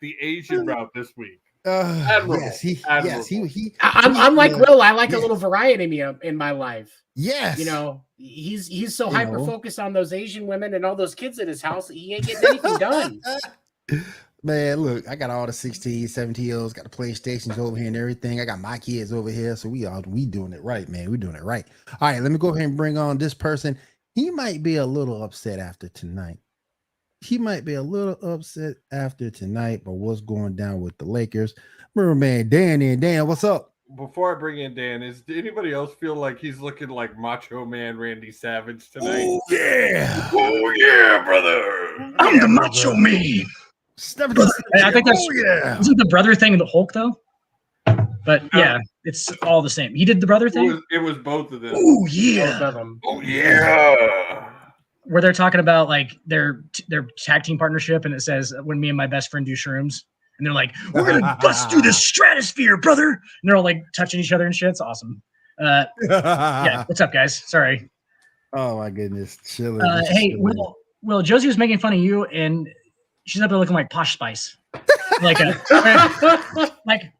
the Asian route this week. Admirable. I'm like Will. I like a little variety in my life. Yes. He's so hyper focused on those Asian women and all those kids at his house. He ain't getting anything done. Man, look, I got all the 16, 17-year-olds, got the PlayStations over here and everything. I got my kids over here. So we doing it right, man. We're doing it right. All right, let me go ahead and bring on this person. He might be a little upset after tonight. But what's going down with the Lakers? Remember, man, Dan, what's up? Before I bring in Dan, does anybody else feel like he's looking like Macho Man Randy Savage tonight? Oh, yeah, brother. I'm the Macho Man. I think that's isn't the brother thing the Hulk though? But yeah, it's all the same. He did the brother thing. It was both of them. Oh yeah. Oh yeah. Where they're talking about like their tag team partnership, and it says when me and my best friend do shrooms, and they're like, "We're gonna bust through the stratosphere, brother!" And they're all like touching each other and shit. It's awesome. Yeah, what's up, guys? Sorry. Oh my goodness, chilling. Hey, Will, Josie was making fun of you, and she's up there looking like Posh Spice, like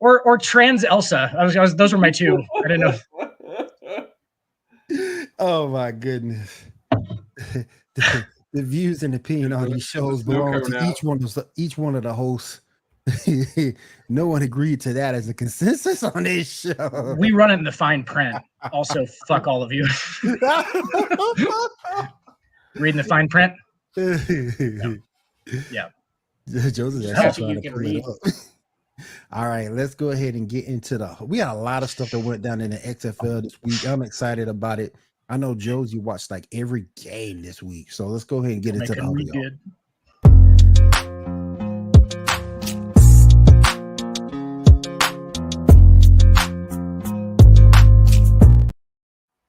or trans Elsa. Those were my two. I didn't know. Oh my goodness. The views and opinion on these shows belong to each one of the hosts. No one agreed to that as a consensus on this show. We run it in the fine print. Also, fuck all of you. Reading the fine print. Yeah. Joseph's actually trying to pull it up. All right, let's go ahead and get into we got a lot of stuff that went down in the XFL this week. I'm excited about it. I know Josie watched like every game this week, so let's go ahead and get into the audio.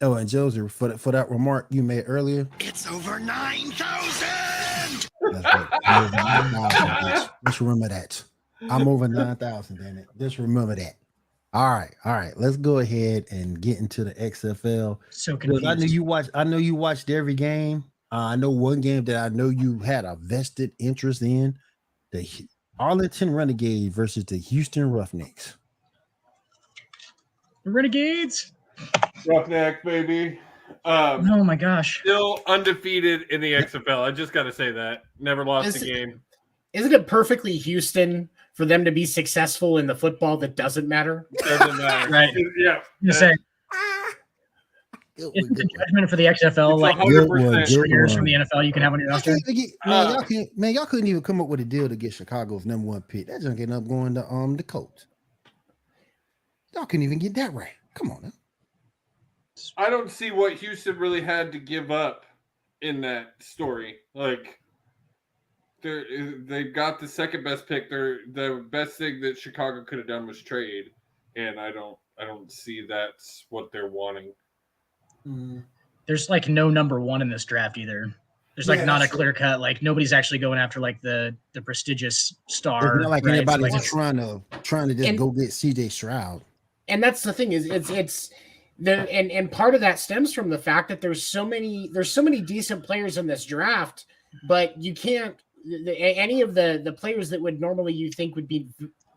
Oh, and Josie, for that remark you made earlier, it's over 9,000. That's right. Just remember that. I'm over 9,000. Damn it! Just remember that. All right. Let's go ahead and get into the XFL. So confused. I know you watched every game. I know one game that I know you had a vested interest in: the Arlington Renegades versus the Houston Roughnecks. Renegades. Roughnecks, baby. Oh my gosh. Still undefeated in the XFL. I just got to say that. Never lost a game. Isn't it perfectly Houston for them to be successful in the football that doesn't matter? Doesn't matter. Right. Yeah. You say. Isn't the judgment for the XFL like 100% years from the NFL you can have on your roster? Man, y'all couldn't even come up with a deal to get Chicago's #1 pick. That junk ended up going to the Colts. Y'all couldn't even get that right. Come on now. I don't see what Houston really had to give up in that story. Like, they got the second best pick. The best thing that Chicago could have done was trade, and I don't see that's what they're wanting. There's like no #1 in this draft either. There's like not a clear cut. Like nobody's actually going after like the prestigious star. It's not like anybody's like trying to just go get CJ Stroud. And that's the thing is and part of that stems from the fact that there's so many decent players in this draft, but you can't any of the players that would normally you think would be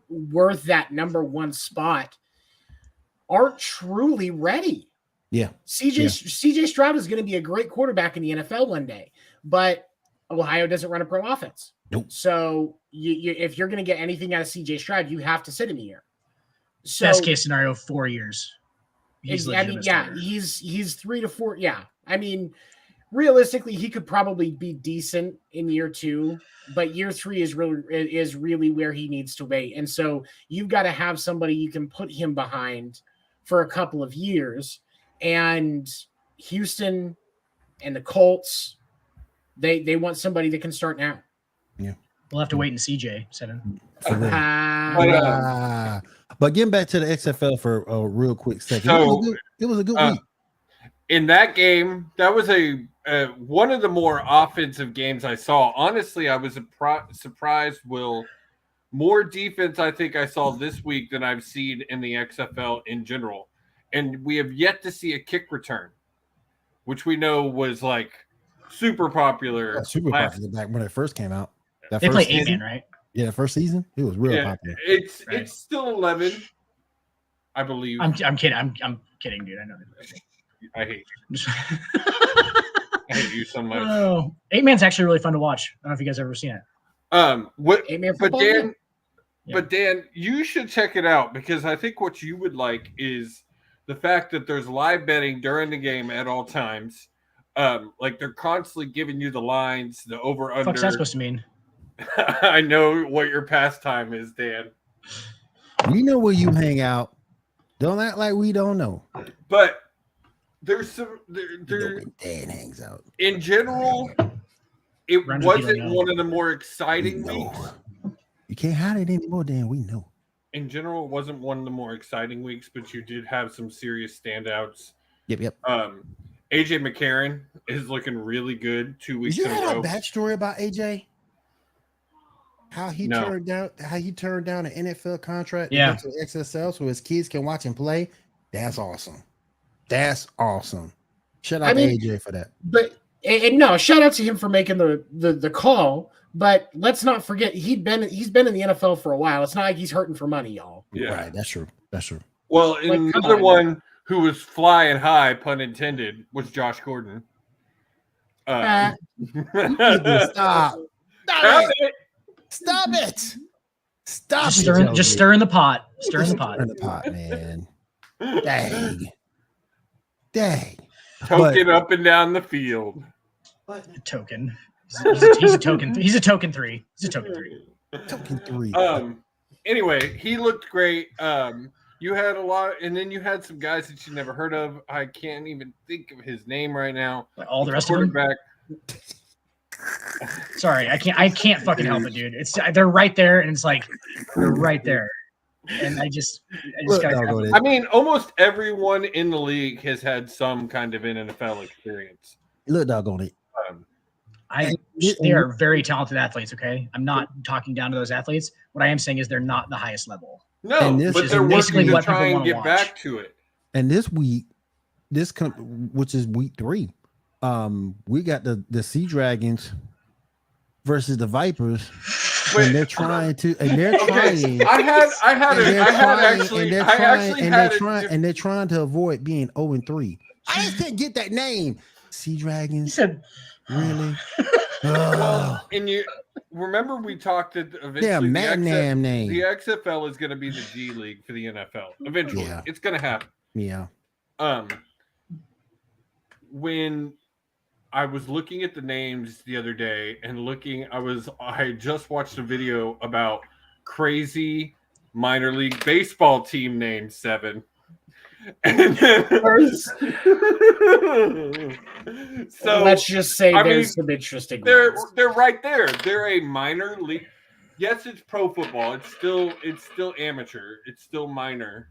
worth that #1 spot aren't truly ready. Yeah. CJ Stroud is going to be a great quarterback in the NFL one day, but Ohio doesn't run a pro offense. Nope. So if you're going to get anything out of CJ Stroud, you have to sit him here. So best case scenario, 4 years. He's 3 to 4. Yeah. I mean, realistically, he could probably be decent in year 2, but year 3 is really where he needs to wait. And so you've got to have somebody you can put him behind for a couple of years. And Houston and the Colts, they want somebody that can start now. Yeah. We'll have to wait and see, Jay. 7. But getting back to the XFL for a real quick second, it was a good week. In that game, that was one of the more offensive games I saw. Honestly, I was surprised, Will. More defense I think I saw this week than I've seen in the XFL in general. And we have yet to see a kick return, which we know was like super popular. Super popular back when it first came out. They play 8-man, right? Yeah, first season, it was real popular. It's still 11, I believe. I'm kidding. I'm kidding, dude. I know. I hate you. I hate you so much. Oh, 8-Man's actually really fun to watch. I don't know if you guys have ever seen it. But 8-Man but football? Dan, Yeah. but Dan, you should check it out because I think what you would like is the fact that there's live betting during the game at all times. Like they're constantly giving you the lines, the over under. What's that supposed to mean? I know what your pastime is, Dan. We know where you hang out. Don't act like we don't know. But there's some You know there where Dan hangs out. in general, it Rhymes with wasn't you don't know. one of the more We exciting know. weeks. You can't hide it anymore, Dan. We know. In general, it wasn't one of the more exciting weeks, but you did have some serious standouts. Yep. AJ McCarron is looking really good 2 weeks Did you in a have row. a backstory about AJ? How he No. turned down an NFL contract to Yeah. go to XFL so his kids can watch him play? That's awesome. That's awesome. Shout out I to mean- AJ for that. But and no, shout out to him for making the call. But let's not forget he's been in the NFL for a while. It's not like he's hurting for money, y'all. Yeah. Right, that's true. That's true. Well, Like, come another on. one who was flying high, pun intended, was Josh Gordon. Uh, Stop. Stop it. Stop it. Stop Just it. stirring, Josie. just stirring the pot. Stirring the pot. Stirring the pot, man. Dang. Token up and down the field. Token. He's a token. He's a token 3. He's a token 3. Token 3. Anyway, he looked great. You had a lot, and then you had some guys that you never heard of. I can't even think of his name right now. Like all the rest of them. Quarterback. Sorry, I can't fucking help it, dude. It's they're right there, and it's like they're right there, and I just Look, gotta. dog, on it. I mean, almost everyone in the league has had some kind of an NFL experience. Look, dog on it. They are very talented athletes. Okay, I'm not talking down to those athletes. What I am saying is they're not the highest level. No, And this but is they're basically working to what try people and wanna get watch. back to it. And this week, which is week 3, we got the Sea Dragons versus the Vipers, Wait, and they're trying to, and they're trying, and they're trying to avoid being 0-3. I just can't get that name. Sea He Dragons, said, really? well, and you remember we talked that Yeah, eventually man, name. the XFL is going to be the G League for the NFL. Eventually, Yeah. it's going to happen. Yeah. When I was looking at the names the other day and I just watched a video about crazy minor league baseball team names 7. And then, so let's just say I there's mean, some interesting they're ones. right there. They're a minor league. Yes, it's pro football. It's still amateur. It's still minor.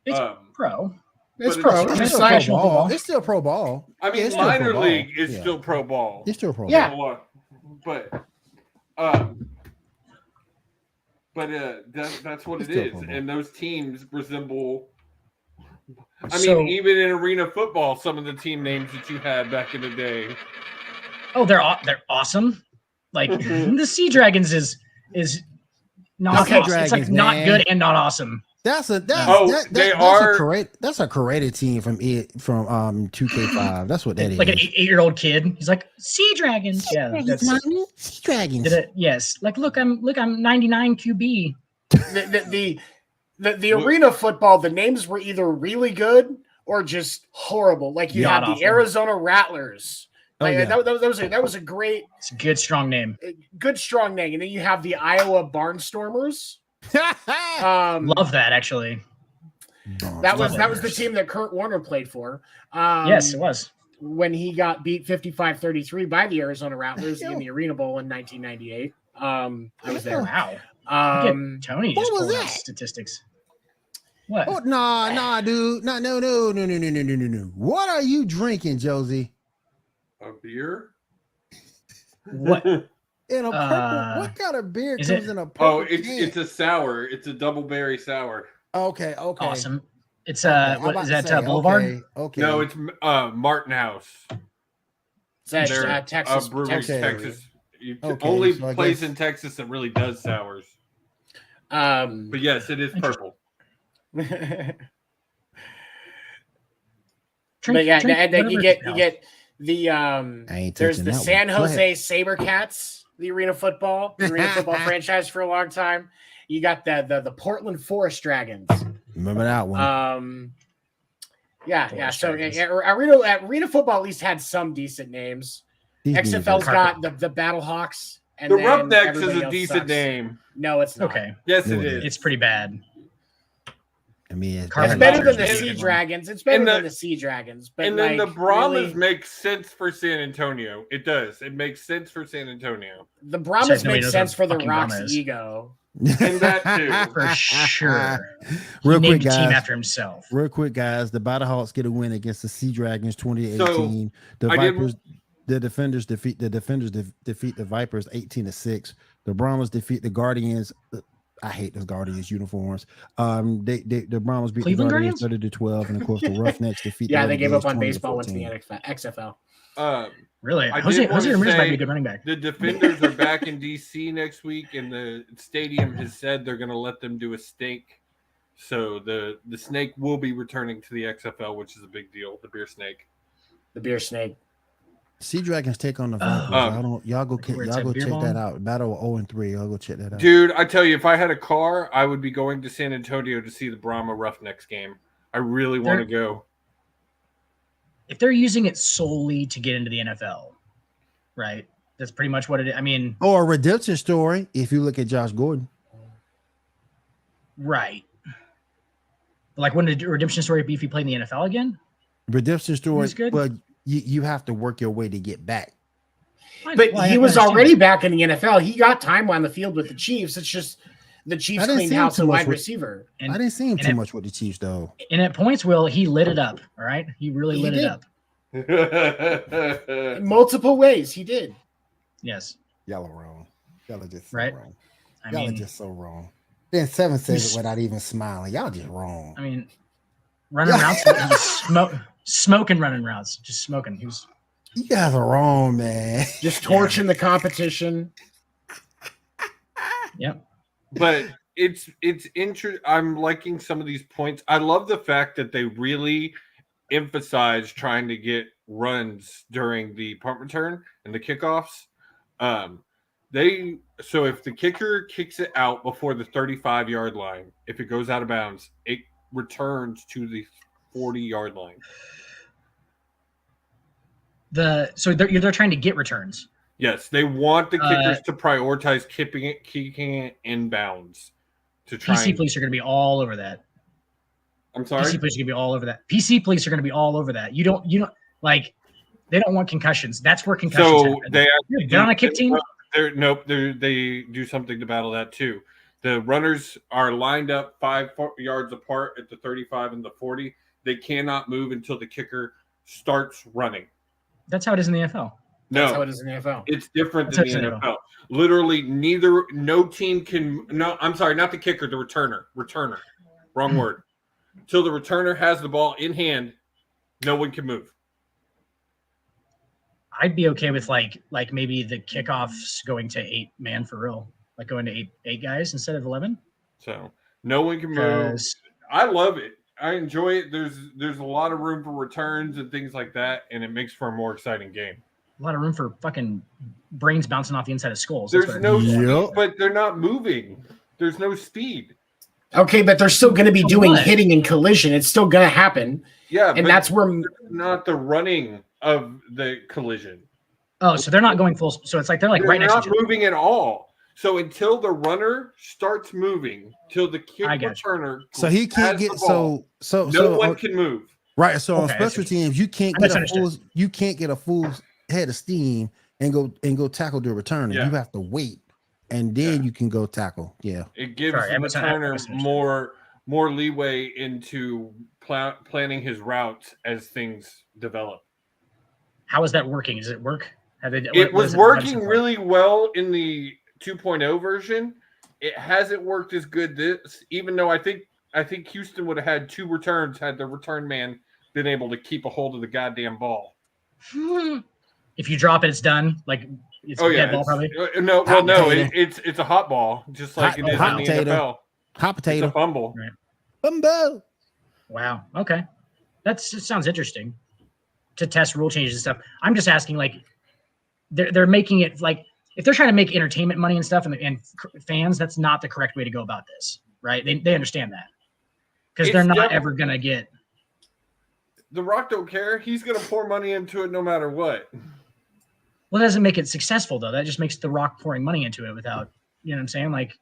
It's pro. It's but pro. it's It's still professional pro ball. football. It's still pro ball. I mean, Yeah, it's still minor pro ball. league is Yeah. still pro ball. It's still pro Yeah. ball. But that's what It's it still is. pro ball. And those teams resemble. I So- mean, even in arena football, some of the team names that you had back in the day. Oh, they're awesome. Like the Sea Dragons is not Sea awesome. It's like Dragons, not man. good and not awesome. That's a created team from 2K5. That's what that is. Like an 8-year-old kid. He's like Sea Dragons. Yeah, that's Sea Dragons. did it. Yes. Like look, I'm 99 QB. The arena football, the names were either really good or just horrible. Like you God had the awful. Arizona Rattlers. Oh, Like, yeah. that was a great, It's a good strong name. good strong name. And then you have the Iowa Barnstormers. Love that actually. That was Love the it. team that Kurt Warner played for. Yes, it was. When he got beat 55-33 by the Arizona Rattlers in the Arena Bowl in 1998. I was there. Wow. Um, Tony what just was pulled out that? statistics. What? Oh, nah, dude. No. What are you drinking, Josie? A beer? What? In a purple. What kind of beer comes in a purple? It's a sour. It's a double berry sour. Okay. Awesome. It's Okay, I'm what about is to that say, Boulevard? Okay. No, it's Martin House. Texas, They're Texas, brewery, Okay. Texas. Only place in Texas that really does sours. But yes, it is purple. But yeah, and then you get the there's the San Jose SaberCats, the arena football franchise for a long time. You got the Portland Forest Dragons. Remember that one? Yeah. So arena football at least had some decent names. XFL's got the Battle Hawks. And the Roughnecks is a decent name. No, it's not. Okay. Yes, it is. It's pretty bad. I mean, it's better than the Sea Dragons. It's better than the Sea Dragons. But and then the Brahmas make sense for San Antonio. It does. It makes sense for San Antonio. The Brahmas make sense for the Rock's ego. And that too. For sure. Real he quick, named a guys. team after himself. Real quick, guys. The Battle Hawks get a win against the Sea Dragons 2018. The Vipers. The defenders defeat the Vipers 18-6. The Brahmas defeat the Guardians. I hate those Guardians uniforms. The Brahmas beat Cleveland the Guardians 30-12, and of course the Roughnecks defeat. They gave up on baseball, went to the XFL. Really, Jose Ramirez might be a good running back. The Defenders are back in DC next week, and the stadium has said they're going to let them do a snake. So the snake will be returning to the XFL, which is a big deal. The beer snake. Sea Dragons take on the Vipers. Y'all go check that out. Battle of 0-3. Y'all go check that out. Dude, I tell you, if I had a car, I would be going to San Antonio to see the Brahma Roughnecks game. I really want to go. If they're using it solely to get into the NFL, right? That's pretty much what it is. I mean, or a redemption story if you look at Josh Gordon. Right. Like, wouldn't a redemption story be if he played in the NFL again? Redemption story. Well, you have to work your way to get back. But he was already back in the NFL. He got time on the field with the Chiefs. It's just the Chiefs cleaned house a wide receiver. I didn't see him too much with the Chiefs, though. And at points, Will, he lit it up. All right, he really lit it up. In multiple ways, he did. Yes. Y'all are wrong. Y'all are just so right. wrong. Y'all are just so wrong. Then 7 says it without even smiling. Y'all just wrong. I mean, running routes, smoking running routes, just smoking. You guys are wrong, man. Just torching the competition. Yep. But it's interesting. I'm liking some of these points. I love the fact that they really emphasize trying to get runs during the punt return and the kickoffs. So if the kicker kicks it out before the 35-yard line, if it goes out of bounds, it returns to the 40-yard line. So they're trying to get returns. Yes, they want the kickers to prioritize kicking it inbounds. To try. PC police are going to be all over that. I'm sorry. PC police are going to be all over that. PC police are going to be all over that. You don't like. They don't want concussions. That's where concussions happen. They're on a kick team. They do something to battle that too. The runners are lined up 5 yards apart at the 35 and the 40. They cannot move until the kicker starts running. That's how it is in the NFL. No, that's how it is in the NFL. It's different than the NFL. Literally, no team can. No, I'm sorry, not the kicker, the returner. Wrong word. Till the returner has the ball in hand, no one can move. I'd be okay with like maybe the kickoffs going to 8-man for real, like going to eight guys instead of 11. So no one can move. I love it. I enjoy it. There's a lot of room for returns and things like that, and it makes for a more exciting game. A lot of room for fucking brains bouncing off the inside of skulls. There's no speed, but they're not moving. There's no speed. Okay, but they're still going to be doing hitting and collision. It's still going to happen. Yeah, and that's where not the running of the collision. Oh, so they're not going full. So it's like they're right next to each other. Not moving at all. So until the runner starts moving, till the kick returner, so he can't get ball, no one can move. Right. So on special teams, you can't get a full head of steam and go tackle the returner. You have to wait, and then you can go tackle. Yeah, it gives the returner more leeway into planning his routes as things develop. How is that working? Does it work? It was working really well in the 2.0 version. It hasn't worked as good even though I think Houston would have had 2 returns had the return man been able to keep a hold of the goddamn ball. If you drop it, it's done. Like It's a dead ball, probably. No, it's a hot ball, just like it is in the NFL. Hot potato. It's a fumble. Right. Fumble. Wow. Okay. It sounds interesting to test rule changes and stuff. I'm just asking, like, they're making it like if they're trying to make entertainment money and stuff and fans, that's not the correct way to go about this, right? They understand that because they're not ever gonna get. The Rock don't care. He's gonna pour money into it no matter what. Well, that doesn't make it successful though. That just makes The Rock pouring money into it without, you know what I'm saying? Like,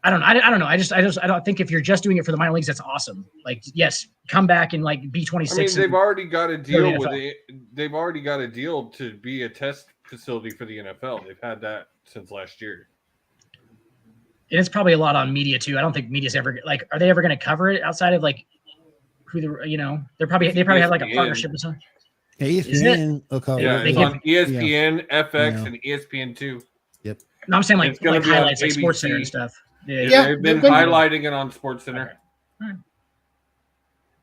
I don't know. I don't think if you're just doing it for the minor leagues, that's awesome. Like, yes, come back and like be 26. I mean, they've already got a deal with it. They've already got a deal to be a test facility for the NFL. They've had that since last year. And it's probably a lot on media too. I don't think media's ever like. Are they ever going to cover it outside of like who they probably have like a partnership or something. ESPN. Yeah, it's on ESPN, FX, and ESPN2. Yep. No, I'm saying like highlights, like Sports Center and stuff. Yeah, they've been highlighting it on Sports Center. Okay.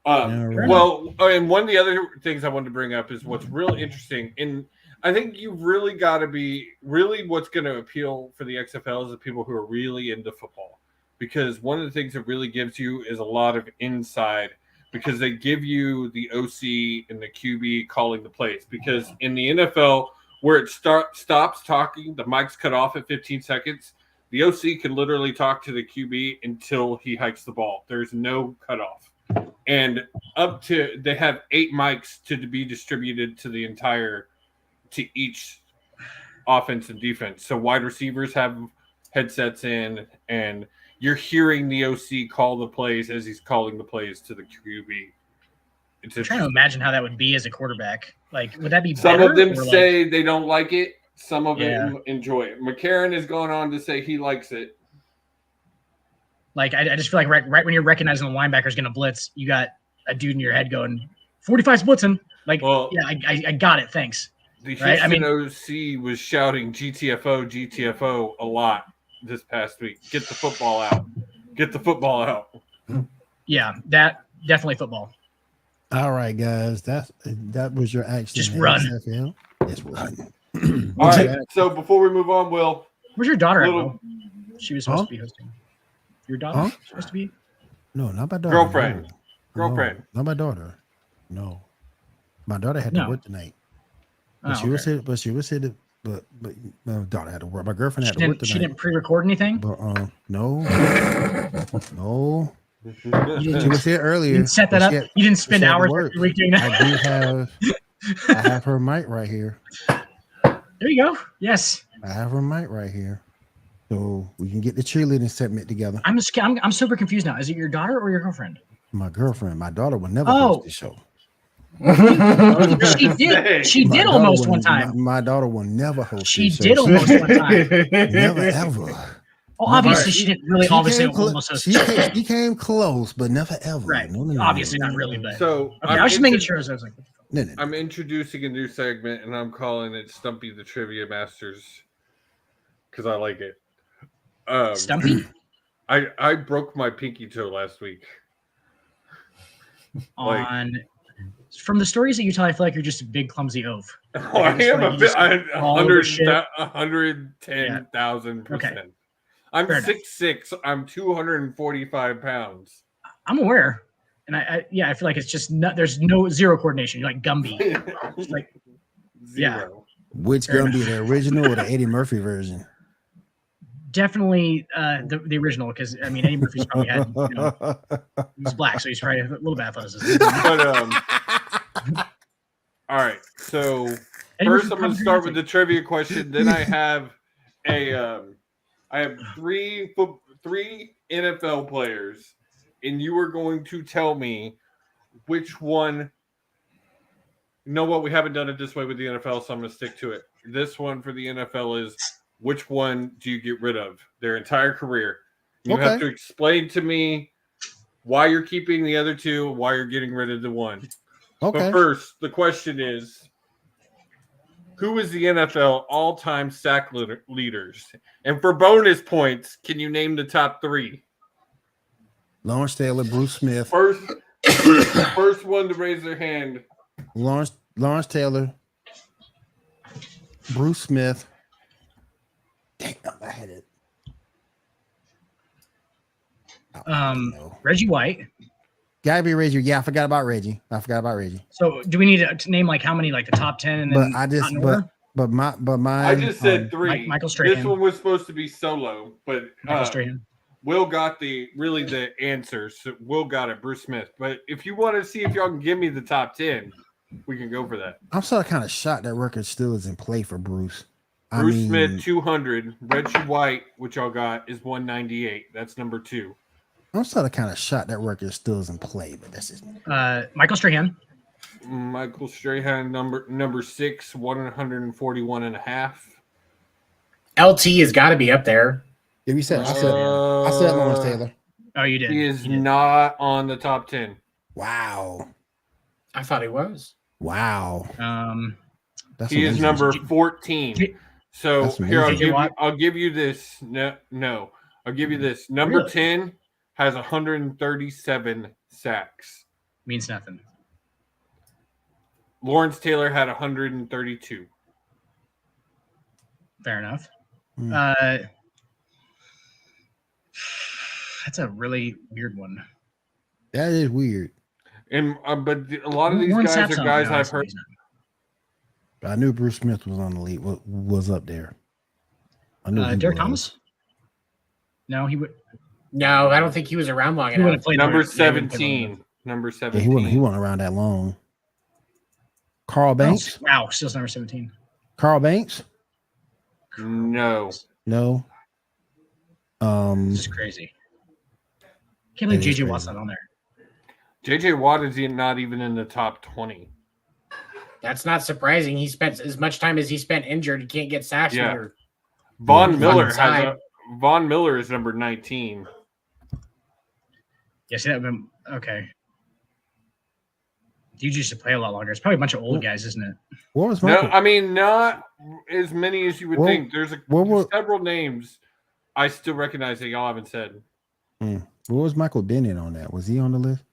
Well, and one of the other things I wanted to bring up is what's real interesting, and I think you've really got to be what's going to appeal for the XFL is the people who are really into football, because one of the things it really gives you is a lot of inside, because they give you the OC and the QB calling the plays, because in the NFL where it stops talking, the mic's cut off at 15 seconds. The OC can literally talk to the QB until he hikes the ball. There's no cutoff. And they have 8 mics to be distributed to each offense and defense. So wide receivers have headsets in, and you're hearing the OC call the plays as he's calling the plays to the QB. I'm trying to imagine how that would be as a quarterback. Like, would that be some better? Of them say they don't like it. Some of them enjoy it. McCarron has gone on to say he likes it. Like, I just feel like right when you're recognizing the linebacker's going to blitz, you got a dude in your head going, 45's blitzing. Like, I got it. Thanks. The Houston OC was shouting GTFO, GTFO a lot this past week. Get the football out. Get the football out. Yeah, that definitely football. All right, guys. That was your action. Just run. XFL. Just run. All right. So before we move on, Will. Where's your daughter at, Will? She was supposed to be hosting. Your daughter supposed to be? No, not my daughter. Girlfriend. No. Girlfriend. No, not my daughter. No. My daughter had to work tonight. But she was here. But my daughter had to work. My girlfriend had to work tonight. She didn't pre-record anything? But no. No. She was here earlier. You didn't set that up? You didn't spend hours every week doing that? I have her mic right here. There you go. Yes. I have her mic right here. So we can get the cheerleading segment together. I'm super confused now. Is it your daughter or your girlfriend? My girlfriend. My daughter would never host the show. She did almost one time. My daughter will never host. She did almost one time. Never ever. Well, obviously she didn't really. Almost host. She came close, but never ever. Right. No, obviously not really. But so okay, I was just making sure. I was like, I'm introducing a new segment, and I'm calling it Stumpy the Trivia Masters because I like it. Stumpy. I broke my pinky toe last week. From the stories that you tell, I feel like you're just a big clumsy oaf. Oh, I am 110,000%. Okay. I'm 6'6". I'm 245 pounds. I'm aware, and I feel like it's just there's zero coordination. You're like Gumby, just like zero. Which Gumby, the original or the Eddie Murphy version? Definitely the original, because I mean Eddie Murphy's probably had he's black, so he's probably a little bit athleticism. But all right. So first, I'm going to start with the trivia question. Then I have three NFL players, and you are going to tell me which one. You know what? We haven't done it this way with the NFL, so I'm going to stick to it. This one for the NFL is. Which one do you get rid of their entire career? You have to explain to me why you're keeping the other two, why you're getting rid of the one. Okay. But first, the question is, who is the NFL all-time sack leaders? And for bonus points, can you name the top 3? Lawrence Taylor, Bruce Smith. First one to raise their hand. Lawrence Taylor, Bruce Smith, Reggie White. Gotta be Reggie. Yeah, I forgot about Reggie. So do we need to name like how many, like the top 10 and then mine. I just said 3. Michael Strahan. This one was supposed to be solo, but Michael Strahan. Will got the answers. So Will got it. Bruce Smith. But if you want to see if y'all can give me the top 10, we can go for that. I'm sort of kind of shocked that record still is in play for Bruce. Bruce Smith 200. Reggie White, which y'all got, is 198. That's number 2. I'm sort of kind of shocked that record still is in play, but that's just Michael Strahan. Michael Strahan, number 6, 141 and a half. LT has got to be up there. Yeah, I said Lawrence Taylor. Oh, you did. He is not on the top 10. Wow. I thought he was. Wow. He is number 14. So here, I'll give you this. No, I'll give you this. Number 10 has 137 sacks. Means nothing. Lawrence Taylor had 132. Fair enough. That's a really weird one. That is weird. And but a lot of these guys are guys I've heard. I knew Bruce Smith was on the lead. Was up there. I knew Derek Thomas. No, he would. No, I don't think he was around long enough. Number 17. Number 17. Yeah, he wasn't around that long. Carl Banks. Wow, still number 17. Carl Banks. No. This is crazy. Can't believe JJ Watt's not on there. JJ Watt is not even in the top 20. That's not surprising. He spent as much time as he spent injured. He can't get sacks. Yeah. Von Miller is number 19. Yeah, see that been okay. You used to play a lot longer. It's probably a bunch of old guys, isn't it? What was Michael? No, I mean not as many as you would think. There's several names I still recognize that y'all haven't said. What was Michael Bennett on that? Was he on the list?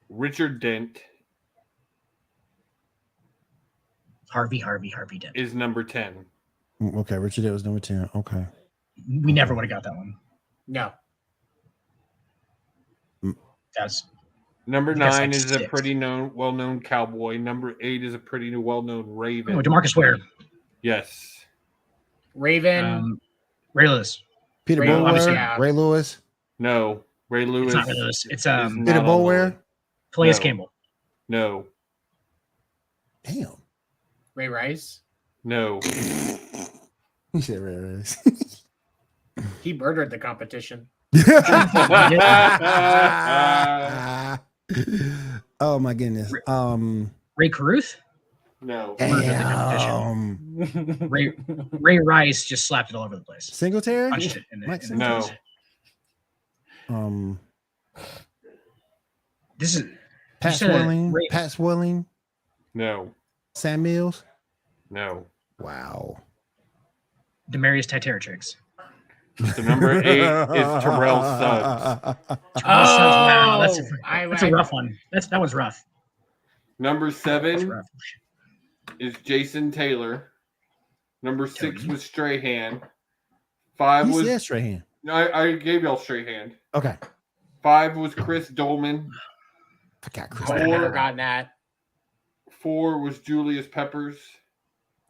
Richard Dent. Harvey Dent is number 10. Okay, Richard Dent was number 10. Okay. We never would have got that one. No. That's number 9 is a pretty well-known Cowboy. Number 8 is a pretty well-known Raven. Oh, DeMarcus Ware. Yes. Raven. Ray Lewis. Peter Boulware. Yeah. Ray Lewis. No. Ray Lewis. It's not Ray Lewis. It's Peter Boulware. Calais Campbell. No. Damn. Ray Rice. No. He said Ray Rice. He murdered the competition. Oh my goodness. Ray Caruth? No. Ray Rice just slapped it all over the place. Singletary? Punched it in the no. This is Pat Swilling. Pat Swilling. No. Sam Mills. No. Wow. Demarius Titeratrix. So number 8 is Terrell Suggs. Wow, that's a rough one. That was rough. Number 7 is Jason Taylor. Number 6 was Strahan. 5 was Strahan. No, I gave y'all Strahan. Okay. 5 was Chris Dolman. Forgot Chris. I never gotten that. 4 was Julius Peppers.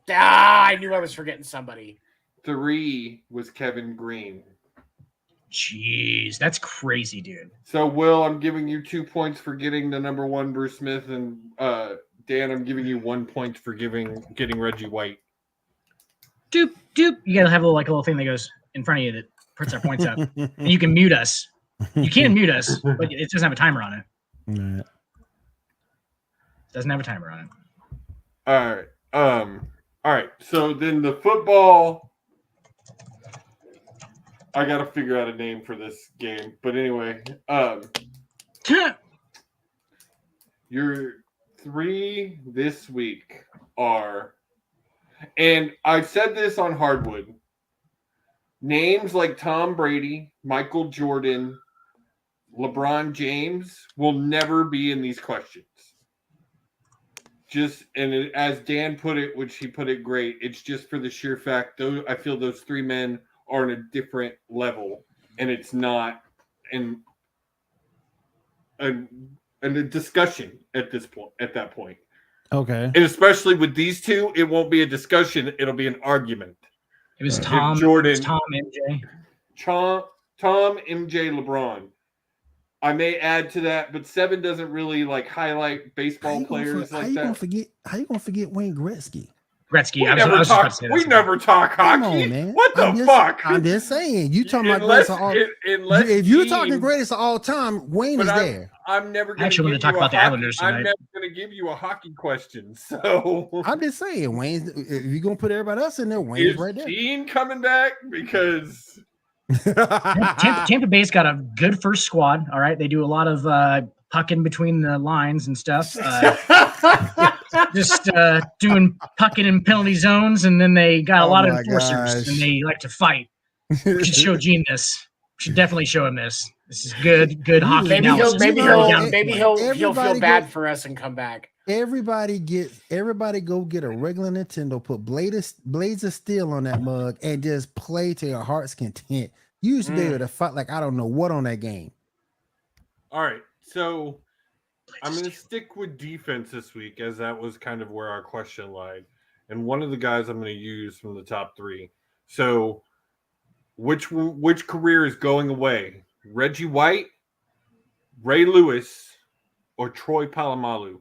I knew I was forgetting somebody. 3 was Kevin Green. Jeez, that's crazy, dude. So, Will, I'm giving you 2 points for getting the number 1 Bruce Smith, and Dan, I'm giving you 1 point for getting Reggie White. Doop doop. You gotta have a little thing that goes in front of you that puts our points up, and you can mute us. You can mute us, but it doesn't have a timer on it. Right. Doesn't have a timer on it. All right. All right. So then the football. I got to figure out a name for this game. But anyway, your 3 this week are, and I've said this on Hardwood, names like Tom Brady, Michael Jordan, LeBron James will never be in these questions. As Dan put it, which he put it great, it's just for the sheer fact, though, I feel those 3 men are on a different level, and it's not a discussion at that point. Okay. And especially with these two, it won't be a discussion, it'll be an argument. It was Tom. Jordan, it was Tom, MJ. Tom, MJ, LeBron. I may add to that, but Seven doesn't really like highlight baseball players like that. How you gonna forget Wayne Gretzky? Gretzky. We never talk hockey. Come on, man. What the fuck? I'm just saying. You talking about greatest of all? If you're talking greatest of all time, Wayne is there. I'm never going to talk about the Islanders tonight. I'm never going to give you a hockey question. So I'm just saying, Wayne. If you're gonna put everybody else in there, Wayne's right there. Gene coming back because Tampa Bay's got a good first squad. All right, they do a lot of pucking between the lines and stuff. Just doing pucking in penalty zones, and then they got a lot of enforcers, and they like to fight. We should show Gene this. We should definitely show him this. This is good hockey analysis. Maybe he'll feel bad for us and come back. Everybody go get a regular Nintendo, put blades of steel on that mug, and just play to your heart's content. You used to be able to fight like I don't know what on that game. All right, so I'm going to stick with defense this week, as that was kind of where our question lied. And one of the guys I'm going to use from the top three. So which career is going away? Reggie White, Ray Lewis, or Troy Polamalu?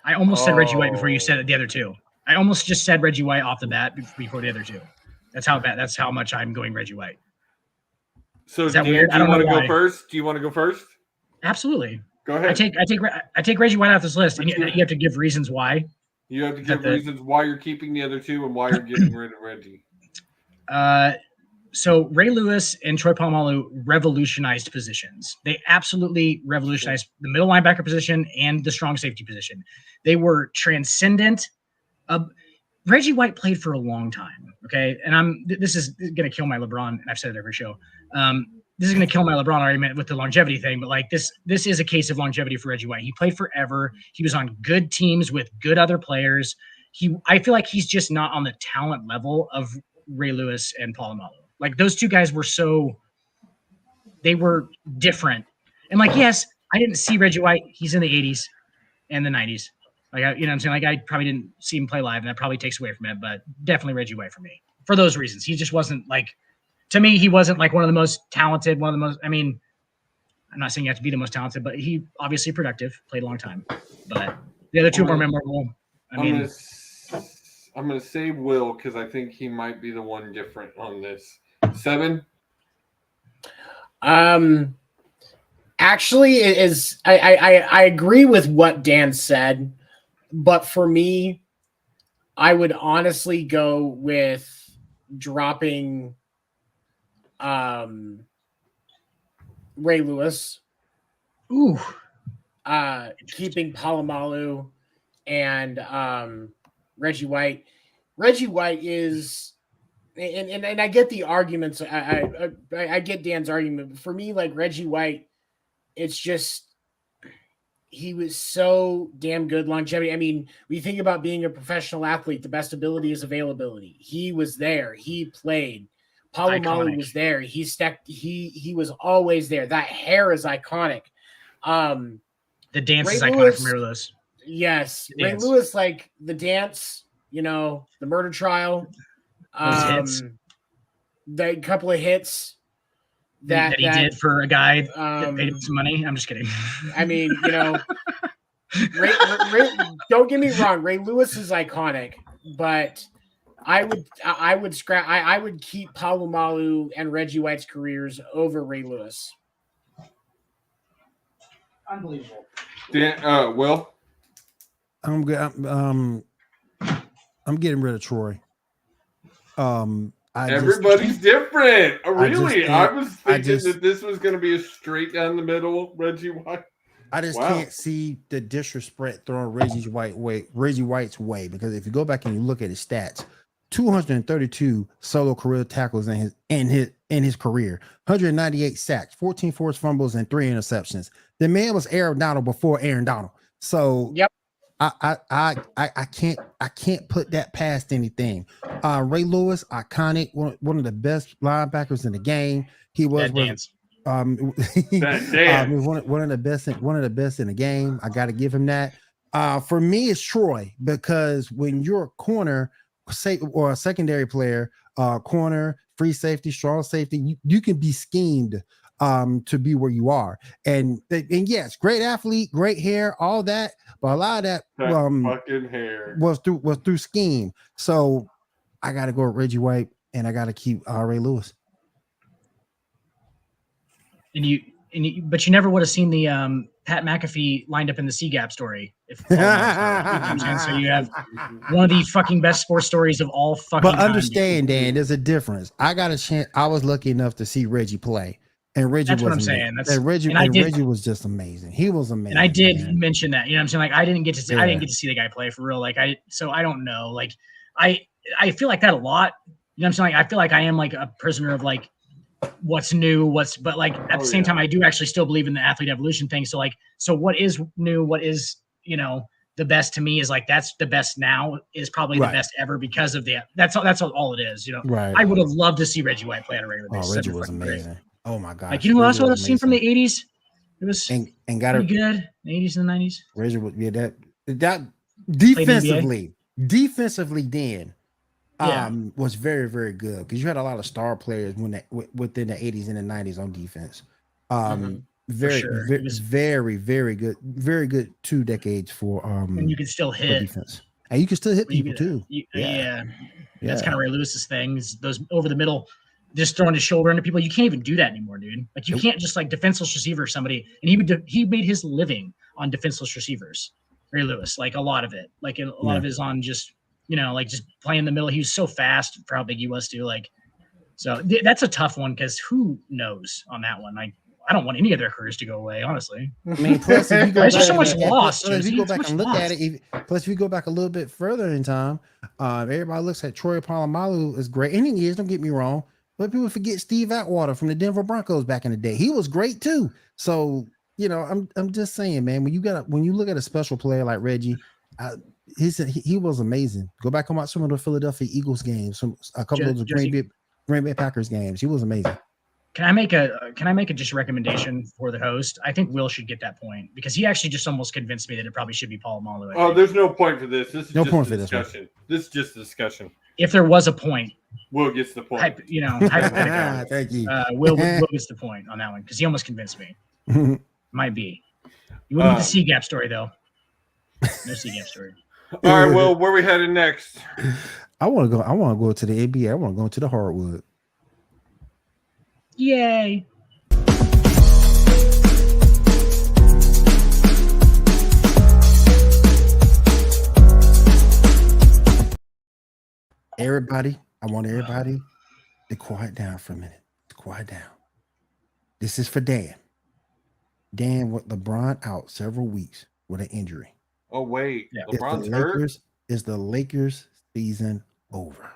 I almost said Reggie White before you said the other two. I almost just said Reggie White off the bat before the other two. That's how much I'm going Reggie White. So is that weird? Do you want to go first? Do you want to go first? Absolutely. Go ahead. I take Reggie White off this list, and you have to give reasons why. You have to give reasons why you're keeping the other two and why you're getting rid of Reggie. So Ray Lewis and Troy Polamalu revolutionized positions. They absolutely revolutionized the middle linebacker position and the strong safety position. They were transcendent. Reggie White played for a long time. Okay. And this is going to kill my LeBron. And I've said it every show. This is going to kill my LeBron argument with the longevity thing, but like this is a case of longevity for Reggie White. He played forever. He was on good teams with good other players. I feel like he's just not on the talent level of Ray Lewis and Polamalu. Like those two guys they were different. And like, yes, I didn't see Reggie White. He's in the 80s and the 90s. Like, you know what I'm saying? Like I probably didn't see him play live, and that probably takes away from it, but definitely Reggie White for me for those reasons. He just wasn't like, to me, he wasn't like one of the most talented, I mean, I'm not saying you have to be the most talented, but he obviously productive, played a long time, but the other two are more memorable. I'm going to say Will, because I think he might be the one different on this. 7? Actually, it is. I agree with what Dan said, but for me, I would honestly go with dropping Ray Lewis. Ooh. Keeping Polamalu and Reggie White. Reggie White is, and I get the arguments. I get Dan's argument. But for me, like Reggie White, it's just he was so damn good longevity. I mean, when you think about being a professional athlete, the best ability is availability. He was there. He played. Polamalu was there. He was always there. That hair is iconic. The dance is iconic from Ray Lewis. Yes. Ray Lewis, like the dance, the murder trial. The couple of hits that he did for a guy that paid him some money. I'm just kidding. I mean, Ray, don't get me wrong. Ray Lewis is iconic, but I would keep Polamalu and Reggie White's careers over Ray Lewis. Unbelievable. Dan, Will? I'm good. I'm getting rid of Troy. Everybody's different. Really? I was thinking that this was going to be a straight down the middle Reggie White. I just can't see the disrespect thrown Reggie White's way, because if you go back and you look at his stats, 232 solo career tackles in his career, 198 sacks, 14 forced fumbles, and 3 interceptions. The man was Aaron Donald before Aaron Donald. So yep. I can't put that past anything. Ray Lewis, iconic, one of the best linebackers in the game. He was One of the best in the game. I got to give him that. For me, it's Troy, because when you're a corner, or a secondary player, corner, free safety, strong safety, you can be schemed to be where you are. And yes, great athlete, great hair, all that, but a lot of that fucking hair was through scheme. So I got to go with Reggie White, and I got to keep Ray Lewis. But you never would have seen the Pat McAfee lined up in the C-Gap story. So you have one of the fucking best sports stories of all fucking time. But understand, Dan, there's a difference. I got a chance. I was lucky enough to see Reggie play, and Reggie That's was what I'm amazing. saying. Reggie was just amazing. He was amazing. And I did mention that. You know what I'm saying? Like, I didn't get to see the guy play for real. Like, so I don't know. Like, I feel like that a lot. You know what I'm saying? Like, I feel like I am like a prisoner of like what's new, but like at the same time, I do actually still believe in the athlete evolution thing. So like, what is new? What is, the best to me is like, that's the best now is probably the best ever because of that's all it is. Right. I would have loved to see Reggie White play on a regular basis. Reggie was amazing. Great. Oh my God. Like, what else would have seen from the 80s? It was and got pretty good. The 80s and the 90s. Reggie would be that defensively, Dan. Was very, very good, because you had a lot of star players within the 80s and the 90s on defense. Very good 2 decades for and you can still hit defense, and you can still hit people too. That's kind of Ray Lewis's thing, is those over the middle, just throwing his shoulder into people. You can't even do that anymore, dude. Like, you can't just like defenseless receiver somebody, and he made his living on defenseless receivers. Ray Lewis, like a lot of it, like a lot of it is on just like just playing in the middle. He was so fast for how big he was too. Like, so that's a tough one, because who knows on that one? Like, I don't want any of their careers to go away, honestly. I mean, plus if you go there's just so much lost. If you go back and look at it, plus if you go back a little bit further in time, everybody looks at Troy Polamalu as great. And he is, don't get me wrong, but people forget Steve Atwater from the Denver Broncos back in the day. He was great too. So I'm just saying, man, when you look at a special player like Reggie, he was amazing. Go back and watch some of the Philadelphia Eagles games, a couple of the Green Bay Packers games. He was amazing. Can I make a just recommendation for the host? I think Will should get that point, because he actually just almost convinced me that it probably should be Paul Malu. Oh, there's no point for this. This is no just point a for discussion. This is just a discussion. If there was a point, Will gets the point. Thank you. Will gets the point on that one, because he almost convinced me. Might be. You wouldn't get the C-Gap story though. No C-Gap story. All right, Will, where we headed next? I want to go to the NBA. I want to go to the hardwood. Yay. I want everybody to quiet down for a minute. Quiet down. This is for Dan. Dan, with LeBron out several weeks with an injury. Oh, wait. Yeah. LeBron's hurt? Is the Lakers season over?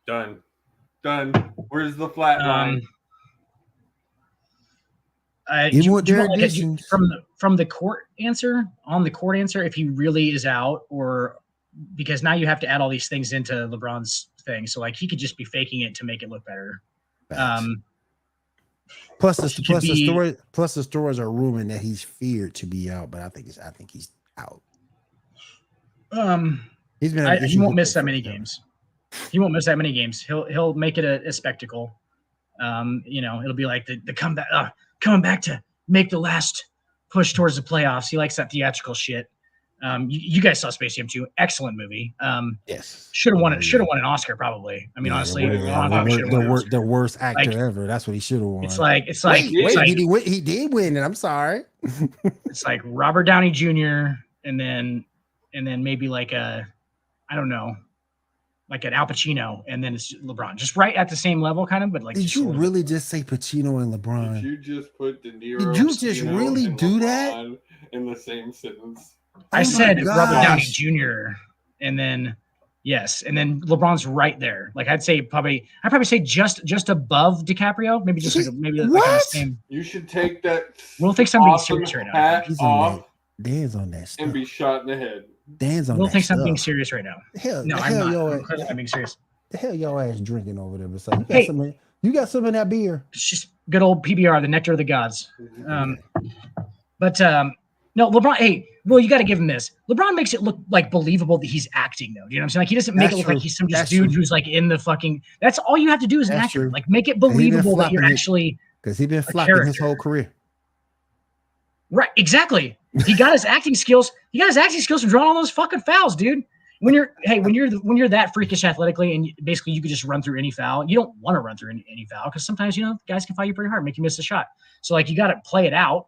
Done. Where's the flat line? From the court answer, if he really is out, or because now you have to add all these things into LeBron's thing, so like he could just be faking it to make it look better. Plus the stories are rumoring that he's feared to be out, but I think he's out. He won't miss that many games. He won't miss that many games. He'll make it a spectacle. It'll be like the comeback. Coming back to make the last push towards the playoffs. He likes that theatrical shit. You guys saw Space Jam 2. Excellent movie. Yes. Should have won an Oscar probably. I mean, honestly, the worst actor ever. That's what he should have won. It's like he did win it. I'm sorry. It's like Robert Downey Jr. and then maybe like I don't know, like an Al Pacino, and then it's LeBron, just right at the same level, kind of. But like, did you really just say Pacino and LeBron? Did you just put De Niro? Did you just really do that in the same sentence? I said Robert Downey Jr. and then LeBron's right there. Like I'd probably say just above DiCaprio, maybe just like the same. You should take that. Will thinks I'm being serious right now. He's on that. Dan's on that stuff. And be shot in the head. Dan's on Will that thinks stuff. I'm being serious right now. I'm not. I'm being serious. The hell y'all ass drinking over there? Besides, you got some in that beer. It's just good old PBR, the nectar of the gods. No, LeBron. Hey, well, you got to give him this. LeBron makes it look like believable that he's acting, though. Do you know what I'm saying? Like he doesn't make it look like he's some just dude who's like in the fucking. That's all you have to do as an actor. Like make it believable that you're actually. Because he's been flopping his whole career. Right, exactly. He got his acting skills. He got his acting skills from drawing all those fucking fouls, dude. When you're that freakish athletically, and basically you could just run through any foul. You don't want to run through any foul because sometimes guys can foul you pretty hard, make you miss a shot. So like you got to play it out.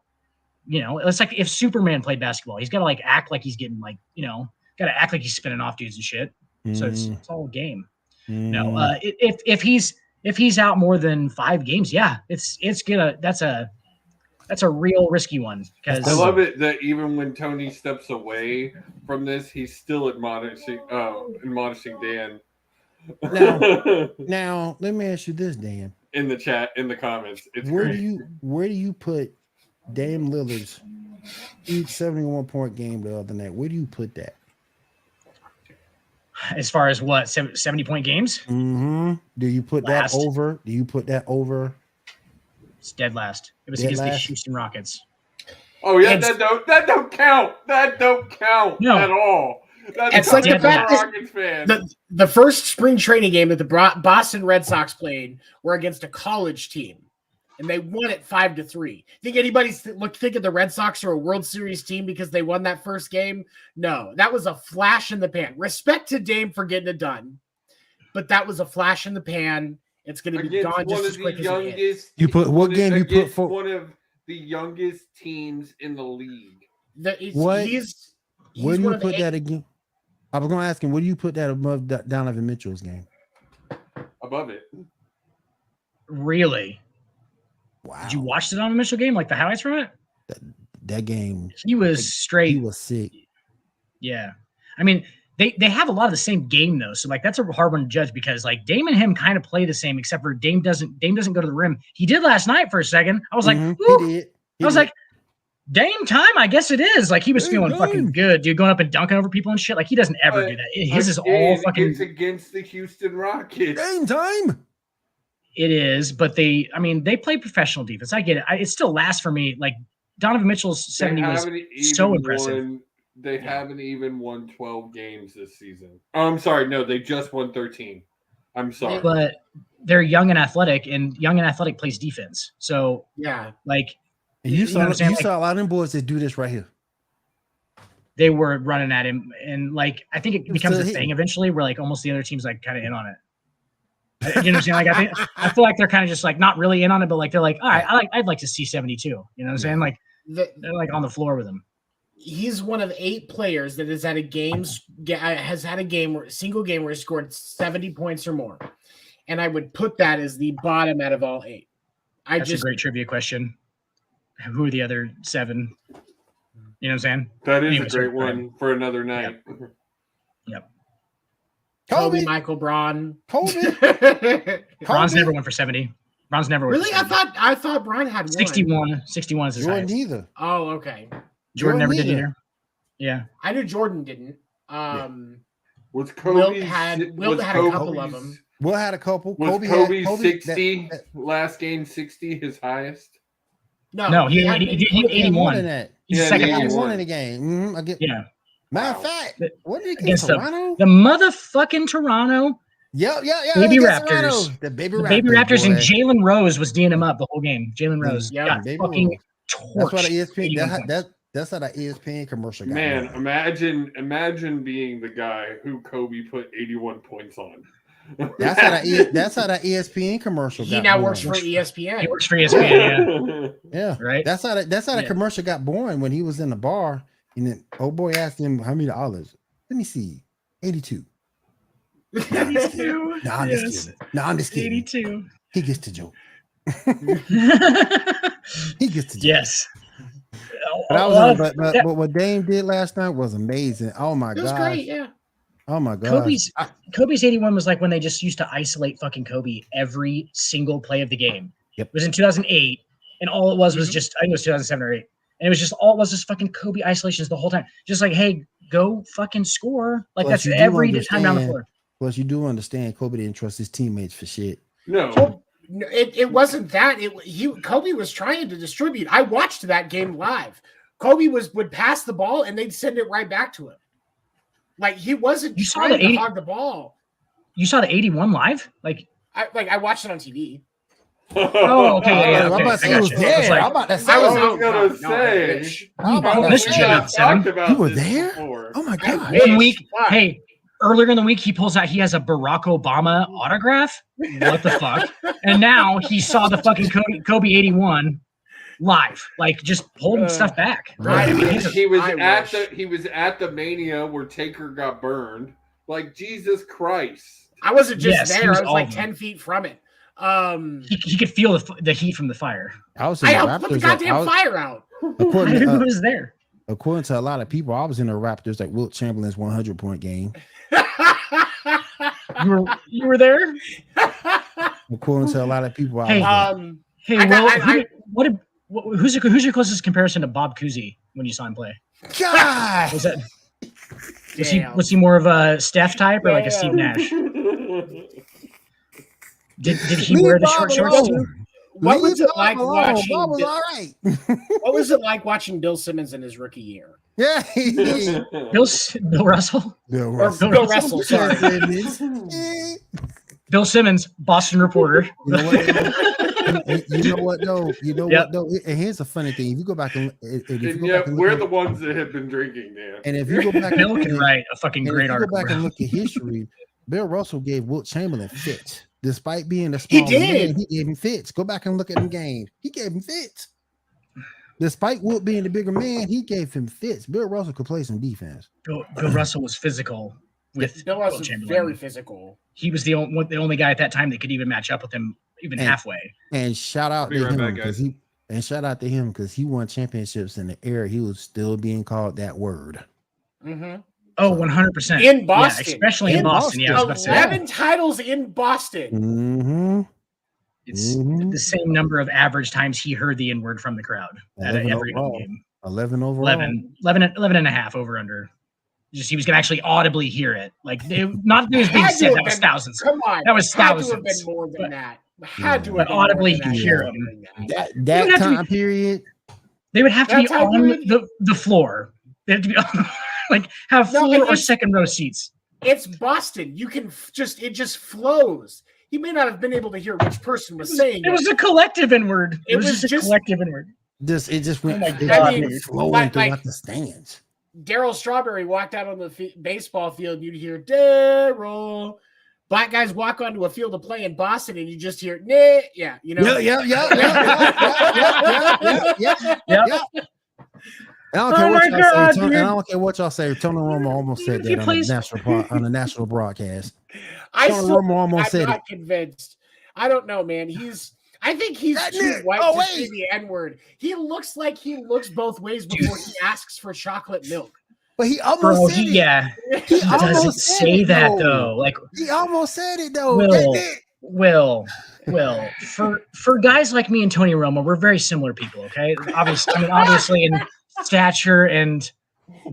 It's like if Superman played basketball, he's got to like act like he's getting like got to act like he's spinning off dudes and shit. So it's all a game. No, if he's out more than 5 games, yeah, that's a real risky one. Because I love it that even when Tony steps away from this, he's still admonishing Dan. Now let me ask you this, Dan. In the chat, in the comments, where do you put Dame Lillard's huge 71-point game the other night? Where do you put that? As far as what 70-point games? Mm-hmm. Do you put that over? It's dead last. It was against the Houston Rockets. Oh yeah, that don't count. That don't count at all. It's like the fact that the first spring training game that the Boston Red Sox played were against a college team, and they won it 5-3. Think anybody's thinking the Red Sox are a World Series team because they won that first game? No, that was a flash in the pan. Respect to Dame for getting it done, but that was a flash in the pan. It's going to be gone just as quick as it is. You put what game you put for one of the youngest teams in the league? Where do you put that again? I was going to ask him, where do you put that above Donovan Mitchell's game? Above it. Really? Wow. Did you watch the Donovan Mitchell game, like the highlights from it? That game. He was straight. He was sick. Yeah. I mean, they have a lot of the same game, though. So, like, that's a hard one to judge because, like, Dame and him kind of play the same, except for Dame doesn't go to the rim. He did last night for a second. I was like, he did. I was like, Dame time, I guess it is. Like, he was feeling fucking good, dude, going up and dunking over people and shit. Like, he doesn't ever do that. His is all fucking. It's against the Houston Rockets. Dame time. It is, but they play professional defense. I get it. It still lasts for me. Like, Donovan Mitchell's 70 was so impressive. They haven't even won 12 games this season. Oh, I'm sorry. No, they just won 13. I'm sorry. But they're young and athletic, and young and athletic plays defense. So, yeah. Like, you saw a lot of them boys that do this right here. They were running at him, and, like, I think it becomes a thing eventually where, like, almost the other team's, like, kind of in on it. You know what I'm saying? Like, I feel like they're kind of just, like, not really in on it, but, like, they're like, all right, I'd like to see 72. You know what I'm saying? Like, they're, like, on the floor with him. He's one of 8 players that has had a single game where he scored 70 points or more. And I would put that as the bottom out of all 8. That's a great trivia question. Who are the other 7? You know what I'm saying? That is a great one for another night. Yep. Kobe, Michael, Braun. Kobe. Braun's never won for 70. Braun's never won. Really? I thought Braun had 61. 61 is his highest. Neither. Oh, okay. Jordan never did either. Yeah. I knew Jordan didn't. Was Kobe Wilt had a couple of them. Will had a couple. Was Kobe 60 last game 60 his highest? No, he had 81. More than that. He's second highest. 81 in the game. Yeah. Matter of fact, what did he get? Toronto? The motherfucking Toronto. Yeah. Baby Raptors. The Baby Raptors, and Jalen Rose was D'ing him up the whole game. Jalen Rose got fucking torched. That's how the ESPN commercial got. Man, imagine being the guy who Kobe put 81 points on. That's how the ESPN commercial got. He now works for ESPN. He works for ESPN, yeah. Right? That's how the commercial got born when he was in the bar. And then old boy asked him how many dollars. Let me see. 82. 82. No, I'm just kidding. 82. He gets to joke. He gets to joke. Yes. But what Dame did last night was amazing. Oh my god. It was great, yeah. Oh my god. Kobe's 81 was like when they just used to isolate fucking Kobe every single play of the game. Yep. It was in 2008, and all it was just, I think it was 2007 or 8. And it was just just fucking Kobe isolations the whole time. Just like, hey, go fucking score. Like, Plus, that's every time down the floor. Plus, you do understand Kobe didn't trust his teammates for shit. No. No, it wasn't that. Kobe was trying to distribute. I watched that game live. Kobe would pass the ball and they'd send it right back to him. Like he wasn't trying to hog the ball. You saw the 81 live? I watched it on TV. Oh, okay. Yeah, I'm about to say it was there. I'm about to say. I was gonna say. You were there? Oh my god! Earlier in the week, he pulls out. He has a Barack Obama autograph. What the fuck? And now he saw the fucking Kobe 81 live, like just holding stuff back. Right. I mean, he was at the Mania where Taker got burned. Like Jesus Christ! I wasn't just there. I was like 10 feet from it. He could feel the heat from the fire. I helped put the goddamn fire out. Who was there? According to a lot of people, I was in the Raptors at Wilt Chamberlain's 100-point game. You were there? According to a lot of people, who's your closest comparison to Bob Cousy when you saw him play? God, was he more of a Steph type or like a Steve Nash? Did he wear the short shorts too? What was it like watching? What was it like watching Bill Simmons in his rookie year? Yeah, Bill Russell. Bill Russell. Sorry, Bill Simmons, Boston reporter. You know what though? And here's a funny thing: if you go back and we're the ones that have been drinking, man. And if you go back, Bill can write a fucking great article. Go back and look at history. Bill Russell gave Wilt Chamberlain fits. Despite being a small man, he gave him fits. Go back and look at him game. He gave him fits. Despite Wilt being the bigger man, he gave him fits. Bill Russell could play some defense. Bill Russell was physical with Bill Russell was very physical. He was the only guy at that time that could even match up with him halfway. And shout out to him because he won championships in the era he was still being called that word. Mm-hmm. Oh, 100%. In Boston. Yeah, especially in Boston. Yeah, 11 titles in Boston. Mm-hmm. It's the same number of average times he heard the N-word from the crowd at every game. 11 overall. 11 and a half over under. Just he was going to actually audibly hear it. Like, not that it was being said, that was thousands. Come on. That was thousands. Had to have been more than that. Had to have been audibly you could hear him. That time period. They would have to be on the floor. They have to be have floor or second row seats. It's Boston. You can it just flows. He may not have been able to hear which person was saying it. It was a collective N-word. It was just a collective N-word. It just went flowing throughout the stands. Daryl Strawberry walked out on the baseball field, and you'd hear Daryl. Black guys walk onto a field of play in Boston, and you just hear, nah, yeah, you know. Yeah. I don't care what y'all say. Tony Romo almost said that on the national broadcast. Romo almost said it. I'm not convinced. I don't know, man. I think he's too white to say the N-word. He looks like he looks both ways before he asks for chocolate milk. But he almost said it. Yeah. He doesn't say that though. Like he almost said it though. Will. For guys like me and Tony Romo, we're very similar people. Okay, obviously in stature and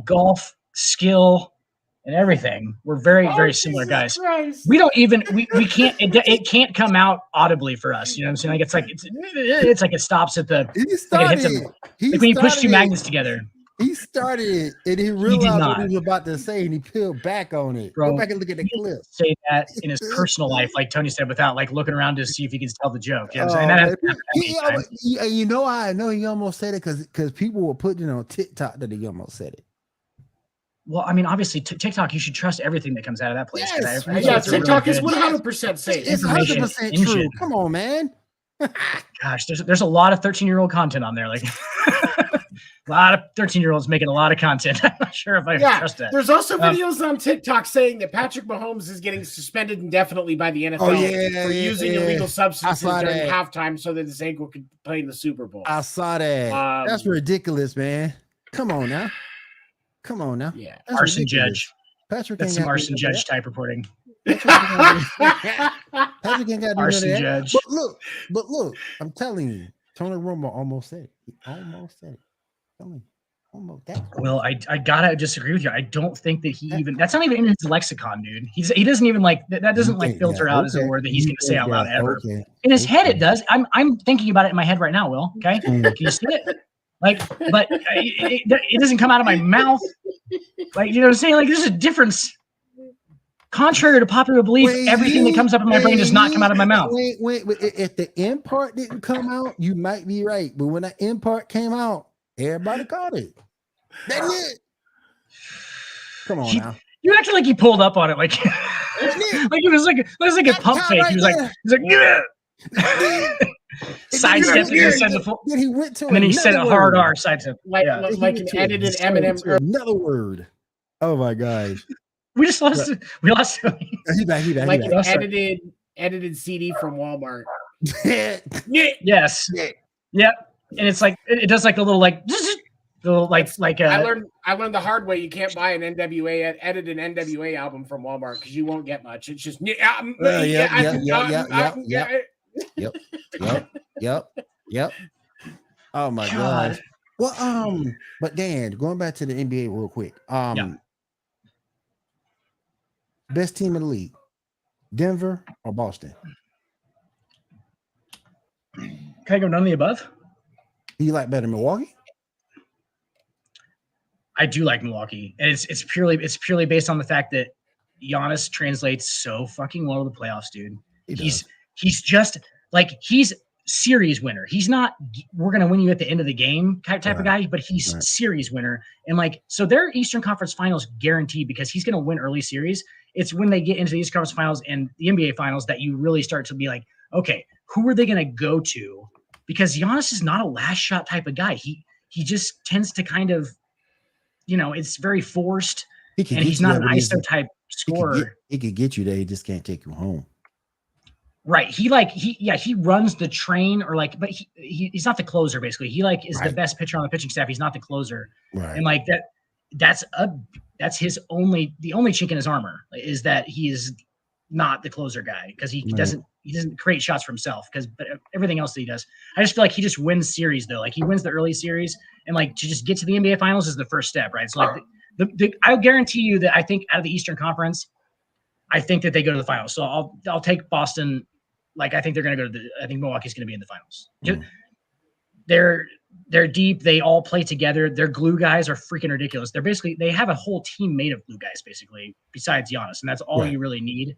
golf skill and everything, we're very, very similar guys. Christ. We don't even we can't it can't come out audibly for us. You know what I'm saying? Like it's like it stops at the. Like when you push two magnets together. He started it and he realized what he was about to say and he peeled back on it. Go back and look at the clip. Say that in his personal life, like Tony said, without like looking around to see if he can tell the joke. You know what I'm saying? You know I know he almost said it because people were putting it on TikTok that he almost said it. Well, I mean, obviously, TikTok, you should trust everything that comes out of that place. Yes. TikTok is 100% safe. It's 100% true. Come on, man. Gosh, there's a lot of 13-year-old content on there. Like a lot of 13-year-olds making a lot of content. I'm not sure if I trust that. There's also videos on TikTok saying that Patrick Mahomes is getting suspended indefinitely by the NFL for using illegal substances during halftime so that his ankle could play in the Super Bowl. I saw that. That's ridiculous, man. Come on now. Yeah. Arson judge. Patrick, that's some arson judge type reporting. Patrick ain't got arson judge. But look, I'm telling you, Tony Romo almost said it. He almost said it. Tell me. Well, I gotta disagree with you. I don't think that he even that's not even in his lexicon, dude. He doesn't even like that doesn't like filter out as a word that he's gonna say out loud ever. In his head, it does. I'm thinking about it in my head right now, Will. Okay, can you see it? Like, but it doesn't come out of my mouth. Like, you know what I'm saying? Like, there's a difference. Contrary to popular belief, everything that comes up in my brain does not come out of my mouth. Wait. If the end part didn't come out, you might be right. But when the end part came out, everybody caught it. That's it. Come on now. You acted like he pulled up on it, like it was like a pump fake. Right, he was like, yeah. Sidestep and said the full. Then he went to and then he said a hard R sidestep. Like an edited Eminem. Another word. Oh my gosh. We just lost. We lost. He back. Like an edited CD from Walmart. Yes. Yep. And it's like it does like a little like I learned the hard way. You can't buy an edited NWA album from Walmart because you won't get much. It's just Yep. Oh my gosh. Well, but Dan, going back to the NBA real quick. Best team in the league, Denver or Boston? Can I go none of the above? Do you like better Milwaukee? I do like Milwaukee, and it's purely based on the fact that Giannis translates so fucking well to the playoffs, dude. He's just like he's series winner. He's not we're gonna win you at the end of the game type of guy, but he's series winner. And like so, their Eastern Conference Finals guaranteed because he's gonna win early series. It's when they get into the Eastern Conference Finals and the NBA Finals that you really start to be like, okay, who are they gonna go to? Because Giannis is not a last shot type of guy. He just tends to kind of. You know, it's very forced, and he's not an ISO type scorer. He could get you there. He just can't take you home. Right. He runs the train or like, but he's not the closer. Basically, he like is the best pitcher on the pitching staff. He's not the closer. Right. And like that's his only chink in his armor is that he is not the closer guy because he doesn't create shots for himself but everything else that he does. I just feel like he just wins series though. Like he wins the early series and like to just get to the NBA Finals is the first step, right? So like I'll guarantee you that I think out of the Eastern Conference, I think that they go to the finals. So I'll take Boston. Like I think they're going to go I think Milwaukee's going to be in the finals. They're deep. They all play together. Their glue guys are freaking ridiculous. They have a whole team made of glue guys basically besides Giannis, and that's all you really need.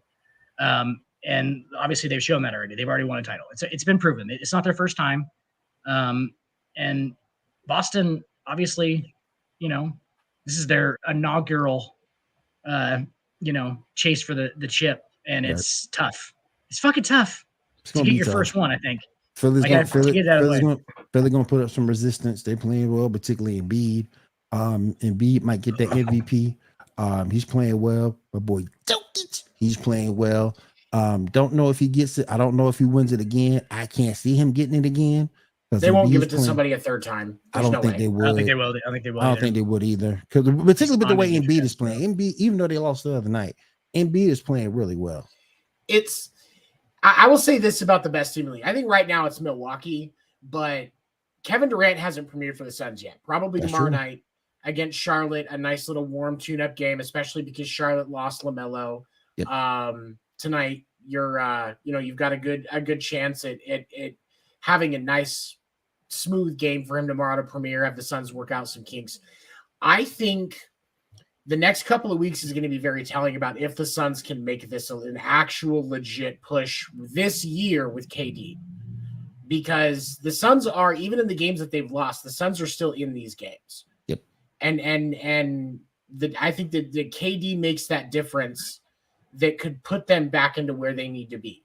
And obviously they've shown that already. They've already won a title. It's been proven. It's not their first time. And Boston, obviously, this is their inaugural, chase for the chip, and it's tough. It's fucking tough to get your first one, I think. Philly's going to put up some resistance. They're playing well, particularly Embiid. Embiid might get that MVP. He's playing well. My boy Jokic, he's playing well. Don't know if he gets it. I don't know if he wins it again. I can't see him getting it again. They won't give it to somebody a third time. I don't think they would. I don't think they will. I don't think they would either. Because particularly with the way Embiid is playing. Embiid, even though they lost the other night, Embiid is playing really well. I will say this about the best team in the league. I think right now it's Milwaukee, but Kevin Durant hasn't premiered for the Suns yet. Probably tomorrow night against Charlotte, a nice little warm tune-up game, especially because Charlotte lost LaMelo. Yep. Tonight, you've got a good chance at having a nice, smooth game for him tomorrow to premiere, have the Suns work out some kinks. I think the next couple of weeks is going to be very telling about if the Suns can make this an actual legit push this year with KD. Because the Suns are, even in the games that they've lost, the Suns are still in these games. Yep. And I think that the KD makes that difference that could put them back into where they need to be.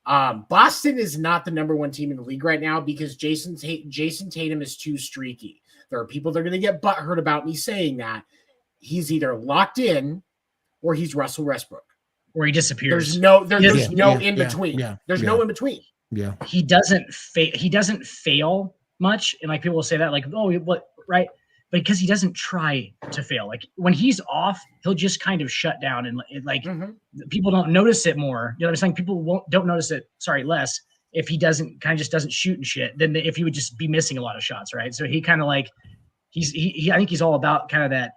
Boston is not the number one team in the league right now because Jason Tatum is too streaky. There are people that are going to get butthurt about me saying that. He's either locked in or he's Russell Westbrook. Or he disappears. There's no in between. There's no in between. Yeah. He doesn't fail much. And like people will say that like, oh, what, right? But because he doesn't try to fail. Like when he's off, he'll just kind of shut down and like people don't notice it more. You know what I'm saying? People don't notice it, less if he doesn't shoot and shit than if he would just be missing a lot of shots, right? So he kind of like I think he's all about kind of that.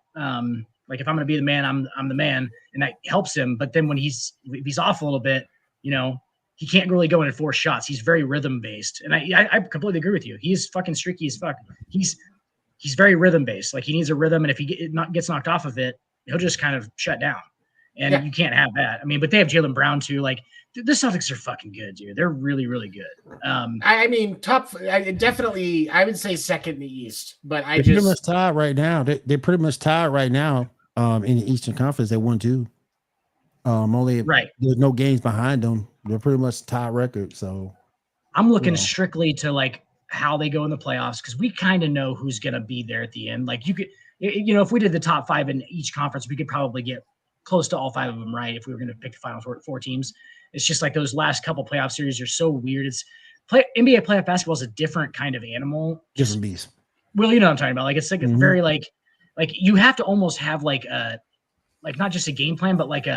Like if I'm going to be the man, I'm the man, and that helps him. But then if he's off a little bit, he can't really go in and force shots. He's very rhythm based, and I completely agree with you. He's fucking streaky as fuck. He's very rhythm based. Like he needs a rhythm, and if he gets knocked off of it, he'll just kind of shut down. And you can't have that. I mean, but they have Jaylen Brown too. Like the Celtics are fucking good, dude. They're really, really good. I mean, definitely, I would say second in the East, but they're pretty much tied right now. They're pretty much tied right now. In the Eastern Conference, they 1-2. There's no games behind them. They're pretty much tied record. So I'm looking strictly to like how they go in the playoffs because we kind of know who's going to be there at the end. Like you could, if we did the top 5 in each conference, we could probably get close to all 5 of them right if we were going to pick the final 4 teams. It's just like those last couple playoff series are so weird. NBA playoff basketball is a different kind of animal. Different beast. Well, you know what I'm talking about. Like it's like a very like you have to almost have like not just a game plan, but like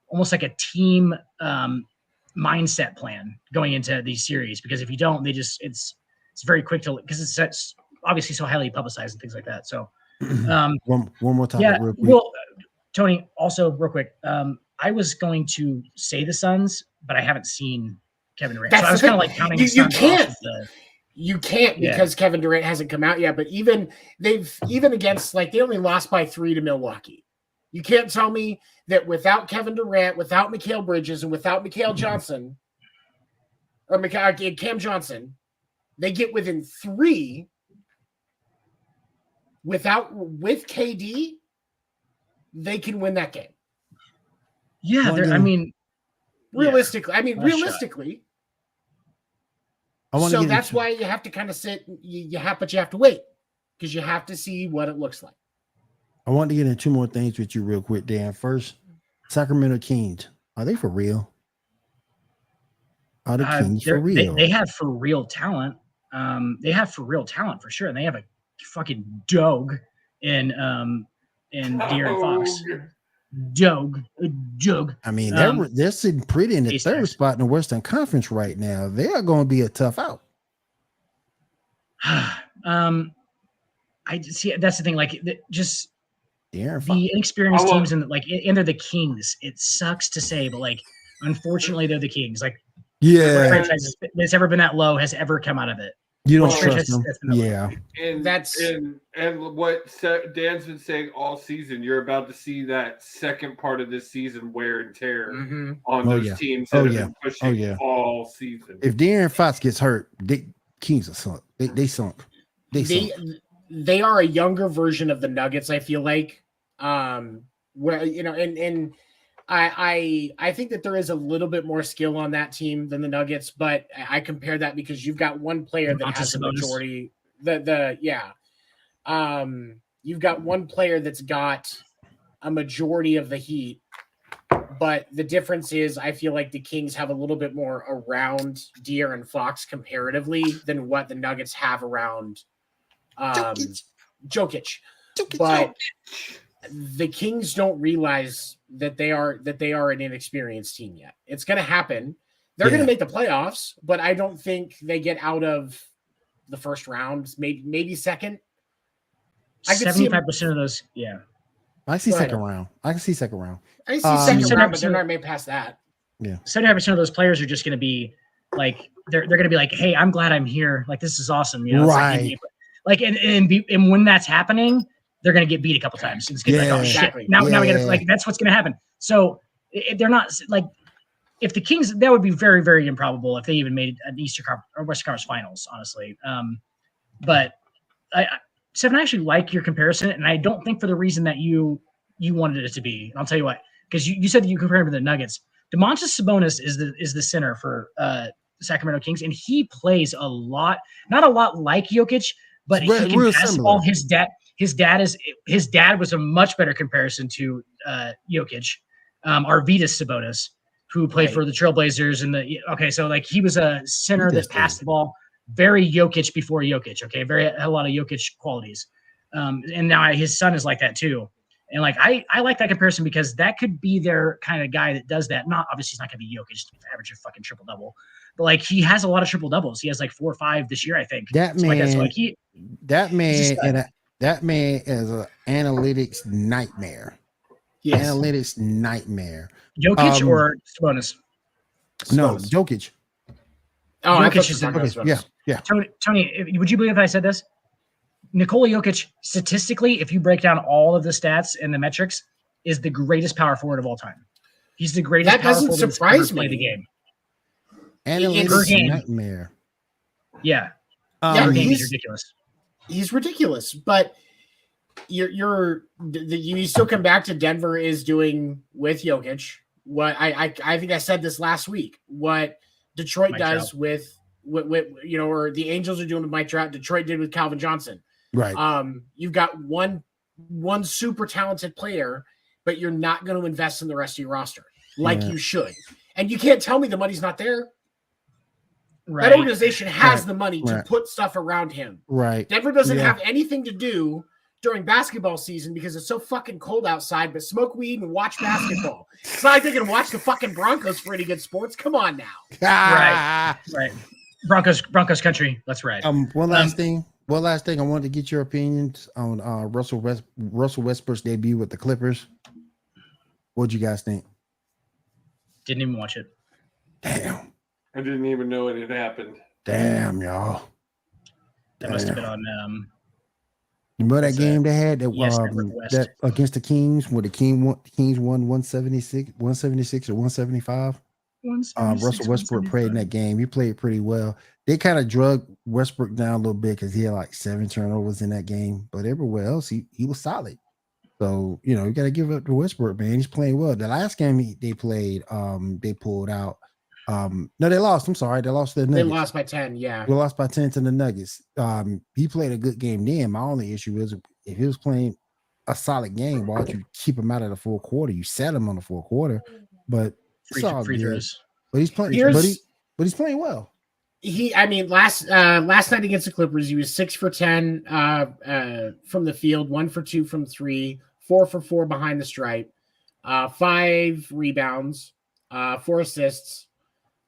almost like a team mindset plan going into these series. Because if you don't, it's very quick to because it's obviously so highly publicized and things like that. So one more time. Yeah. Real quick. Well, Tony, also real quick. I was going to say the Suns, but I haven't seen Kevin Durant. So I was kind of like counting the Suns. You can't because Kevin Durant hasn't come out yet. But even against they only lost by 3 to Milwaukee. You can't tell me that without Kevin Durant, without Mikal Bridges, and without Mikal Johnson or Cam Johnson, they get within 3. With KD, they can win that game. Yeah, realistically. So that's why you have to kind of sit. But you have to wait because you have to see what it looks like. I want to get into 2 more things with you real quick, Dan. First, Sacramento Kings. Are they for real? Are the Kings for real? They have for real talent. They have for real talent for sure, and they have a fucking dog in De'Aaron Fox. Dog. I mean, they're sitting pretty in the 3rd spot in the Western Conference right now. They are going to be a tough out. I see. That's the thing. Like, just the inexperienced teams and they're the Kings. It sucks to say, but unfortunately, they're the Kings. Yeah, franchise that's ever been that low has ever come out of it. You don't trust them. Yeah. And what Dan's been saying all season, you're about to see that second part of this season wear and tear on those teams that have been pushing all season. If De'Aaron Fox gets hurt, Kings are sunk. They sunk. They are a younger version of the Nuggets, I feel like. Where and I think that there is a little bit more skill on that team than the Nuggets, but I compare that because you've got one player that has a majority. You've got one player that's got a majority of the heat, but the difference is I feel like the Kings have a little bit more around De'Aaron Fox comparatively than what the Nuggets have around Jokic. But the Kings don't realize that they are an inexperienced team yet. It's going to happen. They're going to make the playoffs, but I don't think they get out of the first round. Maybe second. 75% of those, yeah. I see second round. I can see second round. I see second round, but they're not made past that. Yeah. 75% of those players are just going to be like they're going to be like, "Hey, I'm glad I'm here. Like this is awesome." Right. And when that's happening, they're going to get beat a couple times. It's going to be like, "Oh exactly. shit!" Now we got to that's what's going to happen. So they're not like if the Kings. That would be very, very improbable if they even made an Eastern Conference or Western Conference Finals, honestly. But Seven, I actually like your comparison, and I don't think for the reason that you wanted it to be. And I'll tell you why. Because you said that you compared him to the Nuggets. Domantas Sabonis is the center for the Sacramento Kings, and he plays a lot, not a lot like Jokic, but he can pass the ball. His dad was a much better comparison to Jokic, Arvydas Sabonis, who played for the Trailblazers so like he was a center that passed the ball. Very Jokic before Jokic, okay? A lot of Jokic qualities. And now his son is like that too. And like I like that comparison because that could be their kind of guy that does that. Obviously he's not gonna be Jokic to average a fucking triple double. But like he has a lot of triple doubles. He has like 4 or 5 this year, I think. That man That man is an analytics nightmare. Yes. Analytics nightmare. Jokic or Sabonis? No, Sabonis. Jokic. Oh, I Jokic thought you is were talking about Sabonis. Yeah. Tony, would you believe if I said this? Nikola Jokic, statistically, if you break down all of the stats and the metrics, is the greatest power forward of all time. He's the greatest That power doesn't forward that's surprise ever played the me. game. Analytics game. nightmare. Yeah. Yeah, Per game is ridiculous. He's ridiculous, but you still come back to Denver is doing with Jokic what I think I said this last week. What Detroit Mike does Trout. with or the Angels are doing with Mike Trout. Detroit did with Calvin Johnson. Right. You've got one super talented player, but you're not going to invest in the rest of your roster like you should. And you can't tell me the money's not there. Right. That organization has the money to Right. put stuff around him. Right. Denver doesn't have anything to do during basketball season because it's so fucking cold outside, but smoke weed and watch basketball. It's not like they can watch the fucking Broncos for any good sports. Come on now. Right. Broncos country. Let's ride. One last thing. I wanted to get your opinions on Russell Westbrook's debut with the Clippers. What'd you guys think? Didn't even watch it. Damn. I didn't even know it had happened. Damn, y'all. That must have been on. You remember that game they had EST that against the Kings where the Kings won 176 or 175? Russell Westbrook played in that game. He played pretty well. They kind of drug Westbrook down a little bit because he had like 7 turnovers in that game, but everywhere else he was solid. So you got to give up to Westbrook, man. He's playing well. The last game they played, they pulled out. No, they lost. I'm sorry, they lost to the Nuggets. They lost by 10. Yeah, they lost by 10 to the Nuggets. He played a good game then. My only issue is if he was playing a solid game, why don't you keep him out of the full quarter? You set him on the full quarter, but it's all free good. throws. But he's playing. But he's playing well. Last night against the Clippers, he was 6 for 10 from the field, 1 for 2 from 3, 4 for 4 behind the stripe, 5 rebounds, 4 assists,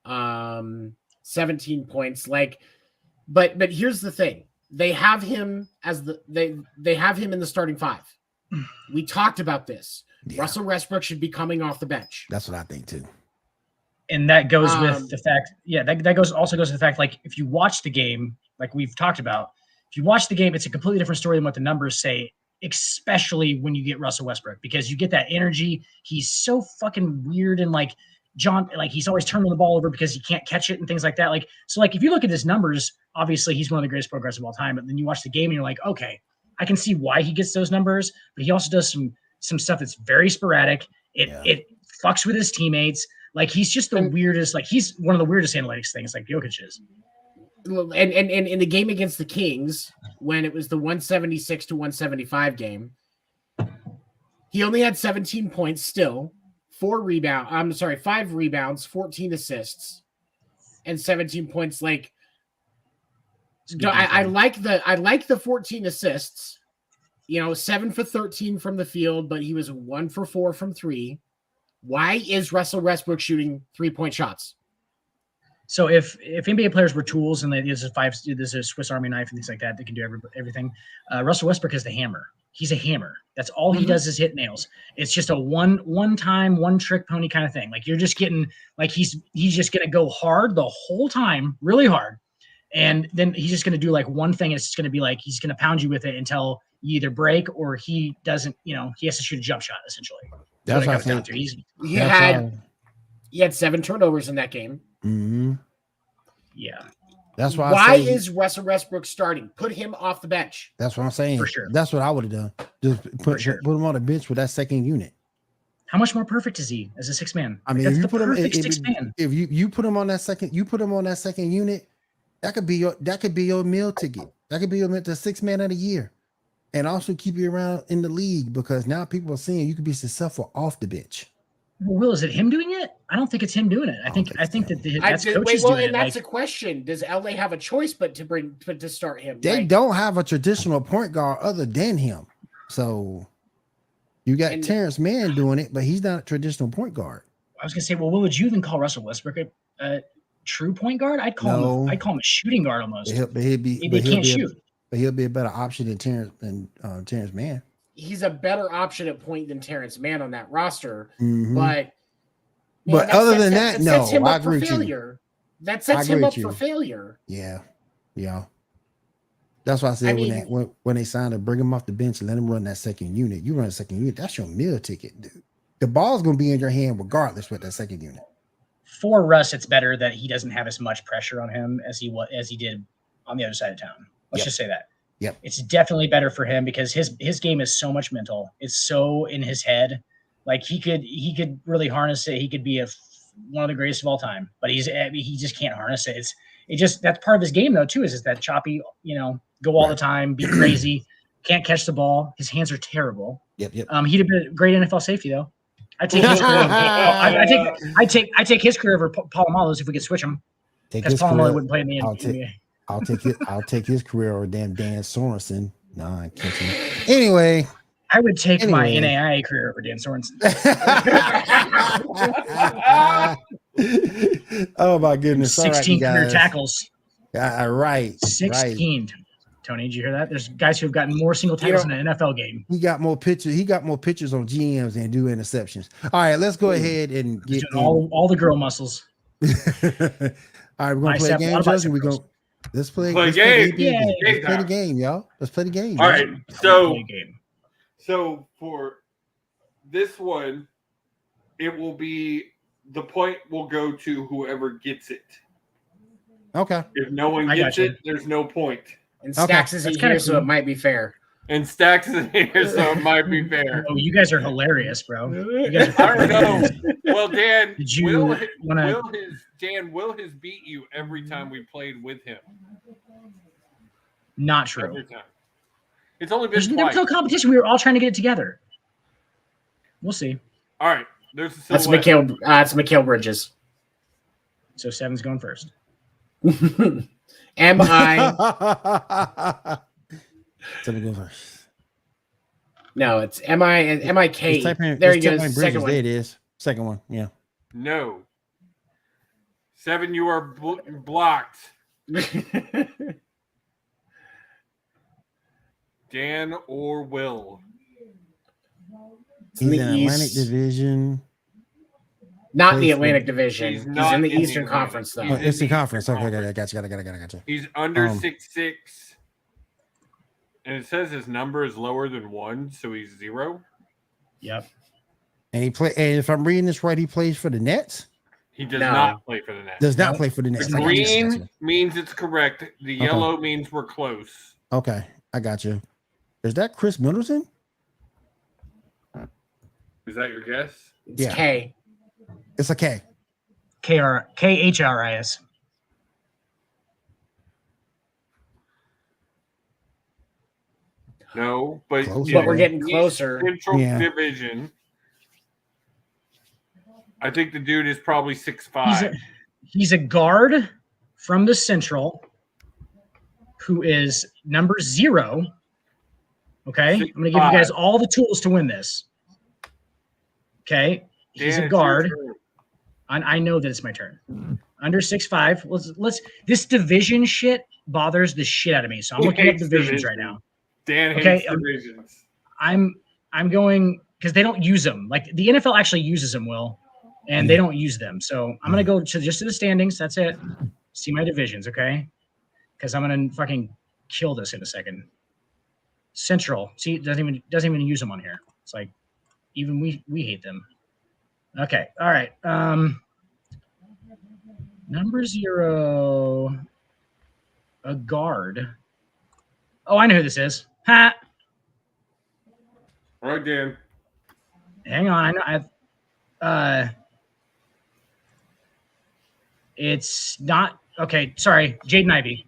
17 points. But here's the thing: they have him as they have him in the starting 5. We talked about this. Yeah. Russell Westbrook should be coming off the bench. That's what I think too. And that goes with the fact, that goes to the fact, like, if you watch the game, like we've talked about, if you watch the game, it's a completely different story than what the numbers say, especially when you get Russell Westbrook, because you get that energy. He's so fucking weird. And like he's always turning the ball over because he can't catch it and things like that. So if you look at his numbers, obviously he's one of the greatest point guards of all time, but then you watch the game and you're like, okay, I can see why he gets those numbers, but he also does some stuff that's very sporadic. It fucks with his teammates. Like, he's just the weirdest. Like, he's one of the weirdest analytics things, like Jokic is. And in the game against the Kings, when it was the 176 to 175 game, he only had 17 points still, 5 rebounds, 14 assists, and 17 points. Like, I like the 14 assists. 7 for 13 from the field, but he was 1 for 4 from 3. Why is Russell Westbrook shooting 3-point shots? So if NBA players were tools and there's a Swiss Army knife and things like that, they can do everything. Russell Westbrook is the hammer. He's a hammer. That's all he does is hit nails. It's just a one-time, one-trick pony kind of thing. Like, you're just getting, like, he's just going to go hard the whole time, really hard. And then he's just going to do like one thing. It's just going to be like, he's going to pound you with it until you either break or he doesn't, he has to shoot a jump shot essentially. That's what I think. He had 7 turnovers in that game. Mm-hmm. Yeah. That's why. Why is Russell Westbrook starting? Put him off the bench. That's what I'm saying. For sure. That's what I would have done. Just put him on the bench with that second unit. How much more perfect is he as a 6-man? I mean, that's if you the put him, perfect 6-man. If you put him on that second, unit, that could be your meal ticket. That could be the 6-man of the year. And also keep you around in the league, because now people are seeing you can be successful off the bench. Well, Will, is it him doing it? I don't think it's him doing it. I think that's coaches doing it. That's a question. Does LA have a choice but to start him? They don't have a traditional point guard other than him. So you got Terrence Mann doing it, but he's not a traditional point guard. I was gonna say, well, what would you even call Russell Westbrook? A true point guard? I'd call him a shooting guard almost. He can't shoot. but he'll be a better option than Terrence Mann. He's a better option at point than Terrence Mann on that roster, Mhm. but other than that, no, sets him I up for agree with you. failure. That sets him up for failure. Yeah. That's why I said when they signed to bring him off the bench and let him run that second unit. You run a second unit, that's your meal ticket, dude. The ball's gonna be in your hand regardless with that second unit. For Russ, it's better that he doesn't have as much pressure on him as he did on the other side of town. Let's just say that. Yep. It's definitely better for him because his game is so much mental. It's so in his head. Like he could really harness it. He could be one of the greatest of all time, but he just can't harness it. That's part of his game though too. Is that choppy, go all the time, be crazy, can't catch the ball. His hands are terrible. Yep. He'd have been a great NFL safety though. I take his career. I take his career over Polamalu's if we could switch him. Because Polamalu wouldn't play in the NBA. I'll take his career over damn Dan Sorensen. No, I can't. Anyway, I would take my NAIA career over Dan Sorensen. Oh my goodness! 16 career tackles. Right. 16. Right. Tony, did you hear that? There's guys who have gotten more single tackles in an NFL game. He got more pictures on GMs than do interceptions. All right, let's go ahead and get all the girl muscles. All right, we're gonna play a game, Josie. Let's play a game. Let's play the game, y'all. Let's play the game. All right. So for this one, it will be the point will go to whoever gets it. Okay. If no one gets it, there's no point. And Stacks isn't here, so it might be fair. And Stacks isn't here, so it might be fair. Oh, you guys are hilarious, bro. I don't know. Well, Dan, Will has beat you every time we played with him. Not true. Every time. It's only been twice. There was no competition. We were all trying to get it together. We'll see. All right. There's a That's Mikhail. It's Mikhail Bridges. So 7's going first. Am I? Let me go first. No, it's M-I-K. There you go. Second one. There it is. Second one. Yeah. No. 7, you are blocked. Dan or Will? He's in the Atlantic Division. Not in the Atlantic Division. He's in the Eastern Conference, though. Eastern Conference. Okay, gotcha. He's under 6'6". And it says his number is lower than 1, so he's 0. Yep. And and if I'm reading this right, he plays for the Nets? He does not play for the Nets. Does not play for the Nets. The green means it's correct. The yellow means we're close. Okay, I got you. Is that Chris Middleton? Is that your guess? It's K. It's a K. KHRIS. No, but we're getting closer. Central Division. I think the dude is probably 6'5". He's a guard from the Central who is number 0. Okay, 6'5". I'm going to give you guys all the tools to win this. Okay, he's a guard. I know that it's my turn. Under 6'5". Let's. This division shit bothers the shit out of me. So I'm looking up divisions right now. Dan hates divisions. I'm going because they don't use them. Like the NFL actually uses them, Will, and they don't use them. So I'm gonna go to the standings. That's it. See my divisions, okay? Because I'm gonna fucking kill this in a second. Central. See, it doesn't even use them on here. It's like even we hate them. Okay. All right. Number 0, a guard. Oh, I know who this is. Ha. All right, Dan. Hang on. I know. It's not okay. Sorry, Jaden Ivey.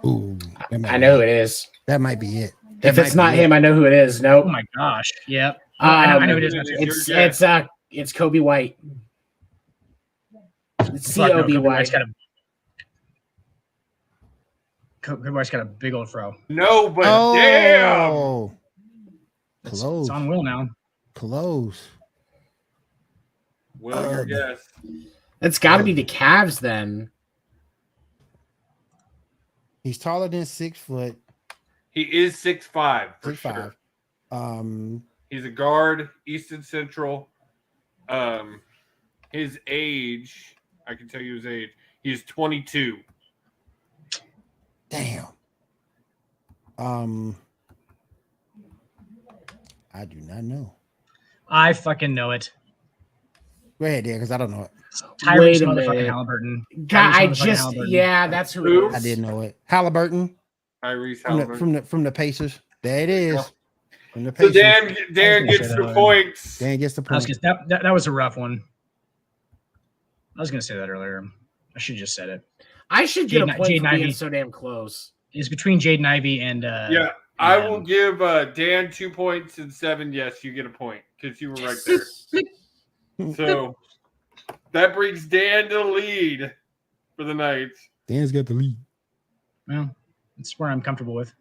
Ooh, I know who it is. That might be it. If it's not him, I know who it is. Nope. Oh my gosh. Yep. I know who it is. It's Kobe White. It's Kobe White. Kobe White's got a big old fro. No, but damn. Close. It's on Will now. Close. Will, your guess. It's got to be the Cavs then. He's taller than 6 foot. He is 6'5", for 6'5". sure. He's a guard, Easton Central. His age, I can tell you his age. He's 22. Damn. I do not know. I fucking know it. Go ahead, Dan, because I don't know it. Tyrese Wait a motherfucking minute. Halliburton. God, I Tyrese motherfucking just Halliburton. yeah, that's who Who? it is. I didn't know it. Halliburton Tyrese Halliburton. from the Pacers. There it is. From the So Pacers. Dan gets the points. Dan gets the point. That was a rough one. I was gonna say that earlier. I should have just said it. I should get a point Jaden for being Ivey. so damn close. It's between Jaden Ivey and Yeah, I will give Dan 2 points and 7. Yes, you get a point because you were right there. So that brings Dan to the lead for the Knights. Dan's got the lead. Well, it's where I'm comfortable with.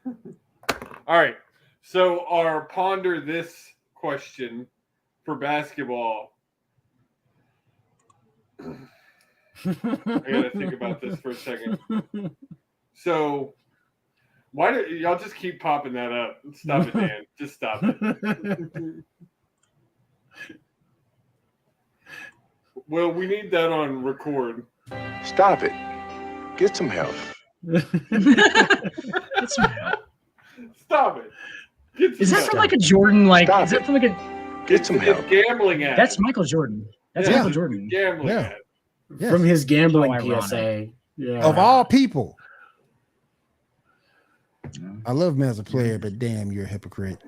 All right. So our ponder this question for basketball. I gotta think about this for a second. So why do y'all just keep popping that up? Stop it, Dan. Just stop it. Well, we need that on record. Stop it. Get some help. That's some help. Stop it. Get some Is that help. from like a Jordan? Like, Stop is that it. from like a? Get some help. It's gambling at. That's Michael Jordan. That's Yeah. Michael Jordan. Gambling Yeah. at. Yes. From his gambling So ironic. PSA. Yeah. Of all people. I love him as a player, but damn, you're a hypocrite.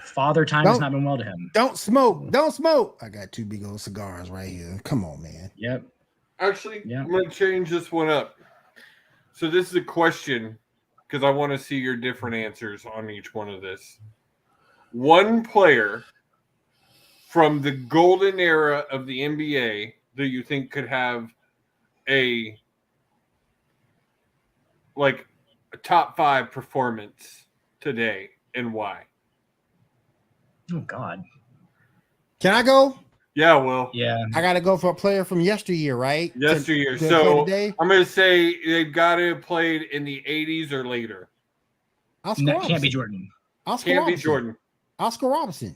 Father time has Don't- not been well to him. Don't smoke. Don't smoke. I got 2 big old cigars right here. Come on, man. Yep. Actually, Yeah. I'm going to change this one up. So this is a question because I want to see your different answers on each one of this. One player from the golden era of the NBA that you think could have a top 5 performance today and why? Oh God. Can I go? Yeah, well, Yeah. I got to go for a player from yesteryear, right? yesteryear. To play So today? I'm going to say they've got to have played in the 80s or later. Oscar That Robertson. can't be Jordan. Oscar Can't be Robertson. Jordan. Oscar Robinson.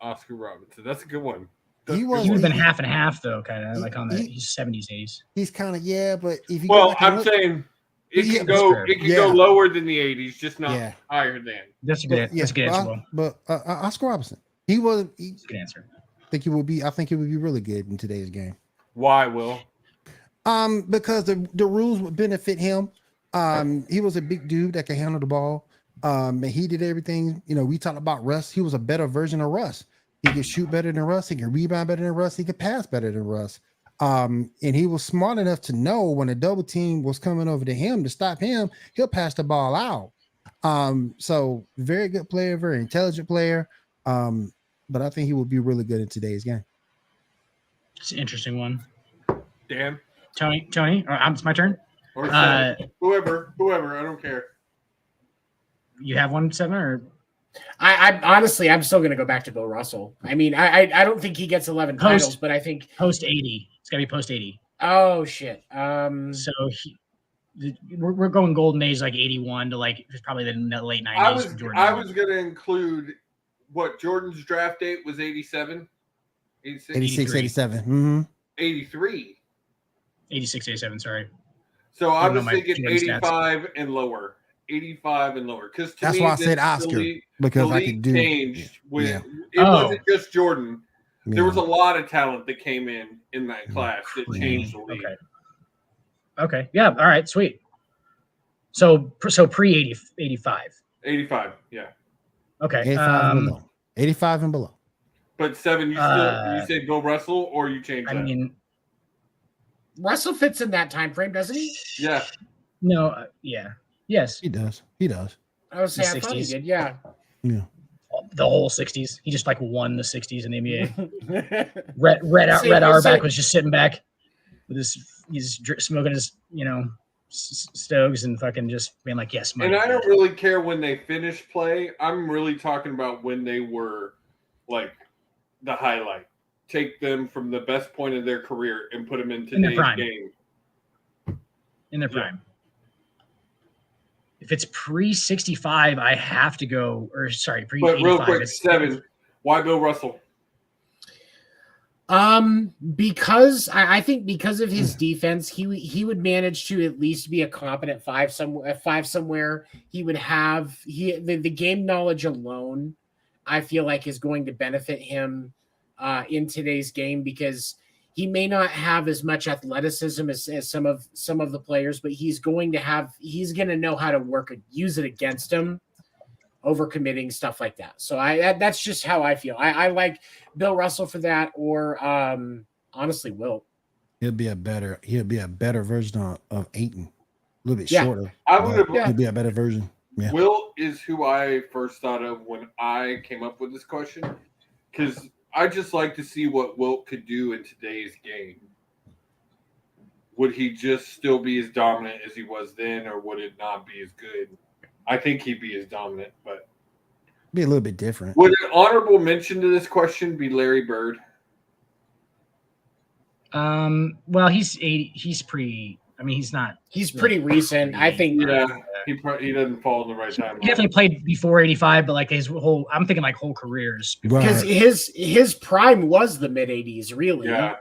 Oscar Robinson. That's a good one. He That's was- a He good would have one. been half and half though, kind of He- like on the he- he's 70s, 80s. He's kind of, yeah, but if you go Well, back and I'm look- saying it Yeah, can that's go. fair. It can Yeah. go lower than the 80s, just not Yeah. higher than. That's a good. That's a good answer. Will. but Oscar Robinson, he was. That's a good answer. I think he would be. I think he would be really good in today's game. Why, Will? Because the rules would benefit him. He was a big dude that could handle the ball. And he did everything. You know, we talked about Russ. He was a better version of Russ. He could shoot better than Russ. He could rebound better than Russ. He could pass better than Russ. And he was smart enough to know when a double team was coming over to him to stop him, he'll pass the ball out. So very good player, very intelligent player. But I think he will be really good in today's game. It's an interesting one. Dan Tony, or it's my turn. or Uh, whoever, I don't care. You have one, Seven, or I honestly, I'm still going to go back to Bill Russell. I mean, I don't think he gets 11 titles, but I think post 80. It's got to be post 80. oh shit. So we're going golden age like 81 to like probably the late 90s. for Jordan. I was going to include what Jordan's draft date was 87, 86, 86, 83. 87. Mm-hmm. 83. 86, 87. Sorry. So I don't know was my thinking Jordan stats. 85 and lower. 85 and lower. Because That's me, why I said Oscar, because I could do changed when yeah. it wasn't just Jordan. Yeah. There was a lot of talent that came in that class that changed the league. Okay. Yeah. All right. Sweet. So pre 85. 85, yeah. Okay. 85 and below. 85 and below. But Seven, you said Bill Russell, or you changed I that? mean, Russell fits in that time frame, doesn't he? Yeah. no. Yeah. Yes. He does. He does. I would say The I thought he 60s. did. Yeah. Yeah. The whole 60s. He just like won the 60s in the NBA. Red See, Auerbach was just sitting back with he's smoking his stoves and fucking just being like, yes, And I don't really care when they finish play. I'm really talking about when they were like the highlight. Take them from the best point of their career and put them in In their today's prime. game. in their prime. If it's pre-65, I have to go, or sorry, But pre-85. real quick, 7. Why Bill Russell? Because I think because of his defense, he would manage to at least be a competent 5 somewhere. He would have the game knowledge alone, I feel like, is going to benefit him in today's game, because he may not have as much athleticism as some of the players, but he's going to know how to use it against him, overcommitting, stuff like that. So that's just how I feel. I like Bill Russell for that, or honestly, Wilt. He'll be a better version of Ayton. A little bit Yeah. shorter. Yeah. He'll be a better version. Yeah. Wilt is who I first thought of when I came up with this question, because I just like to see what Wilt could do in today's game. Would he just still be as dominant as he was then, or would it not be as good? I think he'd be as dominant, but Be a little bit different. would an honorable mention to this question be Larry Bird? Well, he's 80. He's pre. I mean, he's not. He's pretty recent. I think. Yeah, he doesn't fall in the right time. He definitely played before 85, but like his whole. I'm thinking like whole careers. Because his prime was the mid 80s, really. Yeah,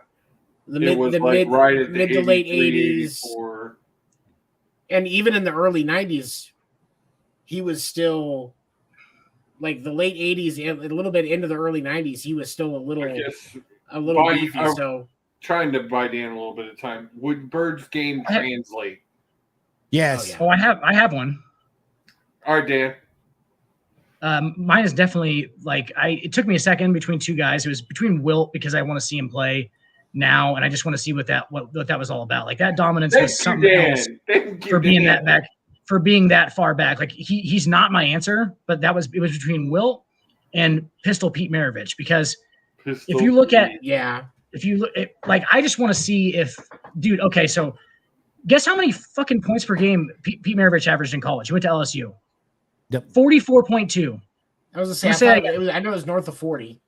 The it was mid right at the mid to late 83, 80s, 84. and even in the early 90s, he was still like the late 80s, a little bit into the early 90s. He was still a little beefy. So trying to buy Dan a little bit of time. Would Bird's game translate? Yes. Oh, I have one. All right, Dan. Mine is definitely like it took me a second between two guys. It was between Wilt, because I want to see him play now, and I just want to see what that was all about. Like that dominance was something else for being that back, for being that far back. Like he's not my answer, but it was between Wilt and Pistol Pete Maravich, because if you look at I just want to see if dude. Okay, so guess how many fucking points per game Pete Maravich averaged in college? He went to LSU. Yep. 44.2. I was gonna say, I know it was north of 40.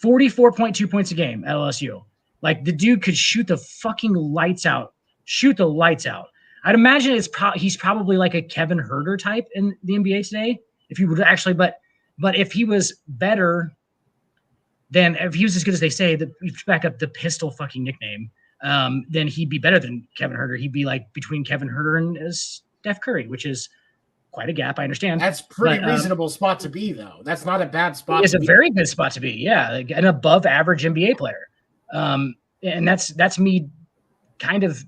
44.2 points a game at LSU. Like the dude could shoot the fucking lights out. Shoot the lights out. I'd imagine he's probably like a Kevin Huerter type in the NBA today. If you would actually, but if he was better, then if he was as good as they say, you back up the pistol fucking nickname, then he'd be better than Kevin Huerter. He'd be like between Kevin Huerter and Steph Curry, which is quite a gap. I understand. That's pretty reasonable spot to be, though. That's not a bad spot. It's a very good spot to be. Yeah, like an above average NBA player. And that's me kind of.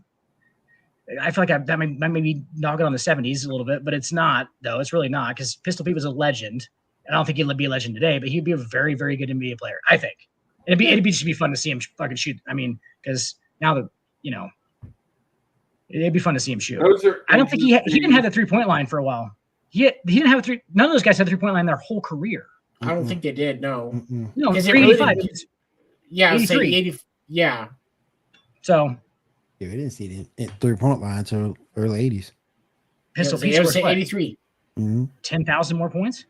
I feel like that might maybe knock it on the 70s a little bit, but it's not, though. It's really not, because Pistol Pete was a legend. I don't think he'd be a legend today, but he'd be a very, very good NBA player, I think. It'd just be fun to see him fucking shoot. I mean, because now that it'd be fun to see him shoot. I don't think he didn't have the 3-point line for a while. He didn't have none of those guys had the 3-point line their whole career. I don't think they did. No, no, it's 385. Yeah, 83. 80. Yeah. So. Yeah, we didn't see the 3-point line until early 80s. Pistol Pete was scored 83. 10,000 more points.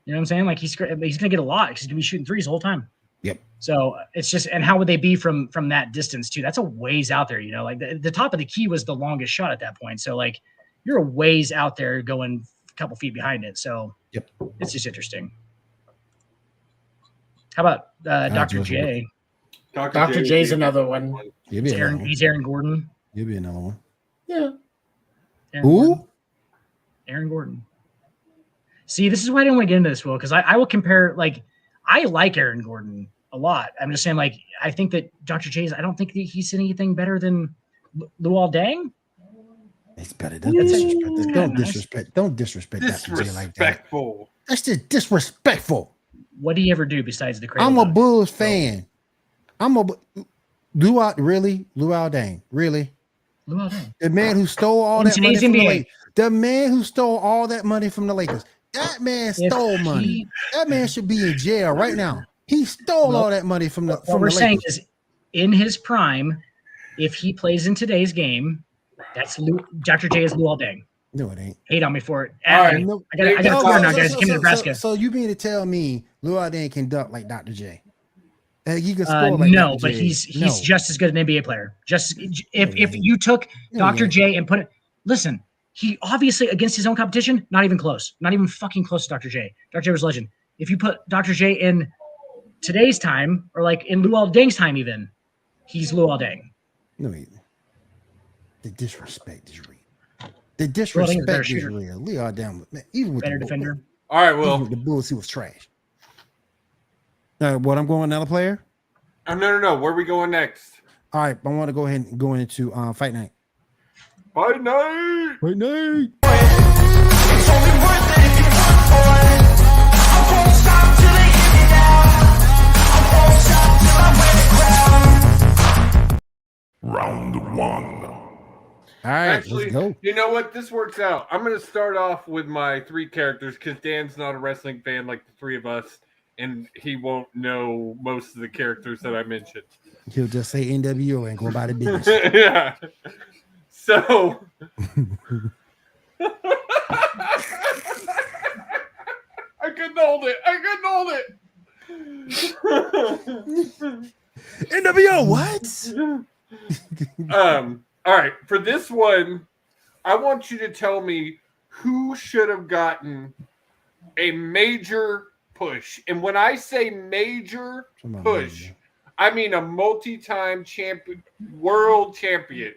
You know what I'm saying? Like he's going to get a lot because he's going to be shooting threes the whole time. Yep. So it's just, and how would they be from that distance too? That's a ways out there. Like the top of the key was the longest shot at that point. So like you're a ways out there going a couple feet behind it. So yep, it's just interesting. How about Dr. J? Dr. J's another one. He's Aaron Gordon. He'll be another one. Yeah. Who? Aaron Gordon. See, this is why I didn't want to get into this, Will, because I will compare, like, I like Aaron Gordon a lot. I'm just saying, like, I think that Dr. J's, I don't think that he's anything better than Luol Deng. It's better. Don't disrespect Dr. J like that. That's just disrespectful. What do you ever do besides the cradle? I'm a Bulls fan. Luol Deng. Really? Luol Deng. The man who stole all that money from the Lakers. The man who stole all that money from the Lakers. That man stole money. That man should be in jail right now. He stole all that money from the Lakers. What we're saying is, in his prime, if he plays in today's game, that's Dr. J is Luol Deng. No, it ain't. Hate on me for it. All right, I got a corner now, guys. Came to Nebraska. So you mean to tell me Luol Deng can dunk like Dr. J? He can score like no, Dr. but J. he's just as good an NBA player. Just if you took Dr. J and put it, listen, he obviously, against his own competition, not even close. Not even fucking close to Dr. J. Dr. J was legend. If you put Dr. J in today's time, or like in Luol Deng's time even, he's Luol Deng. No, the disrespect is real. The disrespect is real. Luol Deng, man, even with better defender. All right, well, the Bulls, he was trash. What I'm going another player? Oh, no. Where are we going next? All right, I want to go ahead and go into Fight Night. Fight Night. Fight Night. It's only worth it if you work for it. I won't stop till they hear me now. I won't stop till I win the crown. Round one. All right, Actually, let's go. you know what? This works out. I'm going to start off with my 3 characters because Dan's not a wrestling fan like the 3 of us, and he won't know most of the characters that I mentioned. He'll just say NWO and go about the business. Yeah. So, I couldn't hold it. NWO, what? All right. For this one, I want you to tell me who should have gotten a major push. And when I say major push, I mean a multi-time champion, world champion.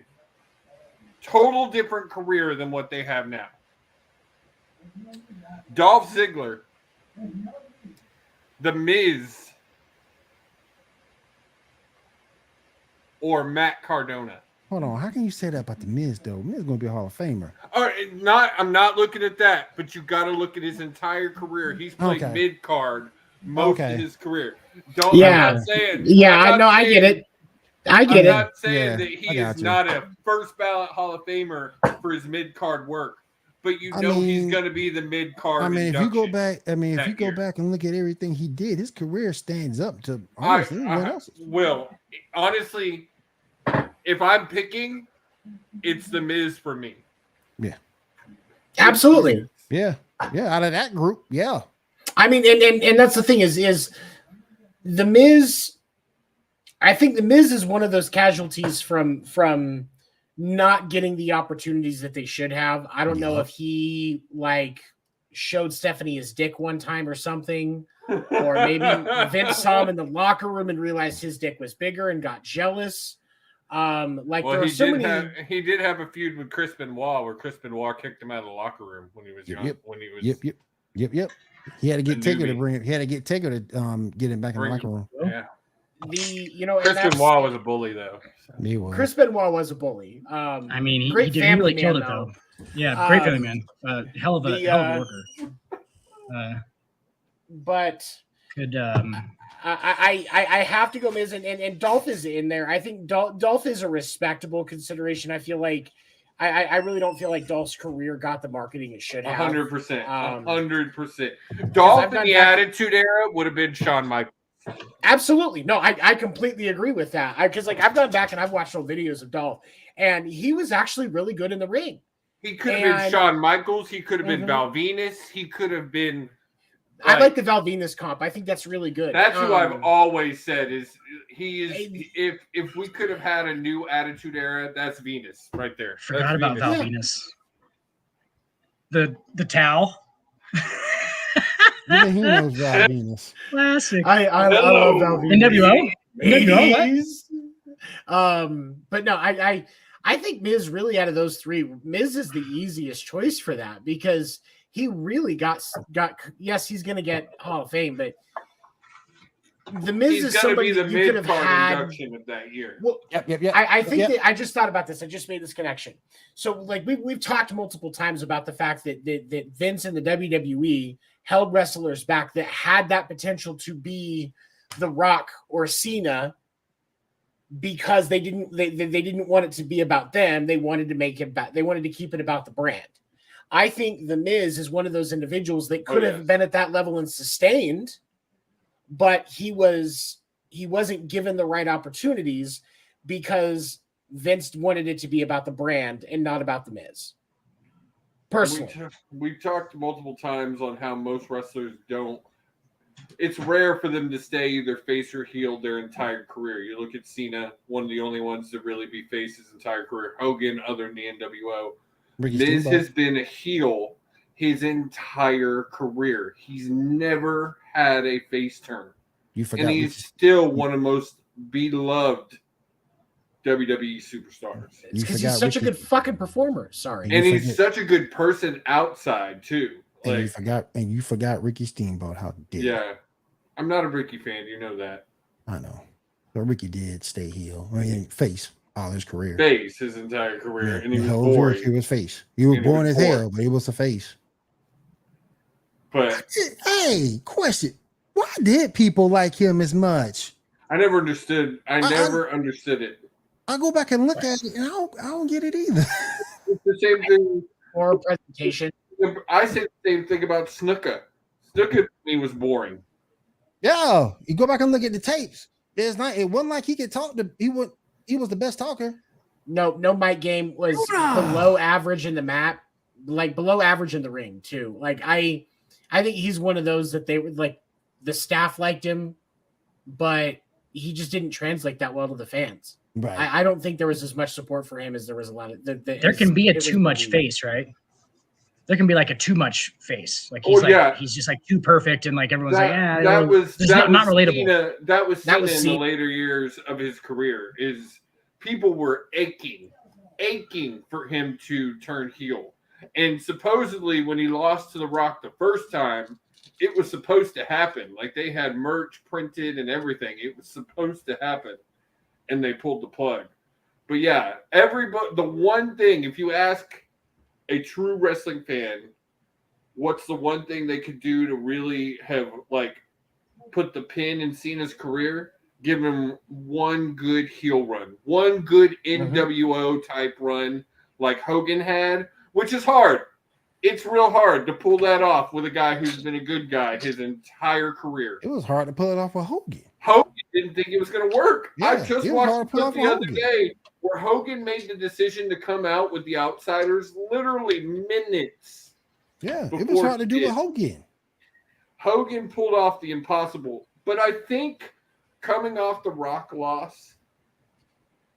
Total different career than what they have now. Dolph Ziggler, The Miz, or Matt Cardona. Hold on, how can you say that about the Miz though? Miz gonna be a Hall of Famer. All right, I'm not looking at that, but you got to look at his entire career. He's played mid card most of his career. I'm not saying. I get it. I'm not saying that he is not a first ballot Hall of Famer for his mid card work, but he's going to be the mid card. I mean, if you go back, back and look at everything he did, his career stands up to honestly everyone else's. Will, honestly, if I'm picking, it's the Miz for me. Yeah, absolutely. Yeah. Out of that group, yeah. I mean, and that's the thing is the Miz. I think the Miz is one of those casualties from not getting the opportunities that they should have. I don't know if he showed Stephanie his dick one time or something, or maybe Vince saw him in the locker room and realized his dick was bigger and got jealous. He did have a feud with Chris Benoit where Chris Benoit kicked him out of the locker room when he was young. Yep. He had to get Taker to bring it. He had to get Taker to get him back in the locker room. Yeah. Chris Benoit was a bully though. He was. Chris Benoit was a bully. I mean, he really killed it though. Yeah, great family man. Hell of a worker. But could I have to go Miz and Dolph is in there. I think Dolph is a respectable consideration. I feel like I really don't feel like Dolph's career got the marketing it should have. 100%. 100%. Dolph in the Attitude Era would have been Shawn Michaels. Absolutely. No, I completely agree with that. Because I've gone back and I've watched old videos of Dolph, and he was actually really good in the ring. He could have been Shawn Michaels. He could have been Val Venus. He could have been. I like the Val Venus comp. I think that's really good. That's who I've always said is he is. If we could have had a new Attitude Era, that's Venus right there. Forgot about Val Venus. The towel. Yeah, he knows Val Venus. Classic. I love Val Venus. NWO? But no, I think Miz really out of those 3, Miz is the easiest choice for that because he really got yes, he's gonna get Hall of Fame, but the Miz is somebody you could have had induction of that year. Well, I think that I just thought about this. I just made this connection. So we've talked multiple times about the fact that Vince and the WWE held wrestlers back that had that potential to be The Rock or Cena because they didn't want it to be about them. They wanted to make it they wanted to keep it about the brand. I think The Miz is one of those individuals that could have been at that level and sustained, but he wasn't given the right opportunities because Vince wanted it to be about the brand and not about The Miz. Personally, we talked multiple times on how most wrestlers don't. It's rare for them to stay either face or heel their entire career. You look at Cena, one of the only ones to really be face his entire career. Hogan, other than the NWO. Miz has been a heel his entire career. He's never had a face turn. You forgot. And he's still one of the most beloved WWE superstars. Because he's such a good fucking performer. Sorry. And he's such a good person outside, too. And you forgot Ricky Steamboat. How dare you? Yeah. I'm not a Ricky fan. You know that. I know. But Ricky did stay heel. I mean, face all his career. Face his entire career. Yeah. And he was boring. He was face. He was born as hell, but he was a face. But hey, question. Why did people like him as much? I never understood. I never understood it. I go back and look at it, and I don't get it either. It's the same thing. Or presentation. I say the same thing about Snuka. Snuka to me was boring. Yeah, you go back and look at the tapes. It wasn't like he could talk. He was the best talker. No, Mike Game was below average in the map, like below average in the ring too. Like I think he's one of those that they were like the staff liked him, but he just didn't translate that well to the fans. Right. I don't think there was as much support for him as there was a lot of. There can be a too much face, right? There can be like a too much face, like he's he's just like too perfect, and like everyone's that was not relatable. Cena, that was Cena in the later years of his career. Is people were aching for him to turn heel, and supposedly when he lost to The Rock the first time, it was supposed to happen. Like they had merch printed and everything. It was supposed to happen, and they pulled the plug. But yeah, everybody. The one thing, if you ask a true wrestling fan, what's the one thing they could do to really have like put the pin in Cena's career? Give him one good heel run, one good NWO type run like Hogan had, which is hard. It's real hard to pull that off with a guy who's been a good guy his entire career. It was hard to pull it off with Hogan. Hogan didn't think it was going to work. Yeah, I just watched the other day where Hogan made the decision to come out with the Outsiders literally minutes. Yeah, it was hard to do with Hogan. Hogan pulled off the impossible. But I think coming off the Rock loss,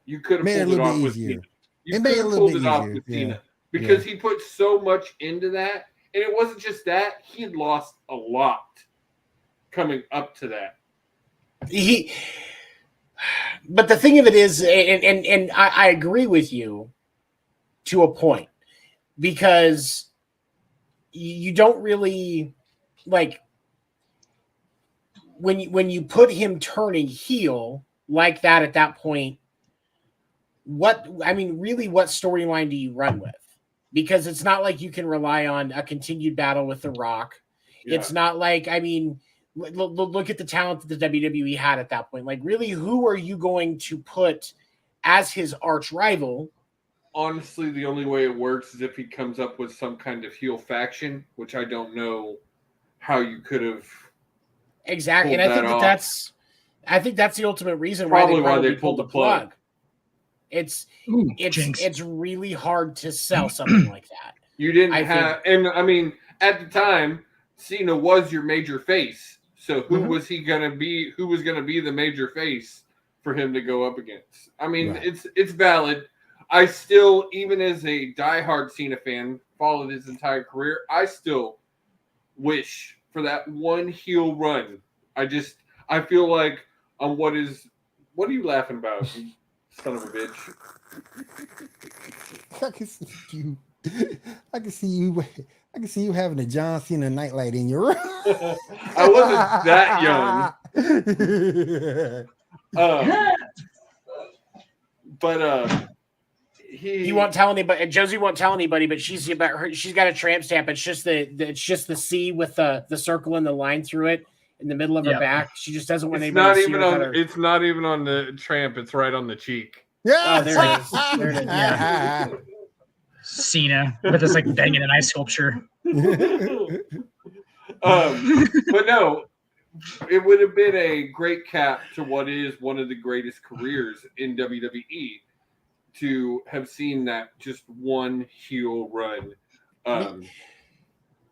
you could have pulled it off with Cena. You could have pulled it off with Cena. Because he put so much into that. And it wasn't just that. He had lost a lot coming up to that. But the thing of it is, and I agree with you to a point, because you don't really like when you put him turning heel like that at that point. What storyline do you run with? Because it's not like you can rely on a continued battle with The Rock. Yeah. It's not like, look at the talent that the WWE had at that point. Like, really, who are you going to put as his arch rival? Honestly, the only way it works is if he comes up with some kind of heel faction, which I don't know how you could have. Exactly, and I think that's the ultimate reason why they pulled the plug. It's really hard to sell something like that. You didn't at the time, Cena was your major face. So who was he gonna be? Who was gonna be the major face for him to go up against? It's valid. I still, even as a diehard Cena fan, followed his entire career. I still wish for that one heel run. I feel like what are you laughing about? You son of a bitch. I can see you having a John Cena nightlight in your room. I wasn't that young. But he won't tell anybody. Josie won't tell anybody, but she's got a tramp stamp. It's just the C with the circle and the line through it in the middle of her back. She just doesn't want anybody to see her. It's not even on the tramp. It's right on the cheek. Yeah, there it is. There it is. Yeah. Cena with this like banging an ice sculpture. But no, it would have been a great cap to what is one of the greatest careers in WWE to have seen that just one heel run.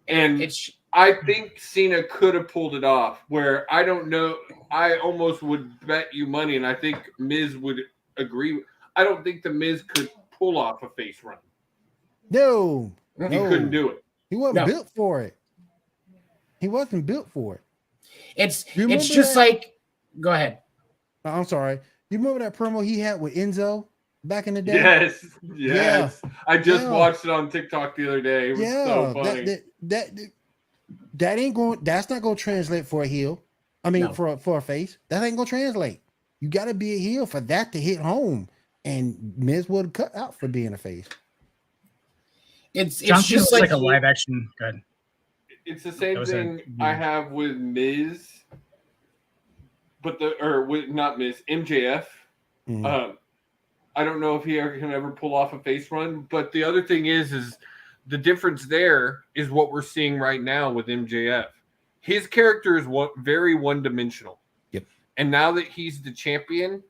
And I think Cena could have pulled it off, where I don't know. I almost would bet you money, and I think Miz would agree. I don't think the Miz could pull off a face run. No, He couldn't do it. He wasn't built for it. He wasn't built for it. It's just like. Go ahead. I'm sorry. You remember that promo he had with Enzo back in the day? Yes. Yeah. I just watched it on TikTok the other day. It was so funny. That ain't going. That's not going to translate for a heel. I mean, for a face, that ain't going to translate. You got to be a heel for that to hit home. And Miz would cut out for being a face. It's Johnson just like a live action. Good. It's the same thing I have with Miz, but not Miz, MJF. Mm-hmm. I don't know if he can ever pull off a face run, but the other thing is the difference there is what we're seeing right now with MJF. His character is very one-dimensional. Yep. And now that he's the champion,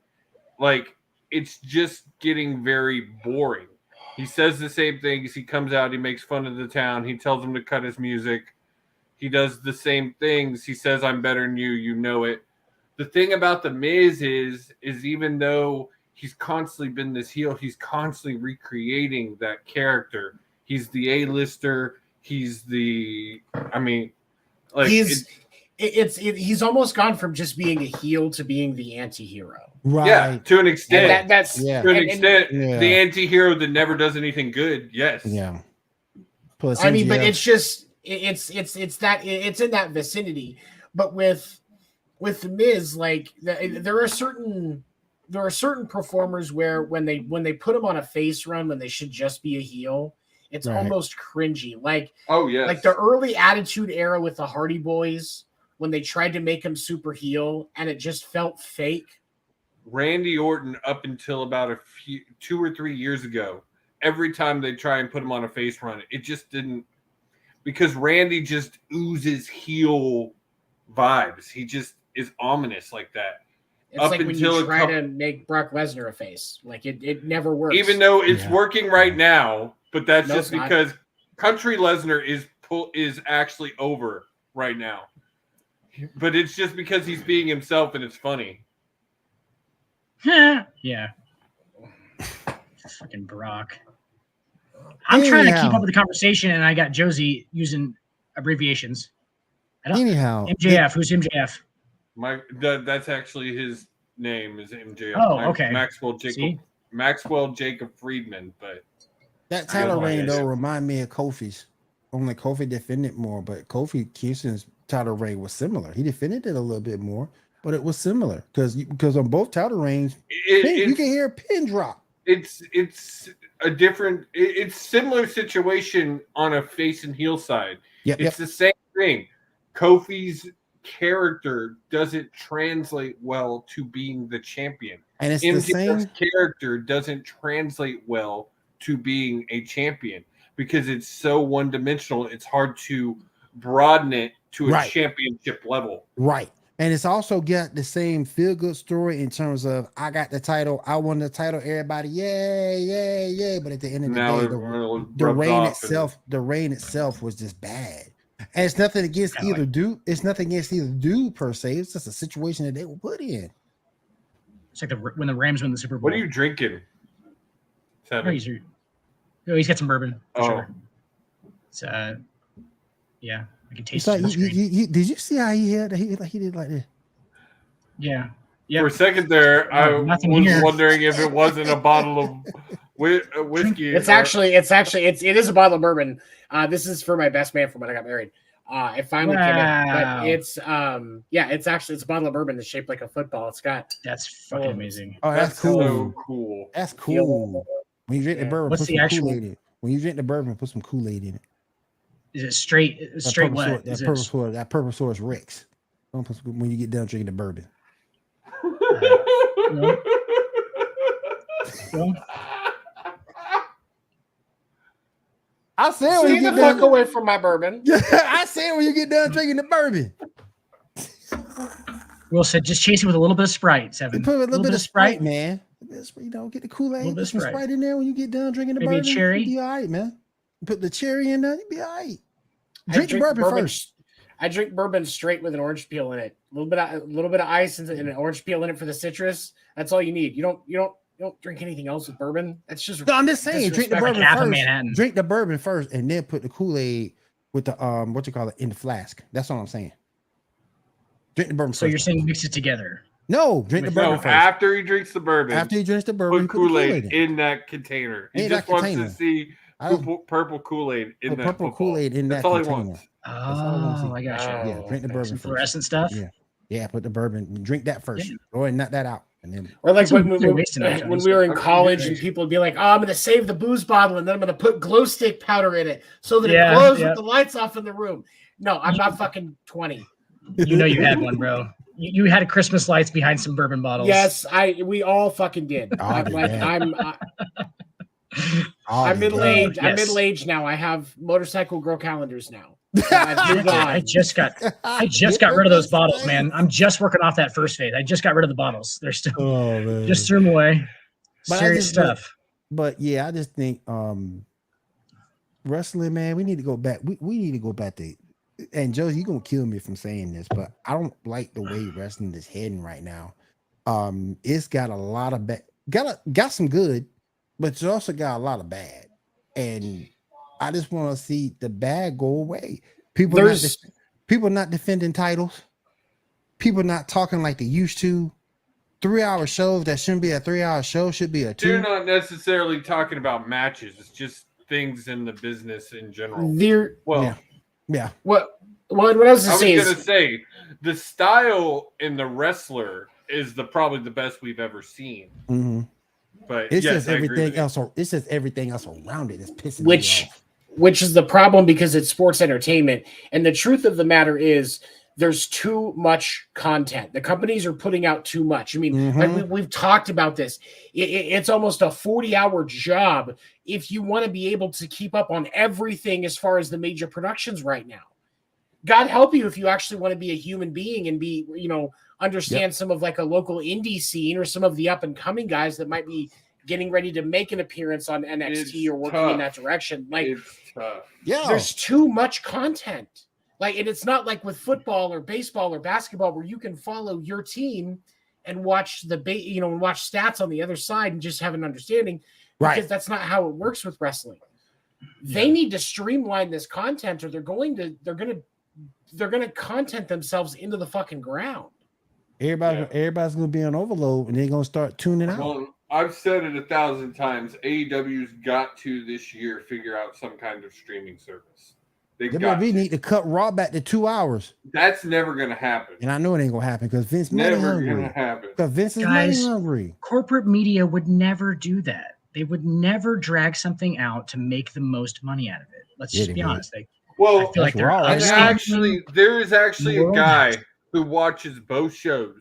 like, it's just getting very boring. He says the same things. He comes out, he makes fun of the town. He tells them to cut his music. He does the same things. He says, I'm better than you. You know it. The thing about The Miz is even though he's constantly been this heel, he's constantly recreating that character. He's the A-lister. He's the, I mean, like he's almost gone from just being a heel to being the anti-hero. Right. Yeah, to an extent. To an extent, the anti-hero that never does anything good. Yes. Yeah. Plus, I mean, but it's just it's in that vicinity. But with the Miz, like there are certain performers where when they put him on a face run when they should just be a heel, it's almost cringy. Like like the early Attitude Era with the Hardy Boys when they tried to make him super heel and it just felt fake. Randy Orton, up until about 2 or 3 years ago, every time they try and put him on a face run, it just didn't, because Randy just oozes heel vibes. He just is ominous like that. It's up like when you try to make Brock Lesnar a face. Like it never works. Even though it's working right now, but that's just because Country Lesnar is actually over right now. But it's just because he's being himself and it's funny. Yeah. Fucking Brock. I'm trying to keep up with the conversation, and I got Josie using abbreviations. MJF. Who's MJF? That's actually his name is MJF. Oh, okay. Maxwell Jacob Friedman, but that title reign though remind me of Kofi's. Only Kofi defended more, but Kofi Kingston's title reign was similar. He defended it a little bit more, but it was similar because on both title reigns, you can hear a pin drop. It's a different. It's similar situation on a face and heel side. It's the same thing. Kofi's character doesn't translate well to being the champion, and it's MJF's the same character doesn't translate well to being a champion because it's so one-dimensional. It's hard to broaden it to a championship level. Right. And it's also got the same feel-good story in terms of I got the title, I won the title, everybody, yay. But at the end of the day, the reign itself was just bad. And it's nothing against either dude. It's nothing against either dude per se. It's just a situation that they were put in. It's like when the Rams win the Super Bowl. What are you drinking? He's got some bourbon. Sure. It's yeah. I can taste it. Did you see how he did like this? Yeah. For a second there, I was wondering if it wasn't a bottle of whiskey. It is a bottle of bourbon. This is for my best man from when I got married. It finally came in, but it's a bottle of bourbon that's shaped like a football. That's fucking amazing. Oh, that's cool. So cool. That's cool. When you drink the bourbon, what's the actual? When you drink the bourbon, put some Kool-Aid in it. Is it straight what? That Purple Rex. Don't put when you get done drinking the bourbon. I said when you get done away from my bourbon. I said when you get done drinking the bourbon. Will said just chase it with a little bit of Sprite, Seven. Put a little bit of Sprite, man. Get the Kool-Aid, put some Sprite in there when you get done drinking the bourbon. Maybe a cherry. You'll be all right, man. Put the cherry in there, you'll be all right. Drink the bourbon first. I drink bourbon straight with an orange peel in it. A little bit of ice and an orange peel in it for the citrus. That's all you need. You don't You don't drink anything else with bourbon. That's just. No, I'm just saying, drink the bourbon half of first. Manhattan. Drink the bourbon first, and then put the Kool-Aid with the what you call it in the flask. That's all I'm saying. Drink the bourbon first. So you're saying mix it together? No, drink the bourbon first. After he drinks the bourbon. After he drinks the bourbon, put Kool-Aid in that container. He just wants to see purple Kool-Aid in that purple Kool-Aid in that container. That's all he wants. Oh, I got you. Yeah, drink the bourbon some first. fluorescent stuff. Yeah, put the bourbon. Drink that first. Or knock that out, and then. Or like when we were in college, and people would be like, "Oh, I'm going to save the booze bottle, and then I'm going to put glow stick powder in it so that it glows with the lights off in the room." No, I'm not fucking 20. You know you had one, bro. You had Christmas lights behind some bourbon bottles. Yes, we all fucking did. I'm middle-aged. I'm middle-aged now. I have motorcycle grow calendars now. I just got rid of those bottles, man. I'm just working off that first phase. I just got rid of the bottles. They're still just threw them away. Serious stuff. But yeah, I just think wrestling, man, we need to go back. We need to go back to. And Josie, you're gonna kill me from saying this, but I don't like the way wrestling is heading right now. It's got a lot of bad, got some good, but it's also got a lot of bad. And I just want to see the bad go away. People not defending titles. People not talking like they used to. 3-hour shows that shouldn't be a 3-hour show should be a 2. They're not necessarily talking about matches. It's just things in the business in general. Yeah. What I was going to say, the style in the wrestler is probably the best we've ever seen. Mm-hmm. But it's just everything else. It's just everything else around it is pissing me off. Which is the problem because it's sports entertainment. And the truth of the matter is there's too much content. The companies are putting out too much. I mean, like we've talked about this. It's almost a 40-hour job if you want to be able to keep up on everything as far as the major productions right now. God help you if you actually want to be a human being and be, understand some of like a local indie scene or some of the up-and-coming guys that might be getting ready to make an appearance on NXT or working in that direction. Like, there's too much content. Like, and it's not like with football or baseball or basketball where you can follow your team and watch and watch stats on the other side and just have an understanding. Because that's not how it works with wrestling. They need to streamline this content, or they're going to content themselves into the fucking ground. Everybody's going to be on overload, and they're going to start tuning out. Well, I've said it 1,000 times. AEW's got to this year figure out some kind of streaming service. WWE need to cut Raw back to 2 hours. That's never going to happen. And I know it ain't going to happen because Vince never going to happen. Because Vince is money hungry. Corporate media would never do that. They would never drag something out to make the most money out of it. Let's just be honest. Well, I feel like there is actually a guy who watches both shows,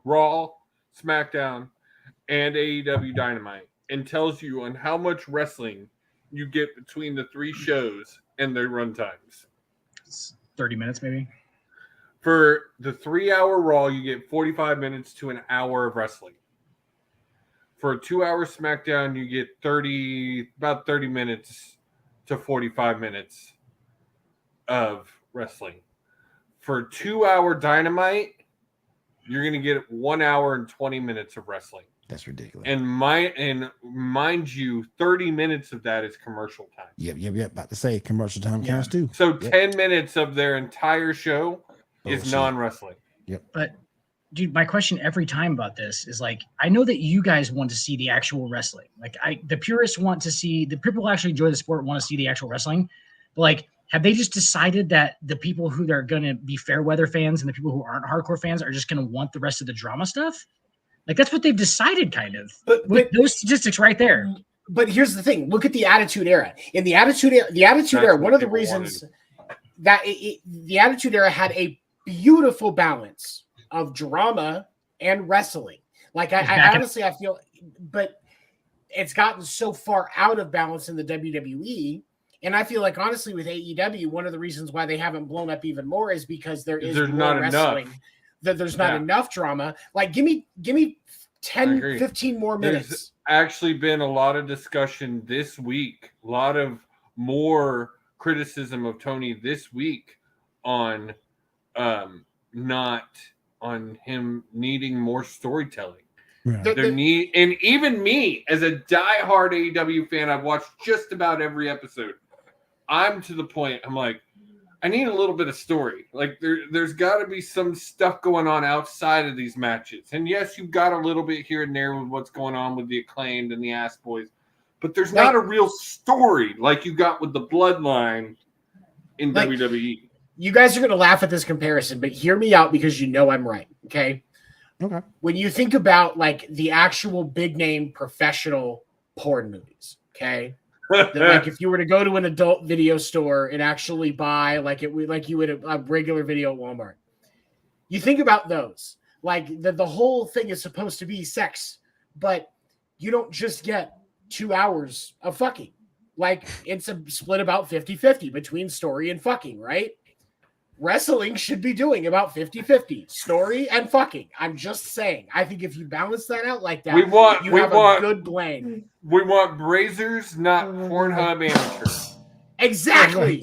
Raw, SmackDown, and AEW Dynamite, and tells you on how much wrestling you get between the 3 shows and their run times. It's 30 minutes, maybe. For the 3-hour Raw, you get 45 minutes to an hour of wrestling. For a 2-hour SmackDown, you get about 30 minutes to 45 minutes of wrestling. For 2-hour Dynamite, you're going to get 1 hour and 20 minutes of wrestling. That's ridiculous. And mind you, 30 minutes of that is commercial time. Yep. About to say commercial time counts too. So 10 minutes of their entire show is non-wrestling. Yep. But dude, my question every time about this is like, I know that you guys want to see the actual wrestling. Like the purists want to see, the people who actually enjoy the sport want to see the actual wrestling. But like, have they just decided that the people who are going to be fair weather fans and the people who aren't hardcore fans are just going to want the rest of the drama stuff? Like that's what they've decided, kind of. But those statistics right there. But here's the thing: look at the Attitude Era. In the Attitude Era, one of the reasons that the Attitude Era had a beautiful balance of drama and wrestling. Like I honestly, I feel, but it's gotten so far out of balance in the WWE. And I feel like, honestly, with AEW, one of the reasons why they haven't blown up even more is because there's more wrestling. There's not enough drama. Like, give me 10, 15 more minutes. There's actually been a lot of discussion this week, a lot of more criticism of Tony this week on not on him needing more storytelling. Right. And even me, as a diehard AEW fan, I've watched just about every episode. I'm to the point, I'm like, I need a little bit of story. Like there's got to be some stuff going on outside of these matches. And yes, you've got a little bit here and there with what's going on with the Acclaimed and the Ass Boys, but there's not a real story like you got with the Bloodline in WWE. You guys are going to laugh at this comparison, but hear me out because you know I'm right. Okay. When you think about like the actual big name professional porn movies, okay. Like if you were to go to an adult video store and actually buy like you would a regular video at Walmart, you think about those. Like the whole thing is supposed to be sex, but you don't just get 2 hours of fucking. Like it's a split about 50-50 between story and fucking, right? Wrestling should be doing about 50-50 story and fucking. I'm just saying. I think if you balance that out like that, you have a good blend. We want Brazers, not Pornhub amateurs. Exactly.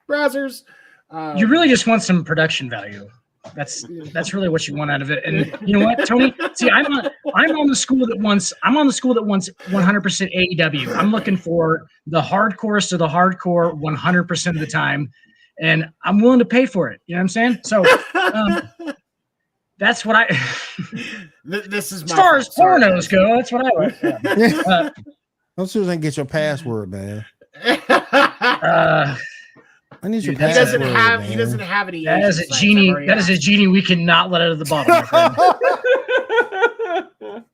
Brazzers. You really just want some production value. That's really what you want out of it. And you know what, Tony? See, I'm on the school that wants 100% AEW. I'm looking for the hardcore to the hardcore 100% of the time, and I'm willing to pay for it. You know what I'm saying? So that's what I. This is my as far as pornos go. That's what I like. I'm sure they can get your password, man. I need your he doesn't have any. That is a genie. That is a genie we cannot let out of the bottle, my friend.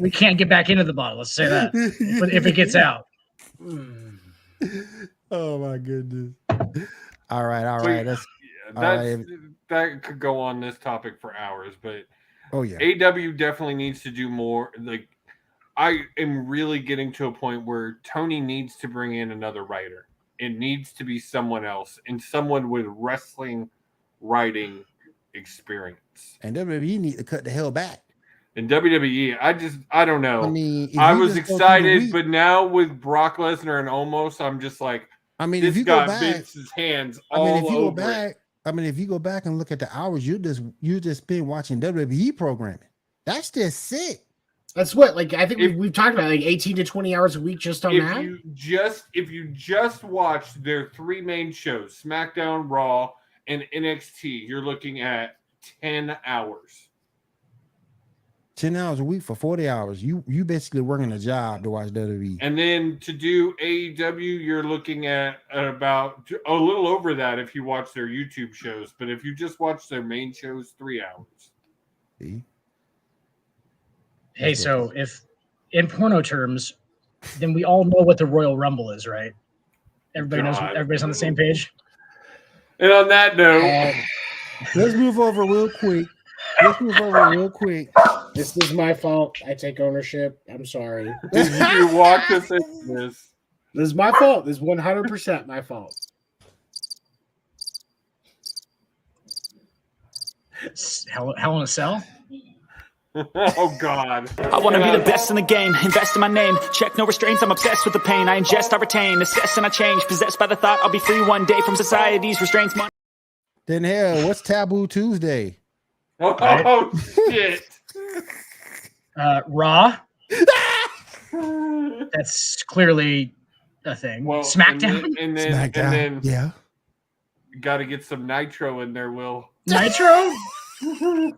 We can't get back into the bottle. Let's say that. But if it gets out. Oh my goodness. All right. That could go on this topic for hours, but yeah. AEW definitely needs to do more. Like I am really getting to a point where Tony needs to bring in another writer. It needs to be someone else and someone with wrestling writing experience. And WWE need to cut the hell back. In WWE, I don't know. I mean, I was excited, but now with Brock Lesnar and Omos, I'm just like, if you go back, Vince's hands all over it. If you go back and look at the hours, you just been watching WWE programming. That's just sick. That's what, like, I think we've talked about like 18 to 20 hours a week just on that. If you just watched their three main shows, SmackDown, Raw, and NXT, you're looking at 10 hours. 10 hours a week for 40 hours. You basically working a job to watch WWE. And then to do AEW, you're looking at about a little over that if you watch their YouTube shows. But if you just watch their main shows, 3 hours. See? Hey, so if in porno terms, then we all know what the Royal Rumble is, right? Everybody knows. Everybody's on the same page. And on that note, let's move over real quick. This is my fault. I take ownership. I'm sorry. You walked us into this. This is my fault. This is 100% my fault. Hell in a Cell? Oh, God. I want to be the best in the game. Invest in my name. Check no restraints. I'm obsessed with the pain. I ingest, I retain. Assess and I change. Possessed by the thought I'll be free one day from society's restraints. Then hell, what's Taboo Tuesday? Oh, shit. Raw. That's clearly a thing. Well, SmackDown. And then yeah. Got to get some Nitro in there, Will. Nitro?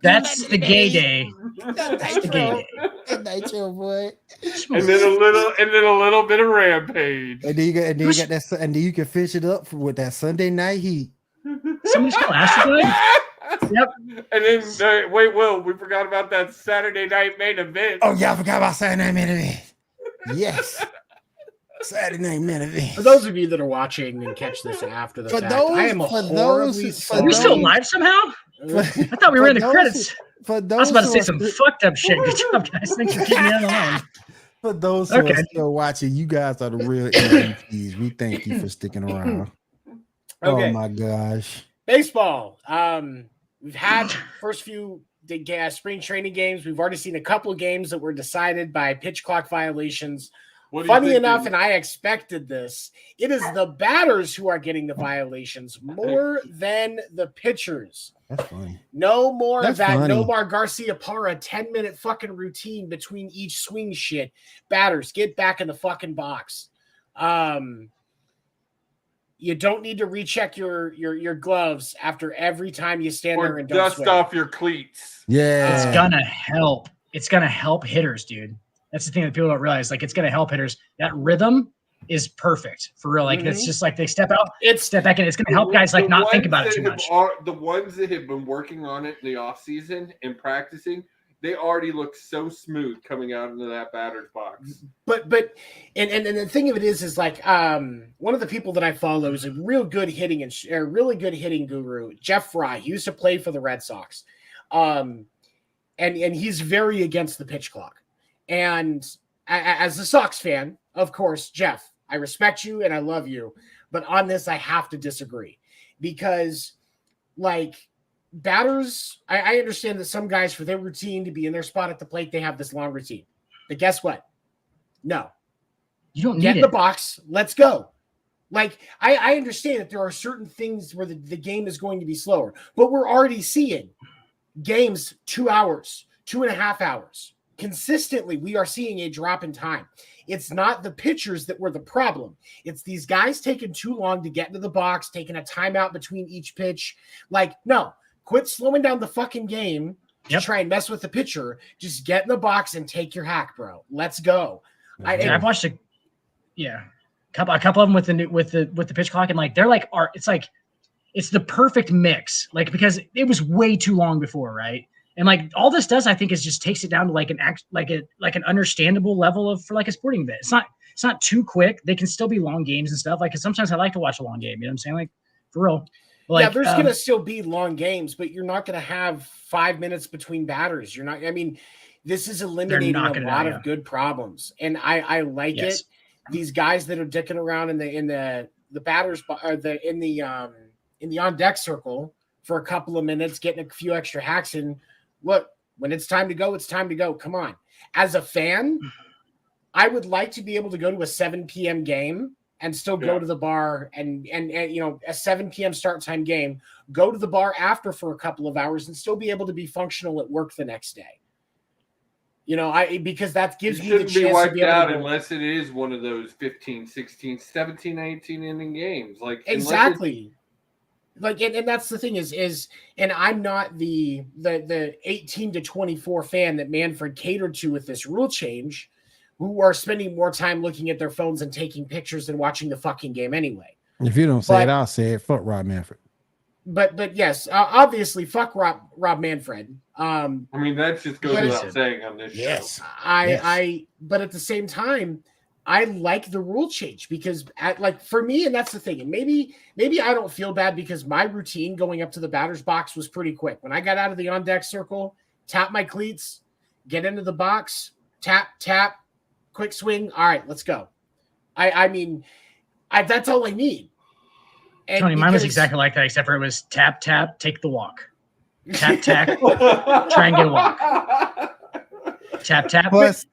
That's the gay day. That's the gay day. Nitro, boy. And then a little bit of Rampage. And then you got that, and then you can fish it up with that Sunday Night Heat. Somebody's called Astroglide? Yep. And then wait, Will, we forgot about that Saturday night main event. Oh yeah, I forgot about Saturday night main event. Yes. Saturday night main event. For those of you that are watching and catch this after the fact, I am horribly sorry. Are we still live somehow? I thought we were in the credits. I was about to say some fucked up shit. Good job, guys. Thanks for keeping me on the line. For those who are still watching, you guys are the real MVPs. We thank you for sticking around. Okay. Oh my gosh. Baseball. We've had first few spring training games. We've already seen a couple of games that were decided by pitch clock violations. Funny enough, and I expected this, it is the batters who are getting the violations more than the pitchers. That's funny. No more That's of that. funny. No more Garcia Parra 10-minute fucking routine between each swing shit. Batters, get back in the fucking box. You don't need to recheck your gloves after every time you stand there Or and don't dust swing. off your cleats. Yeah. It's gonna help. It's gonna help hitters, dude. That's the thing that people don't realize. Like, it's gonna help hitters. That rhythm is perfect for real. Like, it's just like they step out, step back in. It's gonna help guys like not think about it too much. The ones that have been working on it in the off season and practicing, they already look so smooth coming out into that batter's box. But the thing of it is like one of the people that I follow is a real good hitting and really good hitting guru, Jeff Fry. He used to play for the Red Sox, and he's very against the pitch clock. And as a Sox fan, of course, Jeff, I respect you and I love you, but on this I have to disagree because, like, batters, I understand that some guys, for their routine to be in their spot at the plate, they have this long routine. But guess what? No. You don't need Get in it. the box. Let's go. Like, I understand that there are certain things where the game is going to be slower, but we're already seeing games 2 hours, 2.5 hours. Consistently, we are seeing a drop in time. It's not the pitchers that were the problem. It's these guys taking too long to get into the box, taking a timeout between each pitch. Like, no. Quit slowing down the fucking game to try and mess with the pitcher. Just get in the box and take your hack, bro. Let's go. I've watched a couple of them with the pitch clock, and like they're like art. It's like it's the perfect mix, like, because it was way too long before, right? And like all this does, I think, is just takes it down to like an understandable level for like a sporting event. It's not too quick. They can still be long games and stuff. Like, 'cause sometimes I like to watch a long game. You know what I'm saying? Like, for real. Like, yeah, there's going to still be long games, but you're not going to have 5 minutes between batters. You're not. I mean, this is eliminating a lot of good problems, and I like it. These guys that are dicking around in the batters or in the on deck circle for a couple of minutes, getting a few extra hacks in. Look, when it's time to go, it's time to go. Come on. As a fan, I would like to be able to go to a 7 p.m. game and still go to the bar and a 7 p.m. start time game, go to the bar after for a couple of hours and still be able to be functional at work the next day. Because that gives me the chance to be wiped out unless it is one of those 15, 16, 17, 18 inning games. Like, exactly. Like, and that's the thing is, and I'm not the 18 to 24 fan that Manfred catered to with this rule change, who are spending more time looking at their phones and taking pictures than watching the fucking game anyway. If you don't say it, I'll say it. Fuck Rob Manfred. But yes, obviously, fuck Rob Manfred. I mean, that just goes without saying on this show. But at the same time, I like the rule change because, for me, and that's the thing, and maybe I don't feel bad because my routine going up to the batter's box was pretty quick. When I got out of the on deck circle, tap my cleats, get into the box, tap, quick swing. All right, let's go. I mean, that's all I need. And Tony, mine was exactly like that, except for it was tap, take the walk. Tap, try and get a walk. Tap. Plus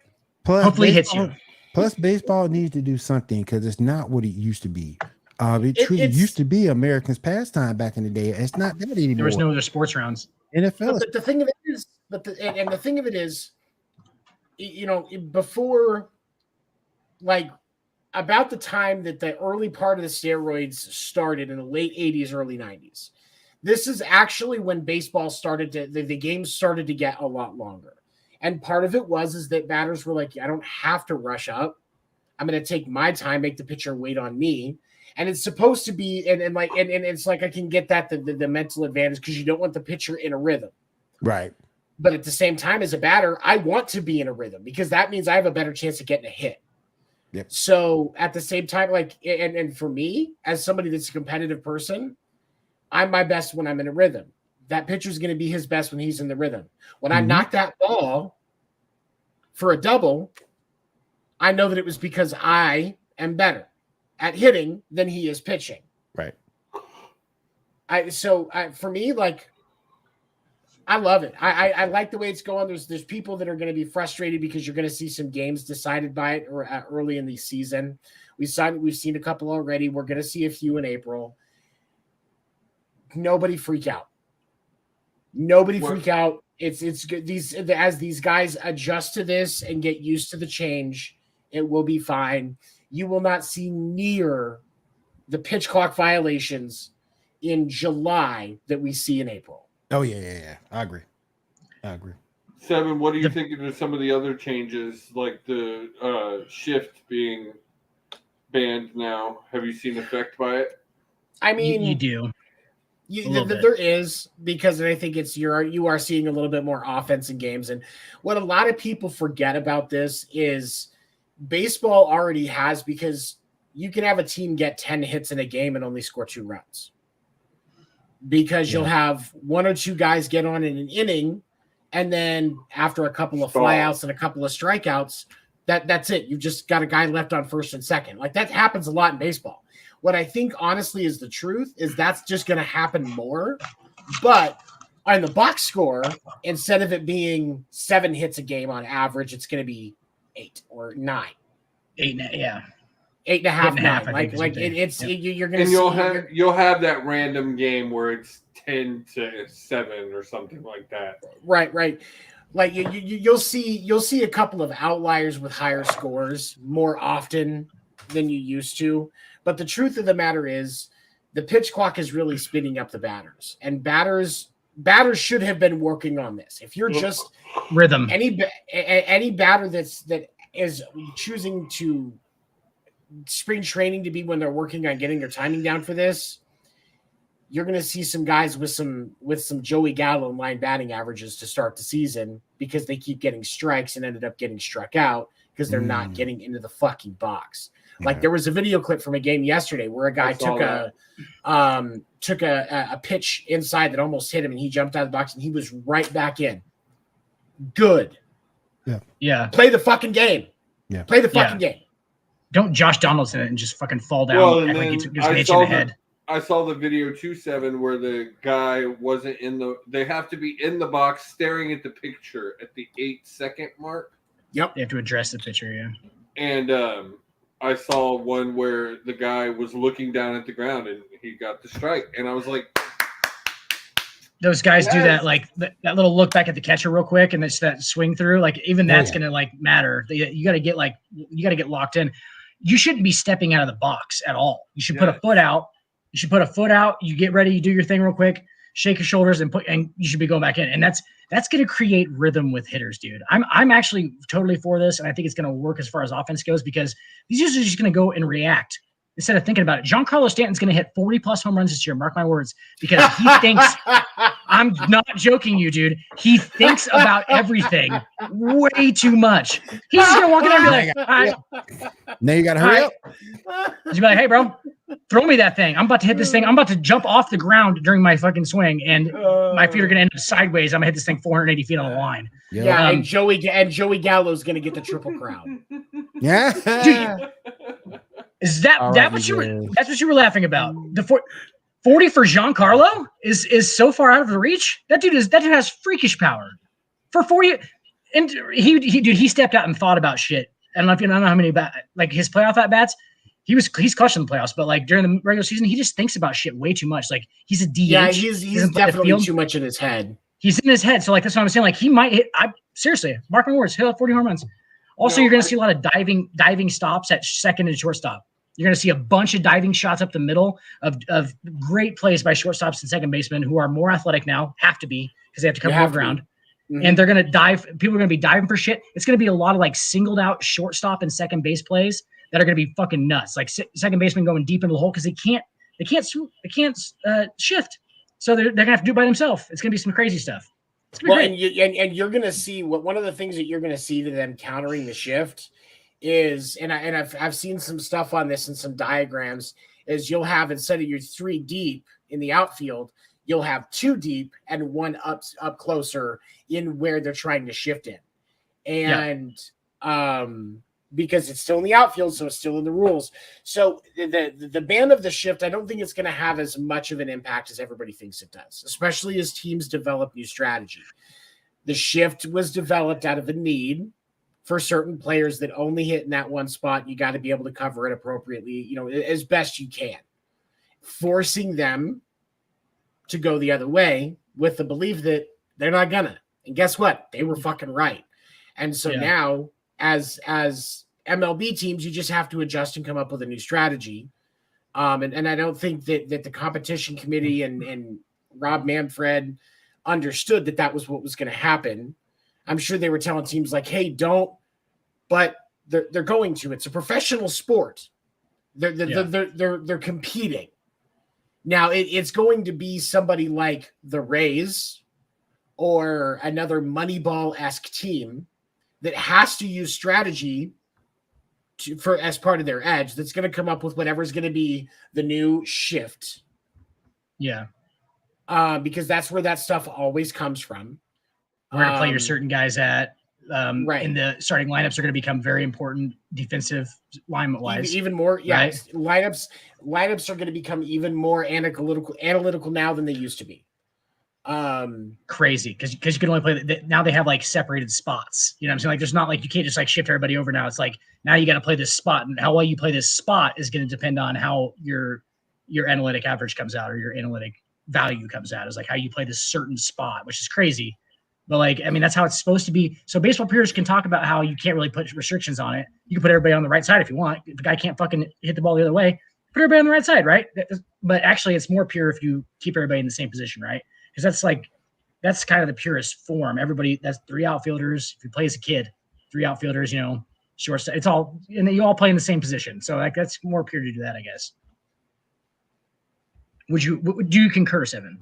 hopefully hits you. Plus, baseball needs to do something because it's not what it used to be. It used to be Americans' pastime back in the day. It's not that anymore. There was no other sports rounds. NFL. But the thing of it is, before, like, about the time that the early part of the steroids started in the late 80s, early 90s, this is actually when baseball started the games started to get a lot longer. And part of it is that batters were like, I don't have to rush up. I'm going to take my time, make the pitcher wait on me. And it's supposed to be, and it's like, I can get that, the mental advantage, because you don't want the pitcher in a rhythm. Right. But at the same time, as a batter, I want to be in a rhythm because that means I have a better chance of getting a hit. Yep. So at the same time, like, and for me, as somebody that's a competitive person, I'm my best when I'm in a rhythm. That pitcher's going to be his best when he's in the rhythm. When I knock that ball for a double, I know that it was because I am better at hitting than he is pitching. Right. For me, like, I love it. I like the way it's going. There's people that are going to be frustrated because you're going to see some games decided by it early in the season. We've seen a couple already. We're going to see a few in April. Nobody freak out. Nobody freak out. It's good. As these guys adjust to this and get used to the change, it will be fine. You will not see near the pitch clock violations in July that we see in April. Oh yeah. I agree. Seven, what are you thinking of some of the other changes, like the shift being banned now? Have you seen effect by it? I mean, you do. There is, because I think you are seeing a little bit more offense in games. And what a lot of people forget about this is baseball already has, because you can have a team get 10 hits in a game and only score 2 runs. Because you'll have 1 or 2 guys get on in an inning, and then after a couple of flyouts and a couple of strikeouts, that's it. You've just got a guy left on first and second. Like, that happens a lot in baseball. What I think, honestly, is the truth is that's just going to happen more. But on the box score, instead of it being 7 hits a game on average, it's going to be 8 or 9. 8, yeah. 8.5, 9. You're going to you'll have that random game where it's 10-7 or something like that. Right. Like you'll see a couple of outliers with higher scores more often than you used to. But the truth of the matter is the pitch clock is really speeding up the batters, and batters should have been working on this. If you're just rhythm, any batter that is choosing to spring training to be when they're working on getting their timing down for this, you're going to see some guys with some Joey Gallo line batting averages to start the season because they keep getting strikes and ended up getting struck out because they're not getting into the fucking box. Like, there was a video clip from a game yesterday where a guy took a pitch inside that almost hit him, and he jumped out of the box and he was right back in. Good. Yeah. Play the fucking game. Yeah. Play the fucking game. Don't Josh Donaldson it and just fucking fall down. Well, and then I saw the video 2-7 where the guy wasn't they have to be in the box staring at the picture at the 8-second mark. Yep. They have to address the picture, yeah. And I saw one where the guy was looking down at the ground and he got the strike. And I was like, those guys do that, like that little look back at the catcher real quick, and it's that swing through. Like, even that's gonna matter. You got to get locked in. You shouldn't be stepping out of the box at all. You should put a foot out. You get ready. You do your thing real quick. Shake your shoulders and you should be going back in. And that's going to create rhythm with hitters, dude. I'm actually totally for this, and I think it's going to work as far as offense goes, because these guys are just going to go and react instead of thinking about it. Giancarlo Stanton's going to hit 40+ home runs this year, mark my words, because he thinks – I'm not joking you, dude. He thinks about everything way too much. He's just going to walk in there and be like, all right. Now you got to hurry up. He's be like, hey, bro, throw me that thing. I'm about to hit this thing. I'm about to jump off the ground during my fucking swing, and my feet are going to end up sideways. I'm going to hit this thing 480 feet on the line. Yeah, and Joey Gallo's going to get the triple crown. Yeah. Dude, is that's what you were laughing about? The 40 for Giancarlo is so far out of the reach. That dude has freakish power for 40. And he stepped out and thought about shit. I don't know how many like his playoff at bats. He's clutching the playoffs, but like during the regular season, he just thinks about shit way too much. Like, he's a DH. Yeah, he's definitely too much in his head. He's in his head. So like, that's what I'm saying. Like, he might hit. Seriously, mark my words, he'll have 40 home runs. Also, you're going to see a lot of diving stops at second and shortstop. You're going to see a bunch of diving shots up the middle of great plays by shortstops and second basemen who are more athletic now, have to be, because they have to cover more ground. Mm-hmm. And they're going to dive. People are going to be diving for shit. It's going to be a lot of like singled out shortstop and second base plays that are going to be fucking nuts. Like second baseman going deep into the hole because they can't shift. So they're going to have to do it by themselves. It's going to be some crazy stuff. Well, and you're going to see one of the things that you're going to see to them countering the shift is, and I've seen some stuff on this and some diagrams, is you'll have, instead of your 3 deep in the outfield, you'll have 2 deep and 1 up closer in where they're trying to shift in. And because it's still in the outfield, so it's still in the rules. So the ban of the shift, I don't think it's going to have as much of an impact as everybody thinks it does, especially as teams develop new strategy. The shift was developed out of a need for certain players that only hit in that one spot. You got to be able to cover it appropriately, as best you can. Forcing them to go the other way with the belief that they're not gonna. And guess what? They were fucking right. And so now, as MLB teams, you just have to adjust and come up with a new strategy. And I don't think that the competition committee and Rob Manfred understood that was what was going to happen. I'm sure they were telling teams like, "Hey, don't," but they're going to. It's a professional sport. They're competing. Now it's going to be somebody like the Rays or another Moneyball-esque team that has to use strategy for as part of their edge. That's going to come up with whatever's going to be the new shift. Yeah. Because that's where that stuff always comes from. Where to play your certain guys at. Right. In the starting lineups are going to become very important defensive lineman wise. Even more, yeah. Right? Lineups are going to become even more analytical now than they used to be. Crazy because you can only play now. They have like separated spots. You know what I'm saying? Like there's not like you can't just like shift everybody over now. It's like now you got to play this spot, and how well you play this spot is going to depend on how your analytic average comes out or your analytic value comes out. Is like how you play this certain spot, which is crazy. But like, I mean, that's how it's supposed to be. So baseball purists can talk about how you can't really put restrictions on it. You can put everybody on the right side if you want. If the guy can't fucking hit the ball the other way, put everybody on the right side, right? But actually, it's more pure if you keep everybody in the same position, right? Because that's kind of the purest form. Everybody, that's 3 outfielders. If you play as a kid, 3 outfielders, shortstop. It's all, and then you all play in the same position. So like that's more pure to do that, I guess. Do you concur, Seven?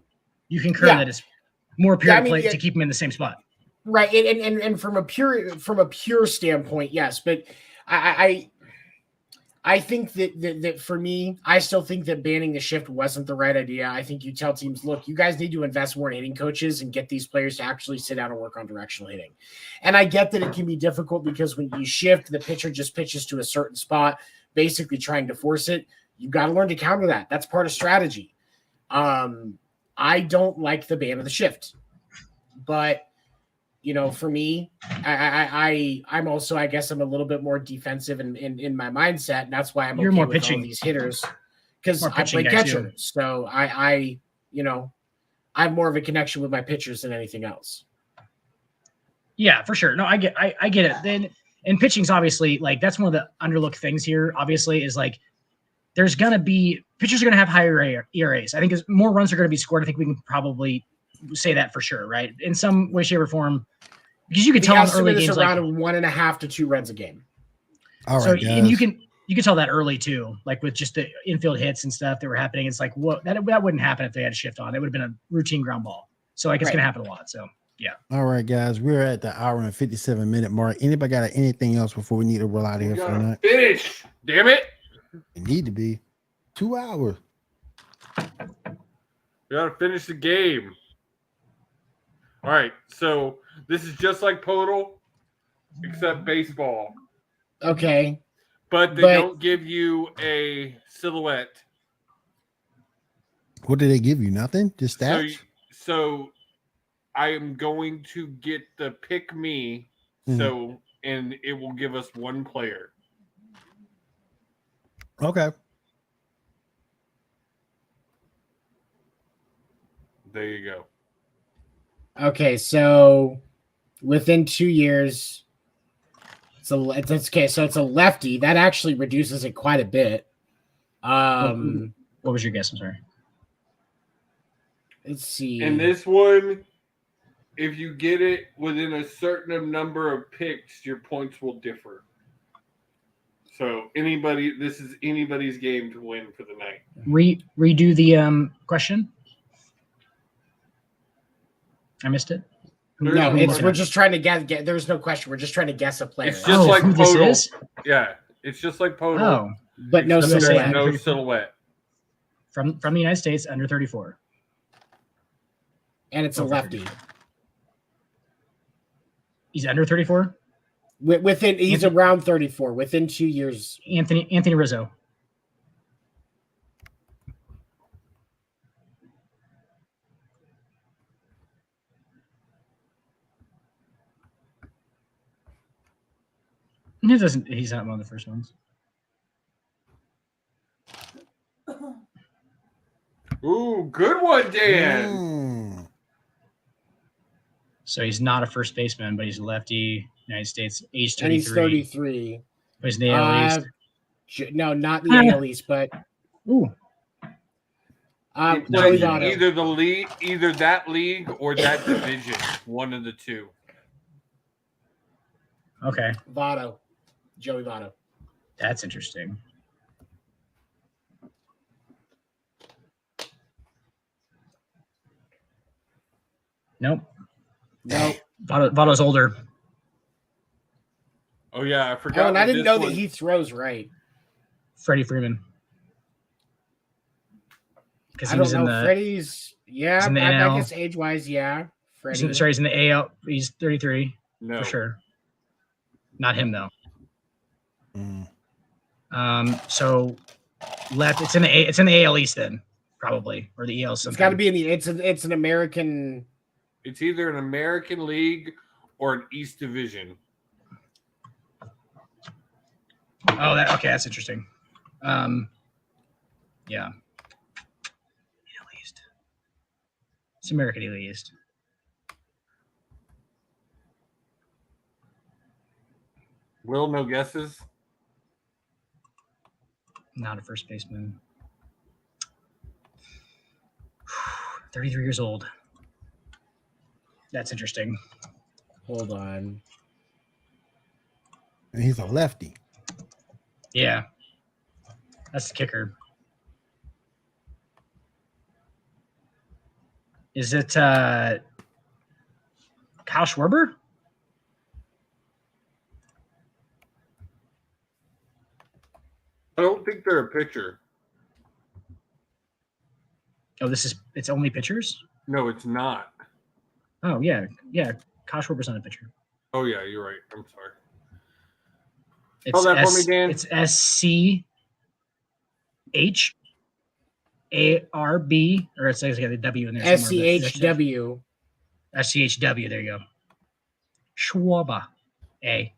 You concur that it's more pure to keep them in the same spot, right? And from a pure standpoint, yes. But I think that for me, I still think that banning the shift wasn't the right idea. I think you tell teams, look, you guys need to invest more in hitting coaches and get these players to actually sit down and work on directional hitting. And I get that it can be difficult because when you shift, the pitcher just pitches to a certain spot, basically trying to force it. You've got to learn to counter that. That's part of strategy. I don't like the ban of the shift, but for me, I'm also, I guess I'm a little bit more defensive in my mindset, and that's why You're okay more with pitching. all these hitters because I play catcher. So I have more of a connection with my pitchers than anything else. Yeah, for sure. No, I get it. Then, and pitching's obviously like that's one of the underlooked things here. Obviously, is like there's gonna be pitchers are gonna have higher ERAs. I think as more runs are gonna be scored. I think we can probably say that for sure, right? In some way, shape, or form, because you can tell in early games around 1.5 to 2 runs a game. All so, right, guys. And you can tell that early too, like with just the infield hits and stuff that were happening. It's like, what that wouldn't happen if they had a shift on. It would have been a routine ground ball. So like it's gonna happen a lot. So yeah. All right, guys, we're at the hour and 57-minute mark. Anybody got anything else before we need to roll out of here for tonight? Finish, damn it! It need to be 2 hours. We gotta finish the game. All right, so this is just like Podal, except baseball. Okay. But they don't give you a silhouette. What did they give you? Nothing? Just stats? So I am going to get the pick me, and it will give us one player. Okay. There you go. Okay, so within 2 years, it's okay. So it's a lefty. That actually reduces it quite a bit. What was your guess? I'm sorry. Let's see. And this one, if you get it within a certain number of picks, your points will differ. So this is anybody's game to win for the night. Redo the question. I missed it. No, we're just trying to guess. There's no question. We're just trying to guess a player. It's just like who this Podal. is? Yeah, it's just like Podal. Oh, but no silhouette. No silhouette. From the United States, under 34, and it's a lefty. He's under 34. He's around 34. Within 2 years, Anthony Rizzo. He's not one of the first ones. Ooh, good one, Dan. So he's not a first baseman, but he's a lefty, United States, age 33. And he's 33. He's in the AL East. No, not the AL East, but Ooh. He Joey plays in Votto. either that league or that division. One of the two. Okay. Votto. Joey Votto. That's interesting. Nope. Votto's older. Oh yeah, I forgot. Oh, and I didn't know that he throws right. Freddie Freeman. Because I don't know. Freddie's, yeah, I guess age-wise, yeah. Freddie. Sorry, he's in the AL. He's 33. No. For sure. Not him, though. So left. It's in the AL East then, probably, or the EL. It's got to be in the. It's an American. It's either an American League or an East Division. Oh, that's interesting. Yeah. EL East. It's American EL East. Will, no guesses? Not a first baseman. 33 years old. That's interesting. Hold on. And he's a lefty. Yeah. That's the kicker. Is it Kyle Schwarber? I don't think they're a pitcher. Oh, it's only pitchers? No, it's not. Oh, yeah. Yeah. Kyle Schwarber's not a pitcher. Oh, yeah, you're right. I'm sorry. It's Spell that for me, Dan. It's SCHARB, or it's got a W in there. SCHW. SCHW, there you go. Schwarber. A.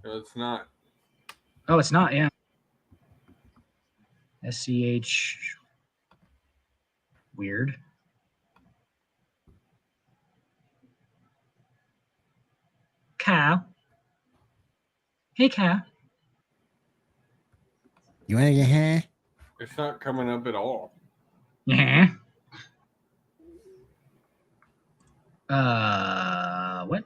No, it's not. Oh, it's not, yeah. SCH. Weird. Kyle. Hey, Kyle. You want to get hair? It's not coming up at all. Yeah. What?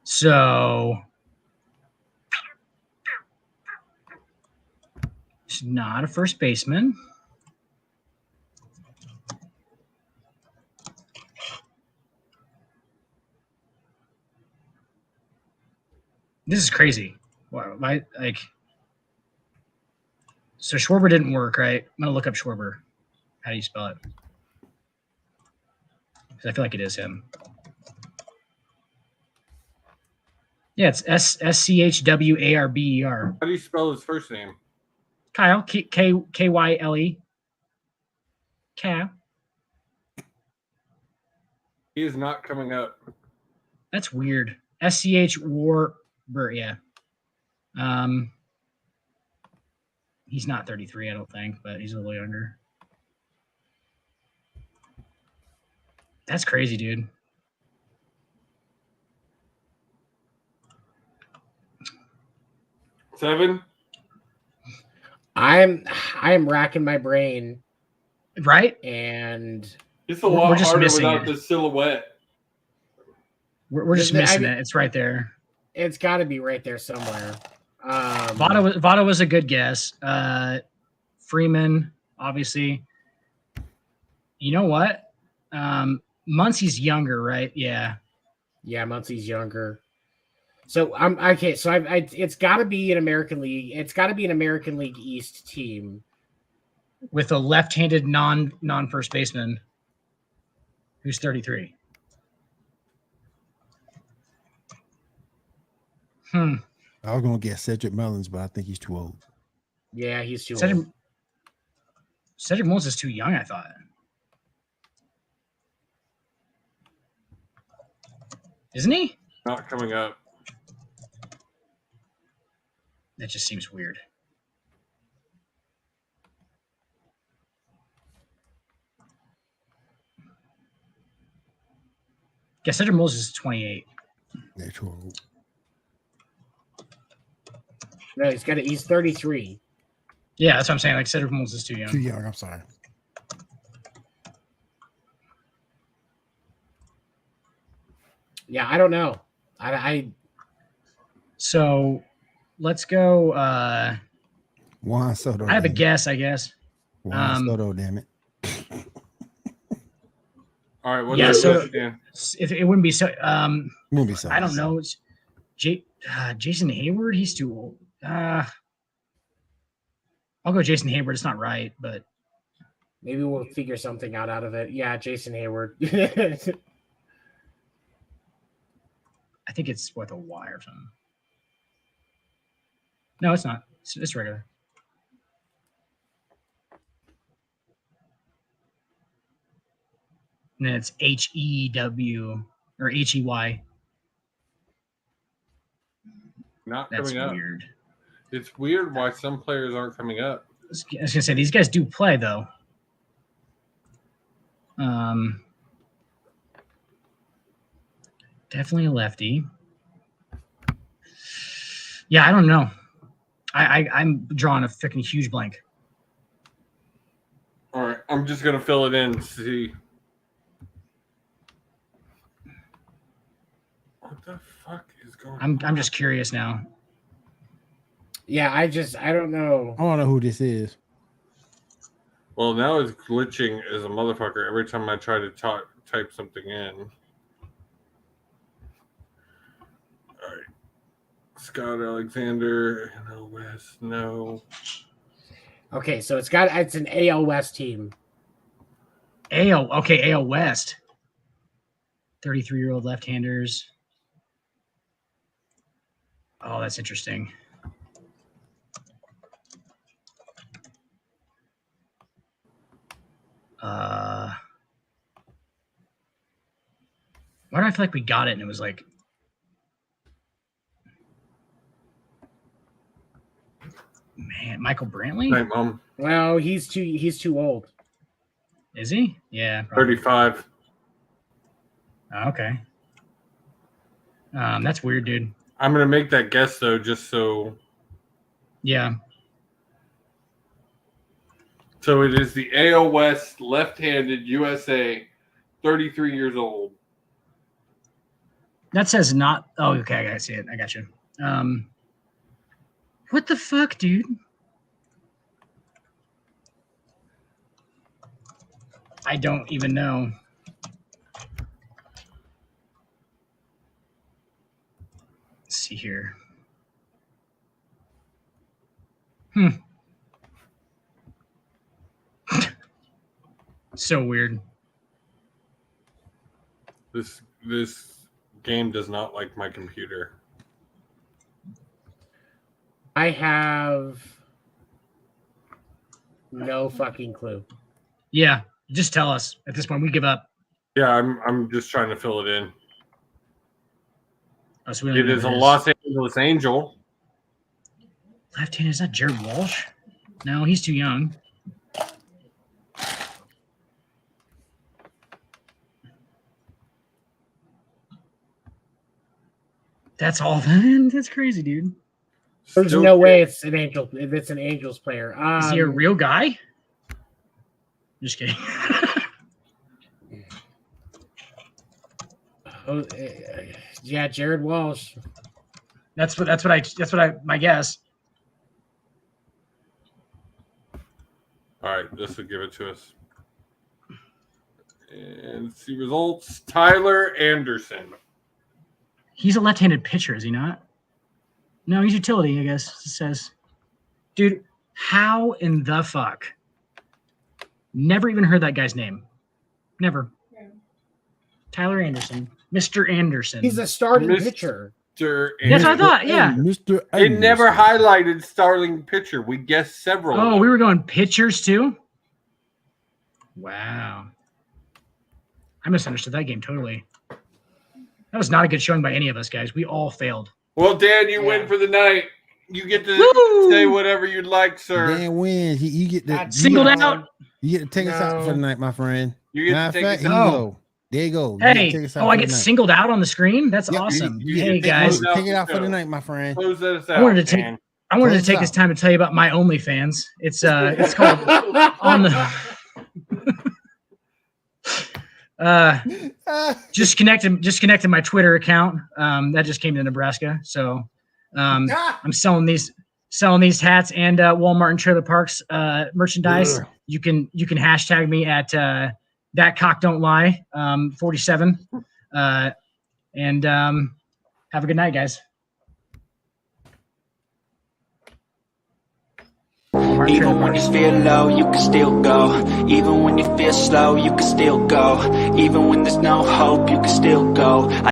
So it's not a first baseman. This is crazy. Wow, so Schwarber didn't work, right? I'm gonna look up Schwarber. How do you spell it? Because I feel like it is him. Yeah, it's SCHWARBER. How do you spell his first name? Kyle, Kyle. Kyle. He is not coming up. That's weird. SCH Warber, yeah. He's not 33, I don't think, but he's a little younger. That's crazy, dude. Seven. I'm racking my brain. Right? And it's a lot just harder missing without it. the silhouette. We're just missing it. It's right there. It's got to be right there somewhere. Votto was a good guess. Freeman, obviously. You know what? Muncy's younger, right? Yeah. Yeah, Muncy's younger. So I'm okay. So it's got to be an American League. It's got to be an American League East team with a left-handed non first baseman who's 33. I was gonna get Cedric Mullins, but I think he's too old. Yeah, he's too old. old. Cedric Mullins is too young, I thought. Isn't he? Not coming up. That just seems weird. Yeah, Cedric Moses is 28. That's cool. No, he's 33. Yeah, that's what I'm saying. Like Cedric Moses is too young. Too young. I'm sorry. Yeah, I don't know. I So let's go. Juan Soto. I have a damn it. guess, I guess. Juan Soto, damn it. All right, what's Yeah, your so- list, Dan? If it wouldn't be so, Won't be so. I don't know. It's Jason Hayward. He's too old. I'll go Jason Hayward. It's not right, but maybe we'll figure something out of it. Yeah, Jason Hayward. I think it's with a Y or something. No, it's not. It's regular. And then it's HEW or HEY. Not That's coming up. weird. It's weird why some players aren't coming up. I was gonna say these guys do play though. Definitely a lefty. Yeah, I don't know. I'm drawing a freaking huge blank. All right, I'm just gonna fill it in and see. What the fuck is going on? I'm just curious now. Yeah, I don't know. I don't know who this is. Well, now it's glitching as a motherfucker every time I try to type something in. All right. Scott Alexander, NL West, no. Okay, so it's an AL West team. AL West. 33-year-old left-handers. Oh, that's interesting. Why do I feel like we got it and it was like man, Michael Brantley? Hey, Mom. Well, he's too old. Is he? Yeah. Probably. 35. Oh, okay. That's weird, dude. I'm going to make that guess, though, just so. Yeah. So it is the AL West left-handed USA, 33 years old. That says not. Oh, okay. I see it. I got you. What the fuck, dude? I don't even know. Let's see here. So weird. This game does not like my computer. I have no fucking clue. Yeah, just tell us. At this point, we give up. Yeah, I'm just trying to fill it in. Oh, so we don't It know is who a it Los Angeles Angel. Left-handed, is that Jared Walsh? No, he's too young. That's all. That's crazy, dude. There's Still no good. way it's an Angel. If it's an Angels player, Is he a real guy? Just kidding. Yeah, Jared Walsh. That's my guess. All right, this will give it to us. And let's see results. Tyler Anderson. He's a left-handed pitcher, is he not? No, he's utility, I guess it says. Dude, how in the fuck? Never even heard that guy's name. Never. Tyler Anderson. Mr. Anderson. He's a starting Mr. pitcher. That's what I thought, yeah. Mr. It never Anderson. highlighted starting pitcher. We guessed several. Oh, we were going pitchers too? Wow. I misunderstood that game totally. That was not a good showing by any of us, guys. We all failed. Well, Dan, you win for the night. You get to Woo! say whatever you'd like, sir. Dan wins. You get the Singled out. You get to take us out for the night, my friend. You get Matter to of take fact, us here out. you go. There you go. Hey, I get singled out on the screen. That's awesome. Hey guys, take it out for the night, my friend. Close us out, I wanted to take this time to tell you about my OnlyFans. It's called on the. Just connected my Twitter account. That just came to Nebraska, so I'm selling these hats and Walmart and Trailer Parks merchandise. You can hashtag me at that cock don't lie 47 and have a good night, guys. Even when you feel low, you can still go. Even when you feel slow, you can still go. Even when there's no hope, you can still go.